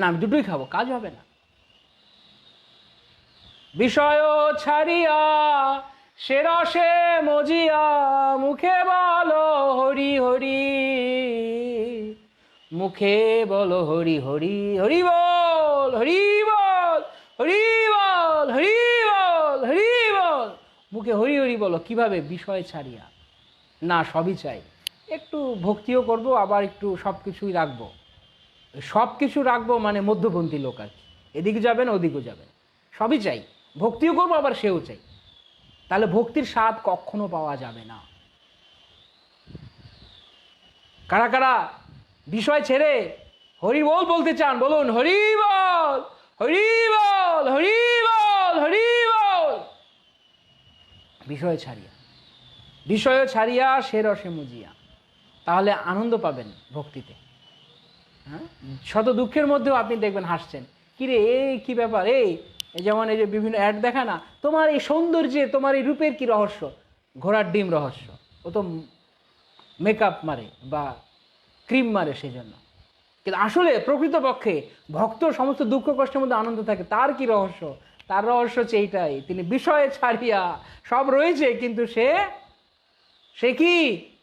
আমি দুটোই খাবো, কাজ হবে না। বিষয় ছাড়িয়া সে রসে মজিয়া মুখে বলো হরি হরি, মুখে বলো হরি হরি, হরি বল হরি বল, হরি বল হরি বল, হরি বল। মুখে হরি হরি বলো কিভাবে? বিষয় ছাড়িয়া। না, সবই চাই, একটু ভক্তিও করব, আবার একটু সব কিছুই রাখবো। সব কিছু রাখবো মানে মধ্যপন্থী লোক আর কি, এদিকে যাবেন ওদিকেও যাবেন, সবই চাই, ভক্তিও করবো আবার সেও চাই। তাহলে ভক্তির স্বাদ কখনো পাওয়া যাবে না। কারা কারা বিষয় ছেড়ে হরি বল বলতে চান? বলুন হরি বল, হরি বল, হরি বল, হরি বল। বিষয় ছাড়িয়া সে রসে মজিয়া, তাহলে আনন্দ পাবেন ভক্তিতে। হ্যাঁ, শত দুঃখের মধ্যেও আপনি দেখবেন হাসছেন। কিরে এই কি ব্যাপার, এই যেমন এই যে বিভিন্ন অ্যাড দেখা না, তোমার এই সৌন্দর্যে, তোমার এই রূপের কি রহস্য? ঘোড়ার ডিম রহস্য। ও তো মেকআপ মারে বা ক্রিম মারে সেই জন্য। কিন্তু আসলে প্রকৃতপক্ষে ভক্ত সমস্ত দুঃখ কষ্টের মধ্যে আনন্দ থাকে। তার কি রহস্য? তার রহস্য হচ্ছে এইটাই, তিনি বিষয়ে ছাড়িয়া, সব রয়েছে কিন্তু সে কি,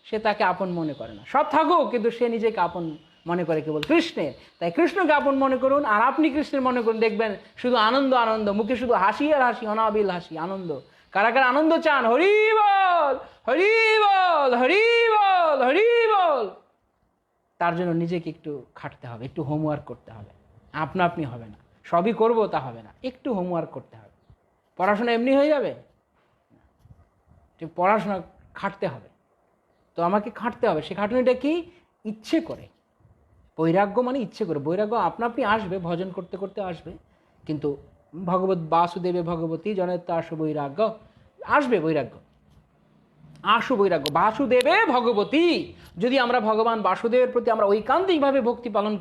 সে তাকে আপন মনে করে না। সব থাকুক কিন্তু সে নিজেকে আপন মনে করে কেবল কৃষ্ণের। তাই কৃষ্ণকে আপন মনে করুন, আর আপনি কৃষ্ণের মনে করুন, দেখবেন শুধু আনন্দ আনন্দ, মুখে শুধু হাসি আর হাসি, অনাবিল হাসি, আনন্দ। কারা কারা আনন্দ চান? হরি বল, হরি বল, হরি বল, হরি বল। তার জন্য নিজেকে একটু খাটতে হবে, একটু হোমওয়ার্ক করতে হবে। আপনা আপনি হবে না, সবই করবো তা হবে না, একটু হোমওয়ার্ক করতে হবে। পড়াশোনা এমনি হয়ে যাবে? পড়াশোনা খাটতে হবে। তো আমাকে খাটতে হবে, সে খাটুনিটা কি? ইচ্ছে করে। বৈরাগ্য মানে ইচ্ছে করে। বৈরাগ্য আপনা আপনি আসবে, ভজন করতে করতে আসবে। কিন্তু ভগবত বাসুদেবে ভগবতী জনত্ব আশু বৈরাগ্য, আসবে বৈরাগ্য, আশু বৈরাগ্য। বাসুদেবে ভগবতী, যদি আমরা ভগবান বাসুদেবের প্রতি আমরা ঐকান্তিকভাবে ভক্তি পালন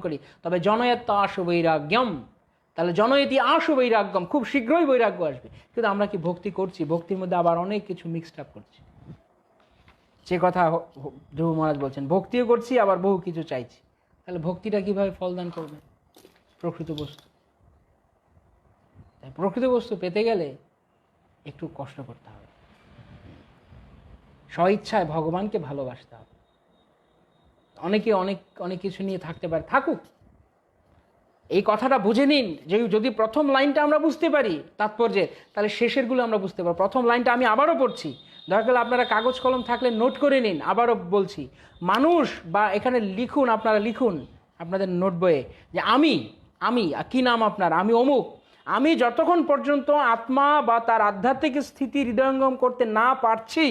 করি, তবে জনয়ত্ব আশু বৈরাগ্যম, তাহলে জনয়তি আশু বৈরাগ্যম, খুব শীঘ্রই বৈরাগ্য আসবে। কিন্তু আমরা কি ভক্তি করছি? ভক্তির মধ্যে আবার অনেক কিছু মিক্সড আপ করছি। যে কথা ধ্রুব মহারাজ বলছেন, ভক্তিও করছি আবার বহু কিছু চাইছি। তাহলে ভক্তিটা কিভাবে ফলদান করবে? প্রকৃত বস্তু, তাই প্রকৃত বস্তু পেতে গেলে একটু কষ্ট করতে হবে। স্বইচ্ছায় ভগবানকে ভালোবাসতে হবে। অনেকে অনেক অনেক কিছু নিয়ে থাকতে পারে, থাকুক, এই কথাটা বুঝে নিন যে যদি প্রথম লাইনটা আমরা বুঝতে পারি তাৎপর্যে, তাহলে শেষেরগুলো আমরা বুঝতে পারবো। প্রথম লাইনটা আমি আবারও পড়ছি, দরকার হলে আপনারা কাগজ কলম থাকলে নোট করে নিন। আবারও বলছি, মানুষ, বা এখানে লিখুন, আপনারা লিখুন আপনাদের নোট বইয়ে যে আমি আমি কি নাম আপনার, আমি অমুক, আমি যতক্ষণ পর্যন্ত আত্মা বা তার আধ্যাত্মিক স্থিতি হৃদয়ঙ্গম করতে না পারছি,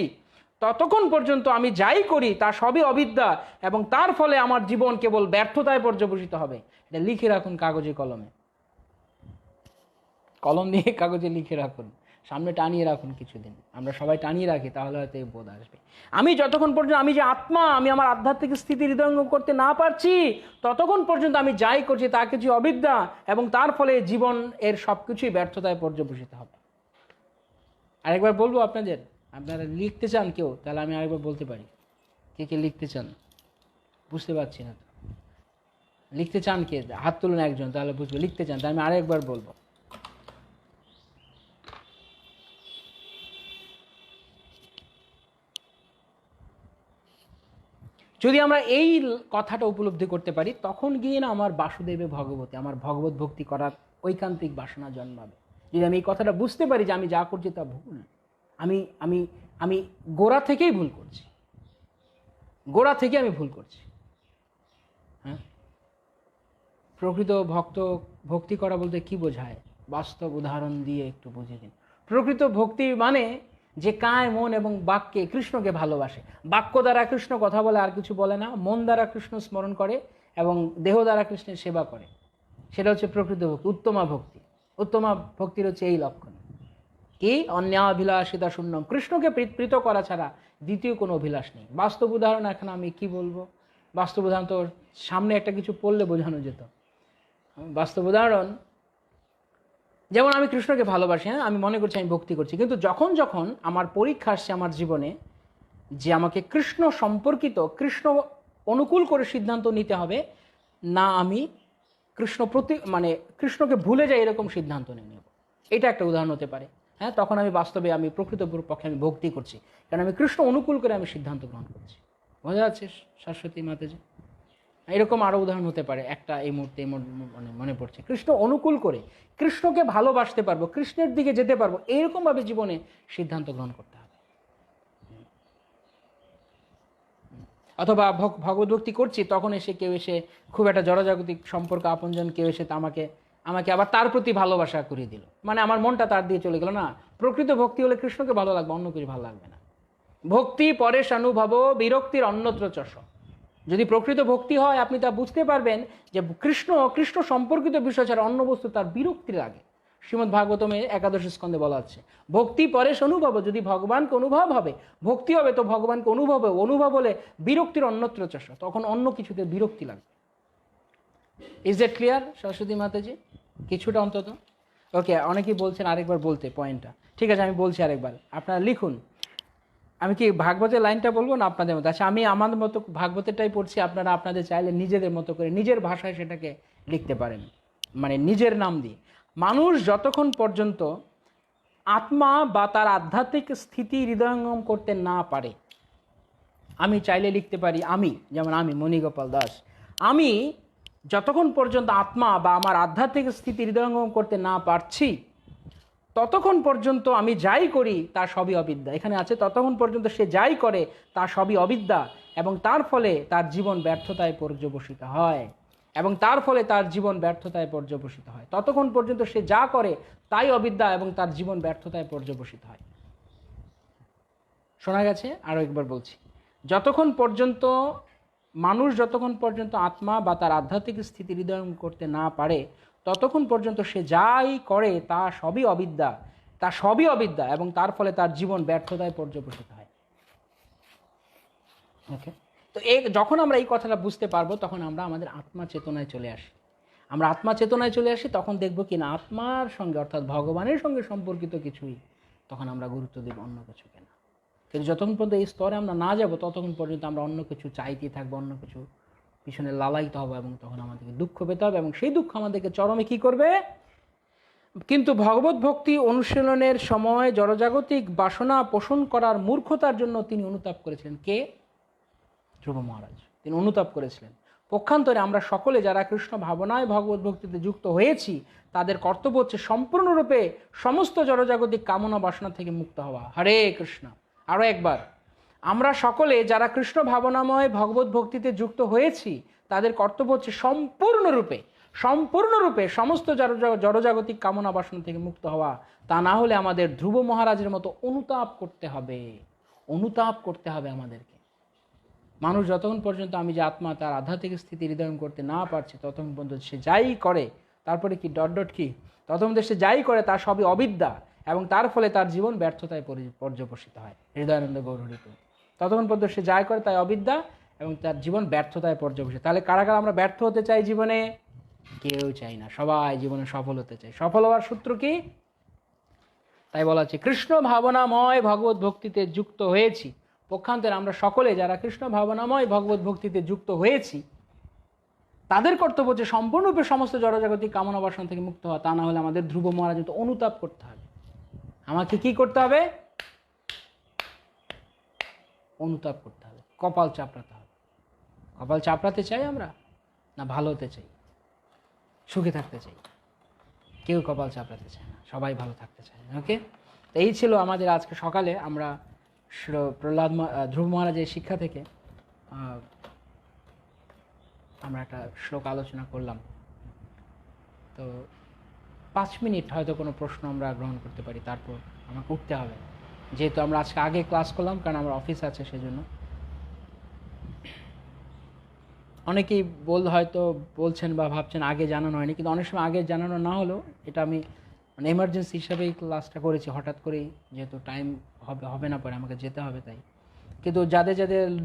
ততক্ষণ পর্যন্ত আমি যাই করি তা সবই অবিদ্যা, এবং তার ফলে আমার জীবন কেবল ব্যর্থতায় পর্যবসিত হবে। এটা লিখে রাখুন কাগজে কলমে, কলম দিয়ে কাগজে লিখে রাখুন, সামনে টানিয়ে রাখুন কিছুদিন। আমরা সবাই টানিয়ে রাখি, তাহলে হয়তো এই বোধ আসবে। আমি যতক্ষণ পর্যন্ত আমি যে আত্মা, আমি আমার আধ্যাত্মিক স্থিতি হৃদয়ঙ্গম করতে না পারছি, ততক্ষণ পর্যন্ত আমি যাই করছি তা কিছু অবিদ্যা, এবং তার ফলে জীবন এর সব কিছুই ব্যর্থতায় পর্যবসিত হবে। আরেকবার বলবো আপনাদের, আপনারা লিখতে চান কেউ, তাহলে আমি আরেকবার বলতে পারি। কে কে লিখতে চান? বুঝতে পারছি না তো। লিখতে চান কে? হাত তুলুন একজন, তাহলে বুঝবে। লিখতে চান, তাহলে আমি আরেকবার বলবো। যদি আমরা এই কথাটা উপলব্ধি করতে পারি, তখন গিয়ে না আমার বাসুদেবে ভগবতী, আমার ভগবত ভক্তি করার ঐকান্তিক বাসনা জন্মাবে। যদি আমি এই কথাটা বুঝতে পারি যে আমি যা করছি তা ভুল, আমি আমি আমি গোড়া থেকেই ভুল করছি, গোড়া থেকে আমি ভুল করছি। হ্যাঁ, প্রকৃত ভক্তি করা বলতে কি বোঝায়? বাস্তব উদাহরণ দিয়ে একটু বুঝিয়ে দিন। প্রকৃত ভক্তি মানে যে কায়, মন এবং বাক্যে কৃষ্ণকে ভালোবাসে। বাক্য দ্বারা কৃষ্ণ কথা বলে, আর কিছু বলে না। মন দ্বারা কৃষ্ণ স্মরণ করে এবং দেহ দ্বারা কৃষ্ণের সেবা করে, সেটা হচ্ছে প্রকৃত ভক্তি, উত্তমা ভক্তি। উত্তমা ভক্তির হচ্ছে এই লক্ষণ কি? অন্যাভিলাষিতা শূন্যম, কৃষ্ণকে প্রীত করা ছাড়া দ্বিতীয় কোনো অভিলাষ নেই। বাস্তব উদাহরণ এখন আমি কি বলবো? বাস্তব উদাহরণ তো সামনে একটা কিছু পড়লে বোঝানো যেত। বাস্তব উদাহরণ, যেমন আমি কৃষ্ণকে ভালোবাসি, হ্যাঁ, আমি মনে করছি আমি ভক্তি করছি, কিন্তু যখন যখন আমার পরীক্ষা আসছে আমার জীবনে যে আমাকে কৃষ্ণ সম্পর্কিত, কৃষ্ণ অনুকূল করে সিদ্ধান্ত নিতে হবে, না আমি মানে কৃষ্ণকে ভুলে যাই এরকম সিদ্ধান্ত নিয়ে নেব, এটা একটা উদাহরণ হতে পারে। হ্যাঁ, তখন আমি বাস্তবে আমি প্রকৃত পক্ষে আমি ভক্তি করছি, কারণ আমি কৃষ্ণ অনুকূল করে আমি সিদ্ধান্ত গ্রহণ করছি। বোঝা যাচ্ছে সরস্বতী মাতাজি? এরকম আরও উদাহরণ হতে পারে, একটা এই মুহূর্তে মানে মনে পড়ছে। কৃষ্ণ অনুকূল করে কৃষ্ণকে ভালোবাসতে পারবো, কৃষ্ণের দিকে যেতে পারবো, এইরকমভাবে জীবনে সিদ্ধান্ত গ্রহণ করতে হবে। অথবা ভগবদ্ভক্তি করছি, তখন এসে কেউ এসে খুব একটা জড়জাগতিক সম্পর্ক, আপনজন কেউ এসে আমাকে আবার তার প্রতি ভালোবাসা করিয়ে দিল, মানে আমার মনটা তার দিয়ে চলে গেল। না, প্রকৃত ভক্তি হলে কৃষ্ণকে ভালো লাগবে, অন্য কিছু ভালো লাগবে না। ভক্তি পরেশ অনুভব বিরক্তির অন্যত্র চষ। যদি প্রকৃত ভক্তি হয়, আপনি তা বুঝতে পারবেন যে কৃষ্ণ সম্পর্কিত বিষয় ছাড়া অন্য বস্তু তার বিরক্তি লাগে। শ্রীমদ্ ভাগবতমে 11 স্কন্ধে বলা আছে, ভক্তি পরেশ অনুভব, যদি ভগবানকে অনুভব হবে, ভক্তি হবে তো ভগবানকে অনুভব হলে বিরক্তির অন্যত্র চষ, তখন অন্য কিছুতে বিরক্তি লাগবে। ইজ দ্যাট ক্লিয়ার সরস্বতী মাতাজি? কিছুটা অন্তত ওকে। অনেকেই বলছেন আরেকবার বলতে পয়েন্টটা, ঠিক আছে আমি বলছি আরেকবার, আপনারা লিখুন। আমি কি ভাগবতের লাইনটা বলবো না আপনাদের মতো? আচ্ছা, আমি আমার মতো ভাগবতেরটাই পড়ছি, আপনারা আপনাদের চাইলে নিজেদের মতো করে নিজের ভাষায় সেটাকে লিখতে পারেন, মানে নিজের নাম দিয়ে। মানুষ যতক্ষণ পর্যন্ত আত্মা বা তার আধ্যাত্মিক স্থিতি হৃদয়ঙ্গম করতে না পারে, আমি চাইলে লিখতে পারি আমি, যেমন আমি মণিগোপাল দাস, আমি যতক্ষণ পর্যন্ত আত্মা বা আমার আধ্যাত্মিক স্থিতি হৃদয়ঙ্গম করতে না পারছি, ততক্ষণ পর্যন্ত আমি যাই করি তা সবই অবিদ্যা। এখানে আছে ততক্ষণ পর্যন্ত সে যাই করে তা সবই অবিদ্যা, এবং তার ফলে তার জীবন ব্যর্থতায় পর্যবসিত হয়, এবং তার ফলে তার জীবন ব্যর্থতায় পর্যবসিত হয়। ততক্ষণ পর্যন্ত সে যা করে তাই অবিদ্যা, এবং তার জীবন ব্যর্থতায় পর্যবসিত হয়। শোনা গেছে? আরও একবার বলছি, যতক্ষণ পর্যন্ত যতক্ষণ পর্যন্ত আত্মা বা তার আধ্যাত্মিক স্থিতি হৃদয়ঙ্গম করতে না পারে, ততক্ষণ পর্যন্ত সে যাই করে তা সবই অবিদ্যা, এবং তার ফলে তার জীবন ব্যর্থতায় পর্যবসিত হয়। ওকে, তো যখন আমরা এই কথাটা বুঝতে পারবো, তখন আমরা আমাদের আত্মা চেতনায় চলে আসি। তখন দেখবো কিনা আত্মার সঙ্গে, অর্থাৎ ভগবানের সঙ্গে সম্পর্কিত কিছুই তখন আমরা গুরুত্ব দেব, অন্য কিছু কেনা। কিন্তু যতক্ষণ পর্যন্ত এই স্তরে আমরা না যাব, ততক্ষণ পর্যন্ত আমরা অন্য কিছু চাইতে থাকবো, অন্য কিছু পিছনে লালায়িত হবো, এবং তখন আমাদেরকে দুঃখ পেতে হবে, এবং সেই দুঃখ আমাদেরকে চরমে কি করবে? কিন্তু ভগবত ভক্তি অনুশীলনের সময় জড়জাগতিক বাসনা পোষণ করার মূর্খতার জন্য তিনি অনুতাপ করেছিলেন। কে? ধ্রুব মহারাজ। তিনি অনুতাপ করেছিলেন। পক্ষান্তরে আমরা সকলে যারা কৃষ্ণ ভাবনায় ভগবত ভক্তিতে যুক্ত হয়েছি তাদের কর্তব্য হচ্ছে সম্পূর্ণরূপে সমস্ত জড়জাগতিক কামনা বাসনা থেকে মুক্ত হওয়া। হরে কৃষ্ণ। আরও একবার, আমরা সকলে যারা কৃষ্ণ ভাবনাময় ভগবত ভক্তিতে যুক্ত হয়েছি তাদের কর্তব্য হচ্ছে সম্পূর্ণরূপে সমস্ত জড়জাগতিক কামনা বাসনা থেকে মুক্ত হওয়া। তা না হলে আমাদের ধ্রুব মহারাজের মতো অনুতাপ করতে হবে আমাদেরকে। মানুষ যতক্ষণ পর্যন্ত আমি যে আত্মা তার আধ্যাত্মিক স্থিতি হৃদয়ন করতে না পারছে ততক্ষণ পর্যন্ত সে যাই করে, তারপরে কি কি ততক্ষণ সে যাই করে তার সবই অবিদ্যা, এবং তার ফলে তার জীবন ব্যর্থতায় পর্যবসিত হয়। হৃদয়ানন্দ গৌরহরিত। ততক্ষণ পর্যন্ত সে যাই করে তাই অবিদ্যা এবং তার জীবন ব্যর্থতায় পর্যবসিত। তাহলে কারা কারা আমরা ব্যর্থ হতে চাই জীবনে? কেউ চাই না, সবাই জীবনে সফল হতে চাই। সফল হওয়ার সূত্র কি? তাই বলা হচ্ছে কৃষ্ণ ভাবনাময় ভগবত ভক্তিতে যুক্ত হয়েছি। পক্ষান্তরে আমরা সকলে যারা কৃষ্ণ ভাবনাময় ভগবত ভক্তিতে যুক্ত হয়েছি তাদের কর্তব্য যে সম্পূর্ণরূপে সমস্ত জড়জাগতিক কামনা বাসনা থেকে মুক্ত হওয়া। তা না হলে আমাদের ধ্রুব মহারাজ তো অনুতাপ করতে হবে। আমাকে কি করতে হবে? অনুতাপ করতে হবে, কপাল চাপড়াতে হবে। কপাল চাপড়াতে চাই আমরা না ভালো হতে চাই, সুখে থাকতে চাই? কেউ কপাল চাপড়াতে চায় না, সবাই ভালো থাকতে চায়। ওকে, তো এই ছিল আমাদের আজকে সকালে আমরা ধ্রুব মহারাজের শিক্ষা থেকে আমরা একটা শ্লোক আলোচনা করলাম। তো 5 মিনিট হয়তো কোনো প্রশ্ন আমরা গ্রহণ করতে পারি, তারপর আমাকে উঠতে হবে, যেহেতু আমরা আজকে আগে ক্লাস করলাম, কারণ আমার অফিস আছে সেজন্য। অনেকেই হয়তো বলছেন বা ভাবছেন আগে জানানো হয়নি, কিন্তু অনেক সময় আগে জানানো না হলেও এটা আমি এমার্জেন্সি হিসাবেই ক্লাসটা করেছি, হঠাৎ করেই, যেহেতু টাইম হবে না পরে আমাকে যেতে হবে তাই। কিন্তু যাদের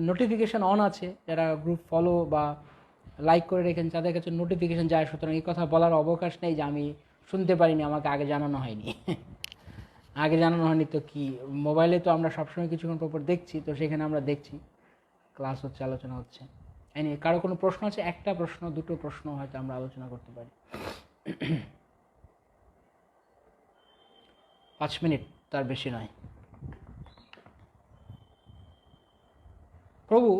নোটিফিকেশান অন আছে, যারা গ্রুপ ফলো বা লাইক করে রেখেছেন, তাদের কাছে নোটিফিকেশান যায়। সুতরাং এই কথা বলার অবকাশ নেই যে আমি শুনতে পারিনি, আমাকে আগে জানানো হয়নি। আগে জানানো হয়নি তো কি, মোবাইলে তো আমরা সবসময় কিছুক্ষণ পর দেখছি, তো সেখানে আমরা দেখছি ক্লাস হচ্ছে, আলোচনা হচ্ছে। কারো কোনো প্রশ্ন আছে? একটা প্রশ্ন, দুটো প্রশ্ন হয়তো আমরা আলোচনা করতে পারি। 5 মিনিট, তার বেশি নয়। প্রভু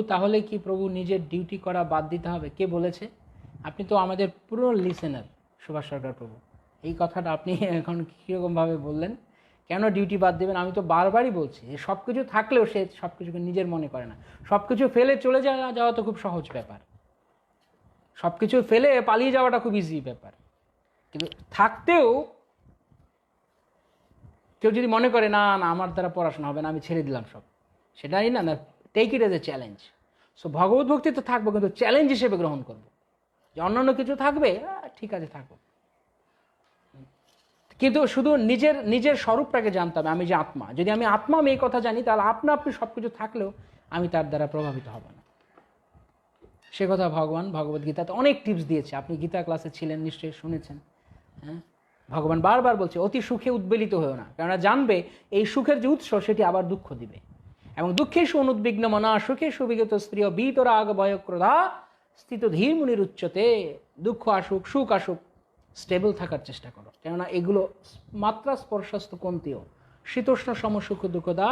তাহলে কি প্রভু নিজের ডিউটি করা বাদ দিতে হবে? কে বলেছে? আপনি তো আমাদের পুরো লিসেনার সুভাষ সরকার প্রভু। এই কথাটা আপনি এখন কীরকমভাবে বললেন? কেন ডিউটি বাদ দেবেন? আমি তো বারবারই বলছি যে সব কিছু থাকলেও সে সব কিছুকে নিজের মনে করে না। সব কিছু ফেলে চলে যাওয়া তো খুব সহজ ব্যাপার, সব কিছু ফেলে পালিয়ে যাওয়াটা খুব ইজি ব্যাপার। কিন্তু থাকতেও কেউ যদি মনে করে না আমার দ্বারা পড়াশোনা হবে না, আমি ছেড়ে দিলাম সব, সেটাই না, take it as a challenge. সো ভগবত ভক্তি তো থাকবো, কিন্তু চ্যালেঞ্জ হিসেবে গ্রহণ করবো। যে অন্যান্য কিছু থাকবে, ঠিক আছে থাকো, কিন্তু শুধু নিজের স্বরূপটাকে জানতে হবে। আমি যে আত্মা, যদি আমি আত্মা এই কথা জানি, তাহলে আপনি সব কিছু থাকলেও আমি তার দ্বারা প্রভাবিত হব না। সে কথা ভগবান ভগবদ্গীতাতে অনেক টিপস দিয়েছে। আপনি গীতা ক্লাসে ছিলেন, নিশ্চয়ই শুনেছেন। হ্যাঁ, ভগবান বারবার বলছে অতি সুখে উদ্বেলিত হয়েও না, কেননা জানবে এই সুখের যে উৎস সেটি আবার দুঃখ দিবে। এবং দুঃখে অনুদ্বিগ্ন মনা সুখে সুবিগত স্ত্রী বীতরাগ ভয় ক্রোধা স্থিত ধীর মুনির উচ্চতে। দুঃখ আসুক, সুখ আসুক, স্টেবল থাকার চেষ্টা করো, কেননা এগুলো মাত্রা স্পর্শস্থ কন্তীয়। শীতোষ্ণ সম সুখ দুঃখদা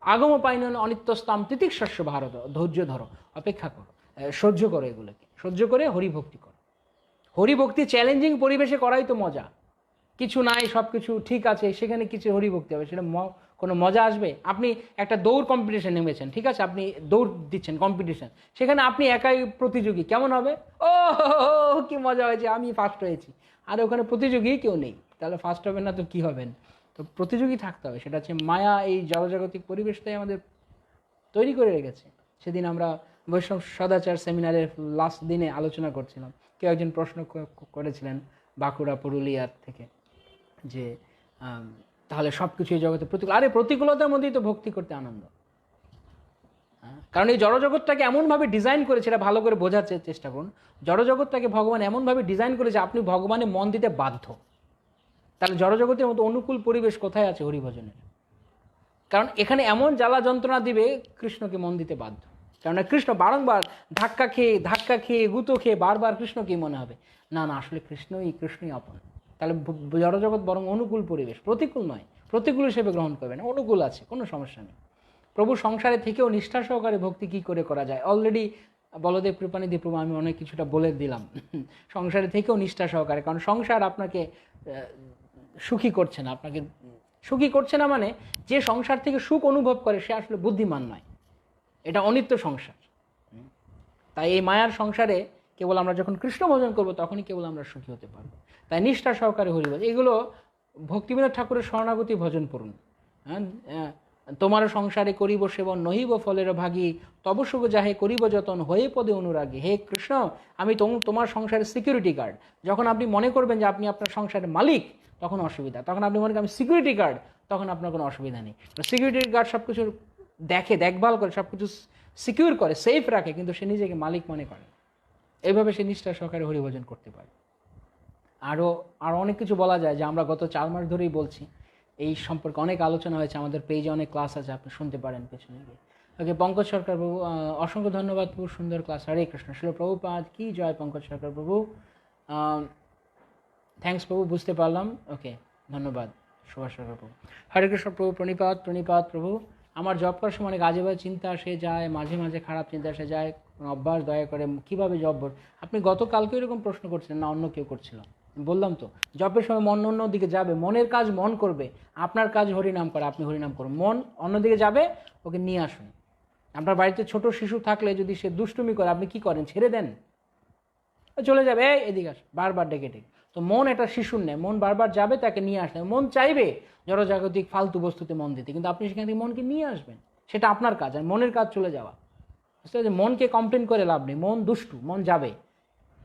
আগম পাইন অনিত্যস্তাম তিতিক্ষস্য ভারত। ধৈর্য ধরো, অপেক্ষা করো, সহ্য করো, এগুলোকে সহ্য করে হরিভক্তি করো। হরিভক্তি চ্যালেঞ্জিং পরিবেশে করাই তো মজা। কিছু নাই, সব কিছু ঠিক আছে, সেখানে কিছু হরিভক্তি হবে, সেটা কোনো মজা আসবে? আপনি একটা দৌড় কম্পিটিশন নেমেছেন, ঠিক আছে, আপনি দৌড় দিচ্ছেন কম্পিটিশন, সেখানে আপনি একাই প্রতিযোগী, কেমন হবে? ও কি মজা হয়েছে, আমি ফার্স্ট হয়েছি। আর ওখানে প্রতিযোগী কেউ নেই, তাহলে ফার্স্ট হবেন না তো কি হবেন? তো প্রতিযোগী থাকতে হবে। সেটা হচ্ছে মায়া, এই জড়জাগতিক পরিবেশটাই আমাদের তৈরি করে রেখেছে। সেদিন আমরা বৈষ্ণব সদাচার সেমিনারের লাস্ট দিনে আলোচনা করছিলাম, কেউ একজন প্রশ্ন করেছিলেন বাঁকুড়া পুরুলিয়ার থেকে, যে তাহলে সব কিছু এই জগতে প্রতিকূল। আরে প্রতিকূলতার মধ্যেই তো ভক্তি করতে আনন্দ। কারণ এই জড়জগৎটাকে এমনভাবে ডিজাইন করেছে, এটা ভালো করে বোঝার চেষ্টা করুন। জড়জগৎটাকে ভগবান এমনভাবে ডিজাইন করেছে আপনি ভগবানে মন দিতে বাধ্য। তাহলে জড়জগতের মতো অনুকূল পরিবেশ কোথায় আছে হরিভজনের? কারণ এখানে এমন জ্বালা যন্ত্রণা দিবে, কৃষ্ণকে মন দিতে বাধ্য। কেননা কৃষ্ণ বারংবার ধাক্কা খেয়ে গুঁতো খেয়ে বারবার কৃষ্ণকেই মনে হবে। না না, আসলে কৃষ্ণই আপন। তাহলে জড়জগৎ বরং অনুকূল পরিবেশ, প্রতিকূল নয়। প্রতিকূল হিসেবে গ্রহণ করবেন, অনুকূল আছে, কোনো সমস্যা নেই। প্রভু সংসারে থেকেও নিষ্ঠা সহকারে ভক্তি কী করে করা যায়, অলরেডি বলদেব কৃপানিধি প্রভু আমি অনেক কিছুটা বলে দিলাম। সংসারে থেকেও নিষ্ঠা সহকারে, কারণ সংসার আপনাকে সুখী করছে না, আপনাকে সুখী করছে না মানে যে সংসার থেকে সুখ অনুভব করে সে আসলে বুদ্ধিমান নয়, এটা অনিত্য সংসার। তাই এই মায়ার সংসারে কেবল আমরা যখন কৃষ্ণ ভজন করবো তখনই কেবল আমরা সুখী হতে পারবো। তাই নিষ্ঠা সহকারে হরিভজন, এগুলো ভক্তিবিনোদ ঠাকুরের শরণাগতি ভজন পড়ুন। হ্যাঁ, তোমার সংসারে করিব সেবন, নহিব ফলের ভাগী, তব সুখ যাহে করিব যতন, হয়ে পদে অনুরাগী। হে কৃষ্ণ, আমি তোমার সংসারের সিকিউরিটি গার্ড। যখন আপনি মনে করবেন যে আপনি আপনার সংসারের মালিক তখন অসুবিধা, তখন আপনি মনে করেন আমি সিকিউরিটি গার্ড, তখন আপনার কোনো অসুবিধা নেই। সিকিউরিটি গার্ড সব কিছু দেখভাল করে, সব কিছু সিকিউর করে, সেফ রাখে, কিন্তু সে নিজেকে মালিক মনে করে। এইভাবে সে নিষ্ঠা সহকারে হরিভজন করতে পারে। আরও অনেক কিছু বলা যায়, যে আমরা গত 4 মাস ধরেই বলছি, এই সম্পর্কে অনেক আলোচনা হয়েছে, আমাদের পেজে অনেক ক্লাস আছে, আপনি শুনতে পারেন পেছনে গিয়ে। ওকে, পঙ্কজ সরকার প্রভু অসংখ্য ধন্যবাদ প্রভু, সুন্দর ক্লাস। হরে কৃষ্ণ, শিল প্রভুপাদ কি জয়। পঙ্কজ সরকার প্রভু থ্যাংকস প্রভু, বুঝতে পারলাম। ওকে, ধন্যবাদ সুভাষ সরকার প্রভু। হরে কৃষ্ণ প্রভু, প্রণিপাত প্রভু। আমার জব করার সময় অনেক আজে বাজে চিন্তা আসে যায়, মাঝে মাঝে খারাপ চিন্তা আসে যায়, অভ্যাস দয়া করে কীভাবে জব? আপনি গতকালকে এরকম প্রশ্ন করছিলেন না, অন্য কেউ করছিল? বললাম তো, জবের সময় মন অন্যদিকে যাবে, মনের কাজ মন করবে। আপনার কাজ হরিনাম করা, আপনি হরিনাম করুন, মন অন্যদিকে যাবে, ওকে নিয়ে আসুন। আপনার বাড়িতে ছোট শিশু থাকলে যদি সে দুষ্টুমি করে, আপনি কি করেন? ছেড়ে দেন, চলে যাবে, এদিকে আস, বারবার ডেকে। তো মন একটা শিশুর নেয়, মন বারবার যাবে, তাকে নিয়ে আসতে। মন চাইবে জড়জাগতিক ফালতু বস্তুতে মন দিতে, কিন্তু আপনি সেখান থেকে মনকে নিয়ে আসবেন, সেটা আপনার কাজ। আর মনের কাজ চলে যাওয়া, বুঝতে পারছেন? মনকে কমপ্লেন করে লাভ নেই, মন দুষ্টু, মন যাবে।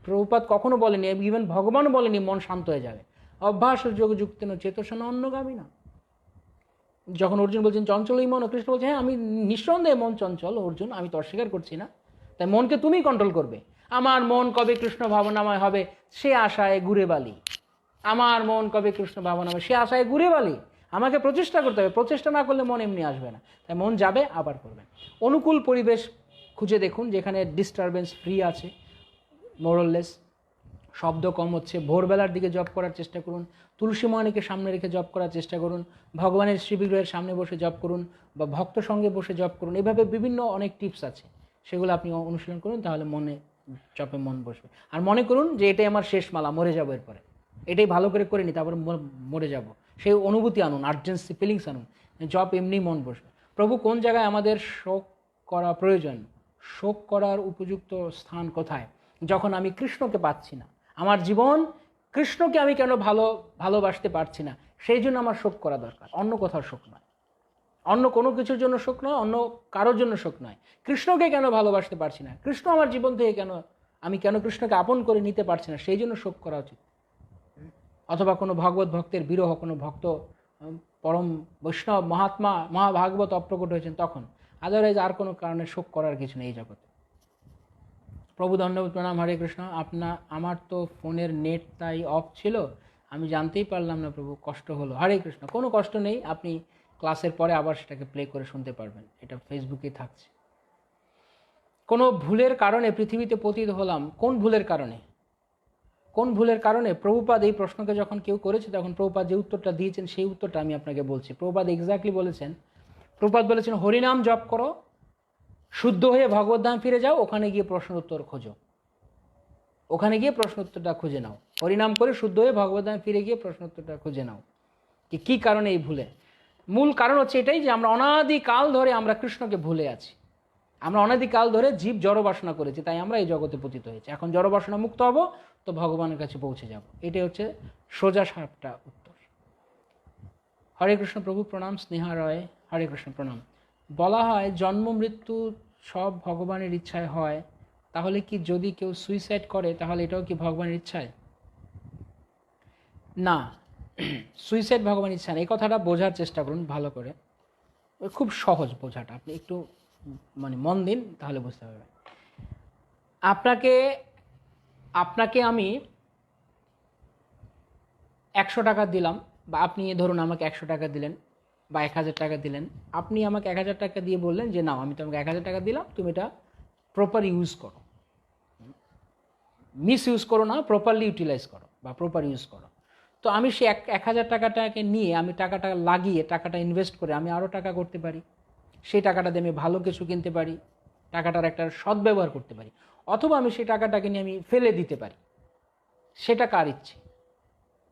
প্রভুপাদ কখনো বলেনি, ইভেন ভগবানও বলেনি মন শান্ত হয়ে যাবে। অভ্যাস যোগ যুক্ত চেতসনা অন্যগামী না। যখন অর্জুন বলছেন চঞ্চলই মন, কৃষ্ণ বলছেন হ্যাঁ আমি নিঃসন্দেহে মন চঞ্চল অর্জুন, আমি তো অস্বীকার করছি না। তাই মনকে তুমি কন্ট্রোল করবে। আমার মন কবে কৃষ্ণ ভাবনাময় হবে সে আশায় ঘুরে বালি, আমার মন কবে কৃষ্ণ ভাবনাময় সে আশায় ঘুরে বালি। আমাকে প্রচেষ্টা করতে হবে, প্রচেষ্টা না করলে মন এমনি আসবে না। তাই মন যাবে, আবার করবেন। অনুকূল পরিবেশ খুঁজে দেখুন যেখানে ডিস্টারবেন্স ফ্রি আছে, মোরললেস, শব্দ কম হচ্ছে। ভোরবেলার দিকে জব করার চেষ্টা করুন, তুলসী মণিকে সামনে রেখে জব করার চেষ্টা করুন, ভগবানের শ্রীবিগ্রহের সামনে বসে জব করুন, বা ভক্ত সঙ্গে বসে জব করুন। এভাবে বিভিন্ন অনেক টিপস আছে, সেগুলো আপনি অনুশীলন করুন, তাহলে মনে জপে মন বসবে। আর মনে করুন যে এটাই আমার শেষ মালা, মরে যাবো এরপরে, এটাই ভালো করে করে নি, তারপরে মরে যাব, সেই অনুভূতি আনুন, আর্জেন্সি ফিলিংস আনুন, জব এমনি মন বসবে। প্রভু কোন জায়গায় আমাদের শোক করা প্রয়োজন, শোক করার উপযুক্ত স্থান কোথায়? যখন আমি কৃষ্ণকে পাচ্ছি না, আমার জীবন কৃষ্ণকে আমি কেন ভালোবাসতে পারছি না, সেই জন্য আমার শোক করা দরকার। অন্য কোথাও শোক নয়, অন্য কোনো কিছুর জন্য শোক নয়, অন্য কারোর জন্য শোক নয়। কৃষ্ণকে কেন ভালোবাসতে পারছি না, কৃষ্ণ আমার জীবন থেকে আমি কেন কৃষ্ণকে আপন করে নিতে পারছি না, সেই জন্য শোক করা উচিত। অথবা কোনো ভগবত ভক্তের বিরহ, কোনো ভক্ত পরম বৈষ্ণব মহাত্মা মহাভাগবত অপ্রকট হয়েছেন তখন। আদারওয়াইজ আর কোনো কারণে শোক করার কিছু নেই এই জগতে। প্রভু ধন্যবাদ, প্রণাম। হরে কৃষ্ণ। আমার তো ফোনের নেট তাই অফ ছিল, আমি জানতেই পারলাম না প্রভু, কষ্ট হলো। হরে কৃষ্ণ, কোনো কষ্ট নেই, আপনি ক্লাসের পরে আবার সেটাকে প্লে করে শুনতে পারবেন, এটা ফেসবুকে থাকছে। কোনো ভুলের কারণে পৃথিবীতে পতিত হলাম, কোন ভুলের কারণে? প্রভুপাদ এই প্রশ্নকে যখন কেউ করেছে তখন প্রভুপাদ যে উত্তরটা দিয়েছেন সেই উত্তরটা আমি আপনাকে বলছি। প্রভুপাদ এক্স্যাক্টলি বলেছেন, প্রভুপাদ বলেছেন হরিনাম জপ করো, শুদ্ধ হয়ে ভগবদ্ধাম ফিরে যাও, ওখানে গিয়ে প্রশ্ন উত্তর খোঁজো, ওখানে গিয়ে প্রশ্ন উত্তরটা খুঁজে নাও। হরিনাম করে শুদ্ধ হয়ে ভগবদ্ধাম ফিরে গিয়ে প্রশ্ন উত্তরটা খুঁজে নাও, কি কারণে এই ভুলে। মূল কারণ হচ্ছে এটাই যে আমরা অনাদিকাল ধরে আমরা কৃষ্ণকে ভুলে আছি, আমরা অনাদিকাল ধরে জীব জড়বাসনা করেছি, তাই আমরা এই জগতে পতিত হয়েছি। এখন জড়বাসনা মুক্ত হব তো ভগবানের কাছে পৌঁছে যাব, এটাই হচ্ছে সোজা সাপটা উত্তর। হরে কৃষ্ণ প্রভু, প্রণাম। স্নেহা রয়, হরে কৃষ্ণ, প্রণাম। বলা হয় জন্ম মৃত্যু সব ভগবানের ইচ্ছায় হয়, তাহলে কি যদি কেউ সুইসাইড করে তাহলে এটাও কি ভগবানের ইচ্ছায়? না, সুইসাইড ভগবানের ইচ্ছা না। এই কথাটা বোঝার চেষ্টা করুন ভালো করে, খুব সহজ বোঝাটা, আপনি একটু মন দিন তাহলে বুঝতে পারবেন। আপনাকে আমি 100 টাকা দিলাম, বা আপনি ধরুন আমাকে 100 টাকা দিলেন বা 1000 টাকা দিলেন। আপনি আমাকে 1000 টাকা দিয়ে বললেন যে নাও, আমি তোমাকে 1000 টাকা দিলাম, তুমি এটা প্রপার ইউজ করো, মিস ইউজ করো না, প্রপারলি ইউটিলাইজ করো বা প্রপার ইউজ করো। তো আমি সে 1,000 টাকাটাকে নিয়ে আমি টাকাটা লাগিয়ে টাকাটা ইনভেস্ট করে আমি আরও টাকা করতে পারি, সেই টাকাটা দিয়ে আমি ভালো কিছু কিনতে পারি, টাকাটার একটা সদ্ব্যবহার করতে পারি, অথবা আমি সেই টাকাটাকে নিয়ে আমি ফেলে দিতে পারি। সেটা কার ইচ্ছে?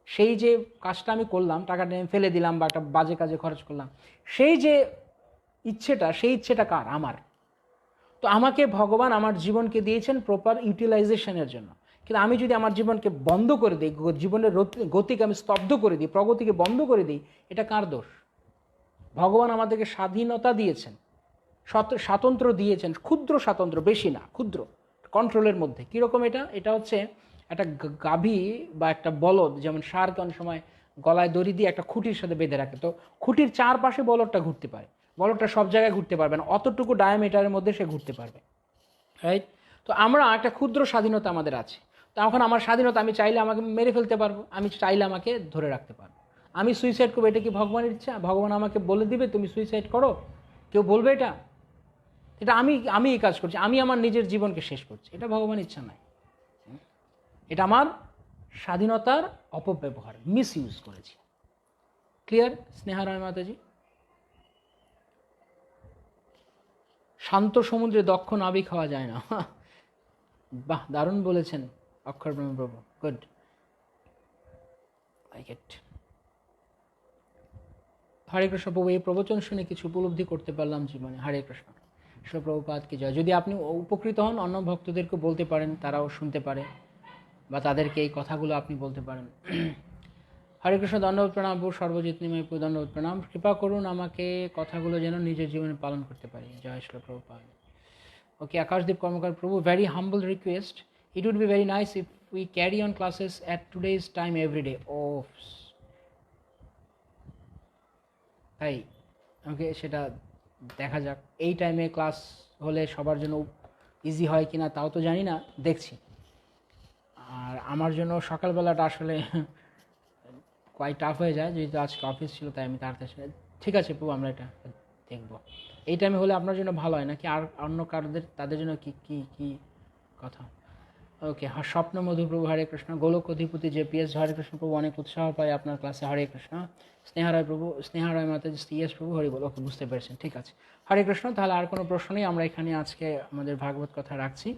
সেই যে কাজটা আমি করলাম, টাকাটা আমি ফেলে দিলাম বা একটা বাজে কাজে খরচ করলাম, সেই যে সেই ইচ্ছেটা কার? আমার। তো আমাকে ভগবান আমার জীবনকে দিয়েছেন প্রপার ইউটিলাইজেশনের জন্য, কিন্তু আমি যদি আমার জীবনকে বন্ধ করে দিই, জীবনের গতিকে আমি স্তব্ধ করে দিই, প্রগতিকে বন্ধ করে দিই, এটা কার দোষ? ভগবান আমাদেরকে স্বাধীনতা দিয়েছেন, স্বাতন্ত্র্য দিয়েছেন, ক্ষুদ্র স্বাতন্ত্র্য, বেশি না, ক্ষুদ্র কন্ট্রোলের মধ্যে। কীরকম এটা? এটা হচ্ছে একটা গাভী বা একটা বলদ, যেমন ষাঁড়কে অনেক সময় গলায় দড়ি দিয়ে একটা খুঁটির সাথে বেঁধে রাখে, তো খুঁটির চারপাশে বলদটা ঘুরতে পারে, বলদটা সব জায়গায় ঘুরতে পারবে না, অতটুকু ডায়ামিটারের মধ্যে সে ঘুরতে পারবে, রাইট? তো আমরা একটা ক্ষুদ্র স্বাধীনতা আমাদের আছে। তো এখন আমার স্বাধীনতা, আমি চাইলে আমাকে মেরে ফেলতে পারবো, আমি চাইলে আমাকে ধরে রাখতে পারবো, আমি সুইসাইড করবো। এটা কি ভগবানের ইচ্ছা? ভগবান আমাকে বলে দিবে তুমি সুইসাইড করো? কেউ বলবে এটা? এটা আমি এই কাজ করছি, আমি আমার নিজের জীবনকে শেষ করছি, এটা ভগবানের ইচ্ছা নয়। এটা আমার স্বাধীনতার অপব্যবহার, মিস ইউজ করেছি। ক্লিয়ার? স্নেহা রায় মাতাজি। শান্ত সমুদ্রে দক্ষ নাবিক হওয়া যায় না। বাহ, দারুণ বলেছেন অক্ষর ব্রহ্মপ্রভু, গুড, লাইক ইট। হরে কৃষ্ণ প্রভু, এই প্রবচন শুনে কিছু উপলব্ধি করতে পারলাম জীবনে। হরে কৃষ্ণ। শিলপ্রভুপাদ কি জয়। যদি আপনি উপকৃত হন, অন্য ভক্তদেরকে বলতে পারেন, তারাও শুনতে পারে, বা তাদেরকে এই কথাগুলো আপনি বলতে পারেন। হরে কৃষ্ণ। দণ্ডবোধ প্রণাম প্রভু, সর্বজিৎ নিময় প্রভু, দণ্ডবোধ প্রণাম। কৃপা করুন আমাকে কথাগুলো যেন নিজের জীবনে পালন করতে পারি। জয় Srila Prabhupada. Okay, Akashdeep Karmakar Prabhu, very humble request. It would be very nice if we carry on classes at today's time every day. Oh, তাই ওকে, সেটা দেখা যাক। এই টাইমে ক্লাস হলে সবার জন্য ইজি হয় কিনা তাও তো জানি না, দেখছি। আর আমার জন্য সকালবেলাটা আসলে কোয়াই টাফ হয়ে যায়, যেহেতু আজকে অফিস ছিল, তাই আমি তাড়াতাড়ি। ঠিক আছে প্রভু, আমরা এটা দেখবো। এই টাইমে হলে আপনার জন্য ভালো হয় নাকি আর অন্য কারোদের, তাদের জন্য কি কি কি কথা? ওকে, স্বপ্ন মধু প্রভু, হরে কৃষ্ণ। গোলক অধিপতি JPS, হরে কৃষ্ণ প্রভু, অনেক উৎসাহ পায় আপনার ক্লাসে। হরে কৃষ্ণ। স্নেহারায় প্রভু, স্নেহারায় মাতাজি CS প্রভু, হরি বল। ওকে, বুঝতে পেরেছেন, ঠিক আছে। হরে কৃষ্ণ। তাহলে আর কোনো প্রশ্ন নেই, আমরা এখানে আজকে আমাদের ভাগবত কথা রাখছি।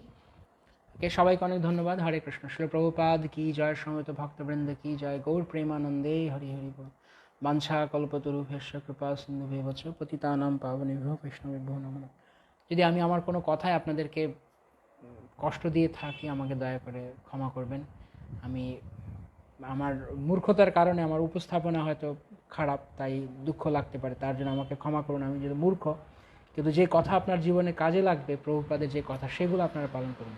ওকে, সবাইকে অনেক ধন্যবাদ। হরে কৃষ্ণ। শিল প্রভুপাদ কি জয়, সমবেত ভক্তবৃন্দ কি জয়, গৌর প্রেমানন্দে হরি হরি বল। বাঞ্ছা কল্পতরু ভেষ্য কৃপা সিন্ধু ভেবচ পতিতানাম পাবনেভ্যো বৈষ্ণবেভ্যো নমঃ। যদি আমি আমার কোনো কথায় আপনাদেরকে কষ্ট দিয়ে থাকি, আমাকে দয়া করে ক্ষমা করবেন। আমি আমার মূর্খতার কারণে আমার উপস্থাপনা হয়তো খারাপ, তাই দুঃখ লাগতে পারে, তার জন্য আমাকে ক্ষমা করুন। আমি যদি মূর্খ, কিন্তু যে কথা আপনার জীবনে কাজে লাগবে, প্রভুপাদের যে কথা, সেগুলো আপনারা পালন করুন।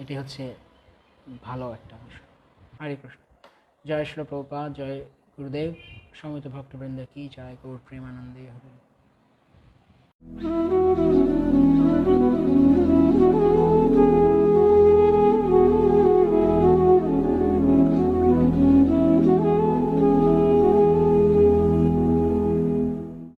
এটি হচ্ছে ভালো একটা বিষয়। হরে কৃষ্ণ। জয় শ্রী প্রভুপাদ, জয় গুরুদেব, সমবেত ভক্তবৃন্দ কি জয়, গৌর প্রেমানন্দে হরি।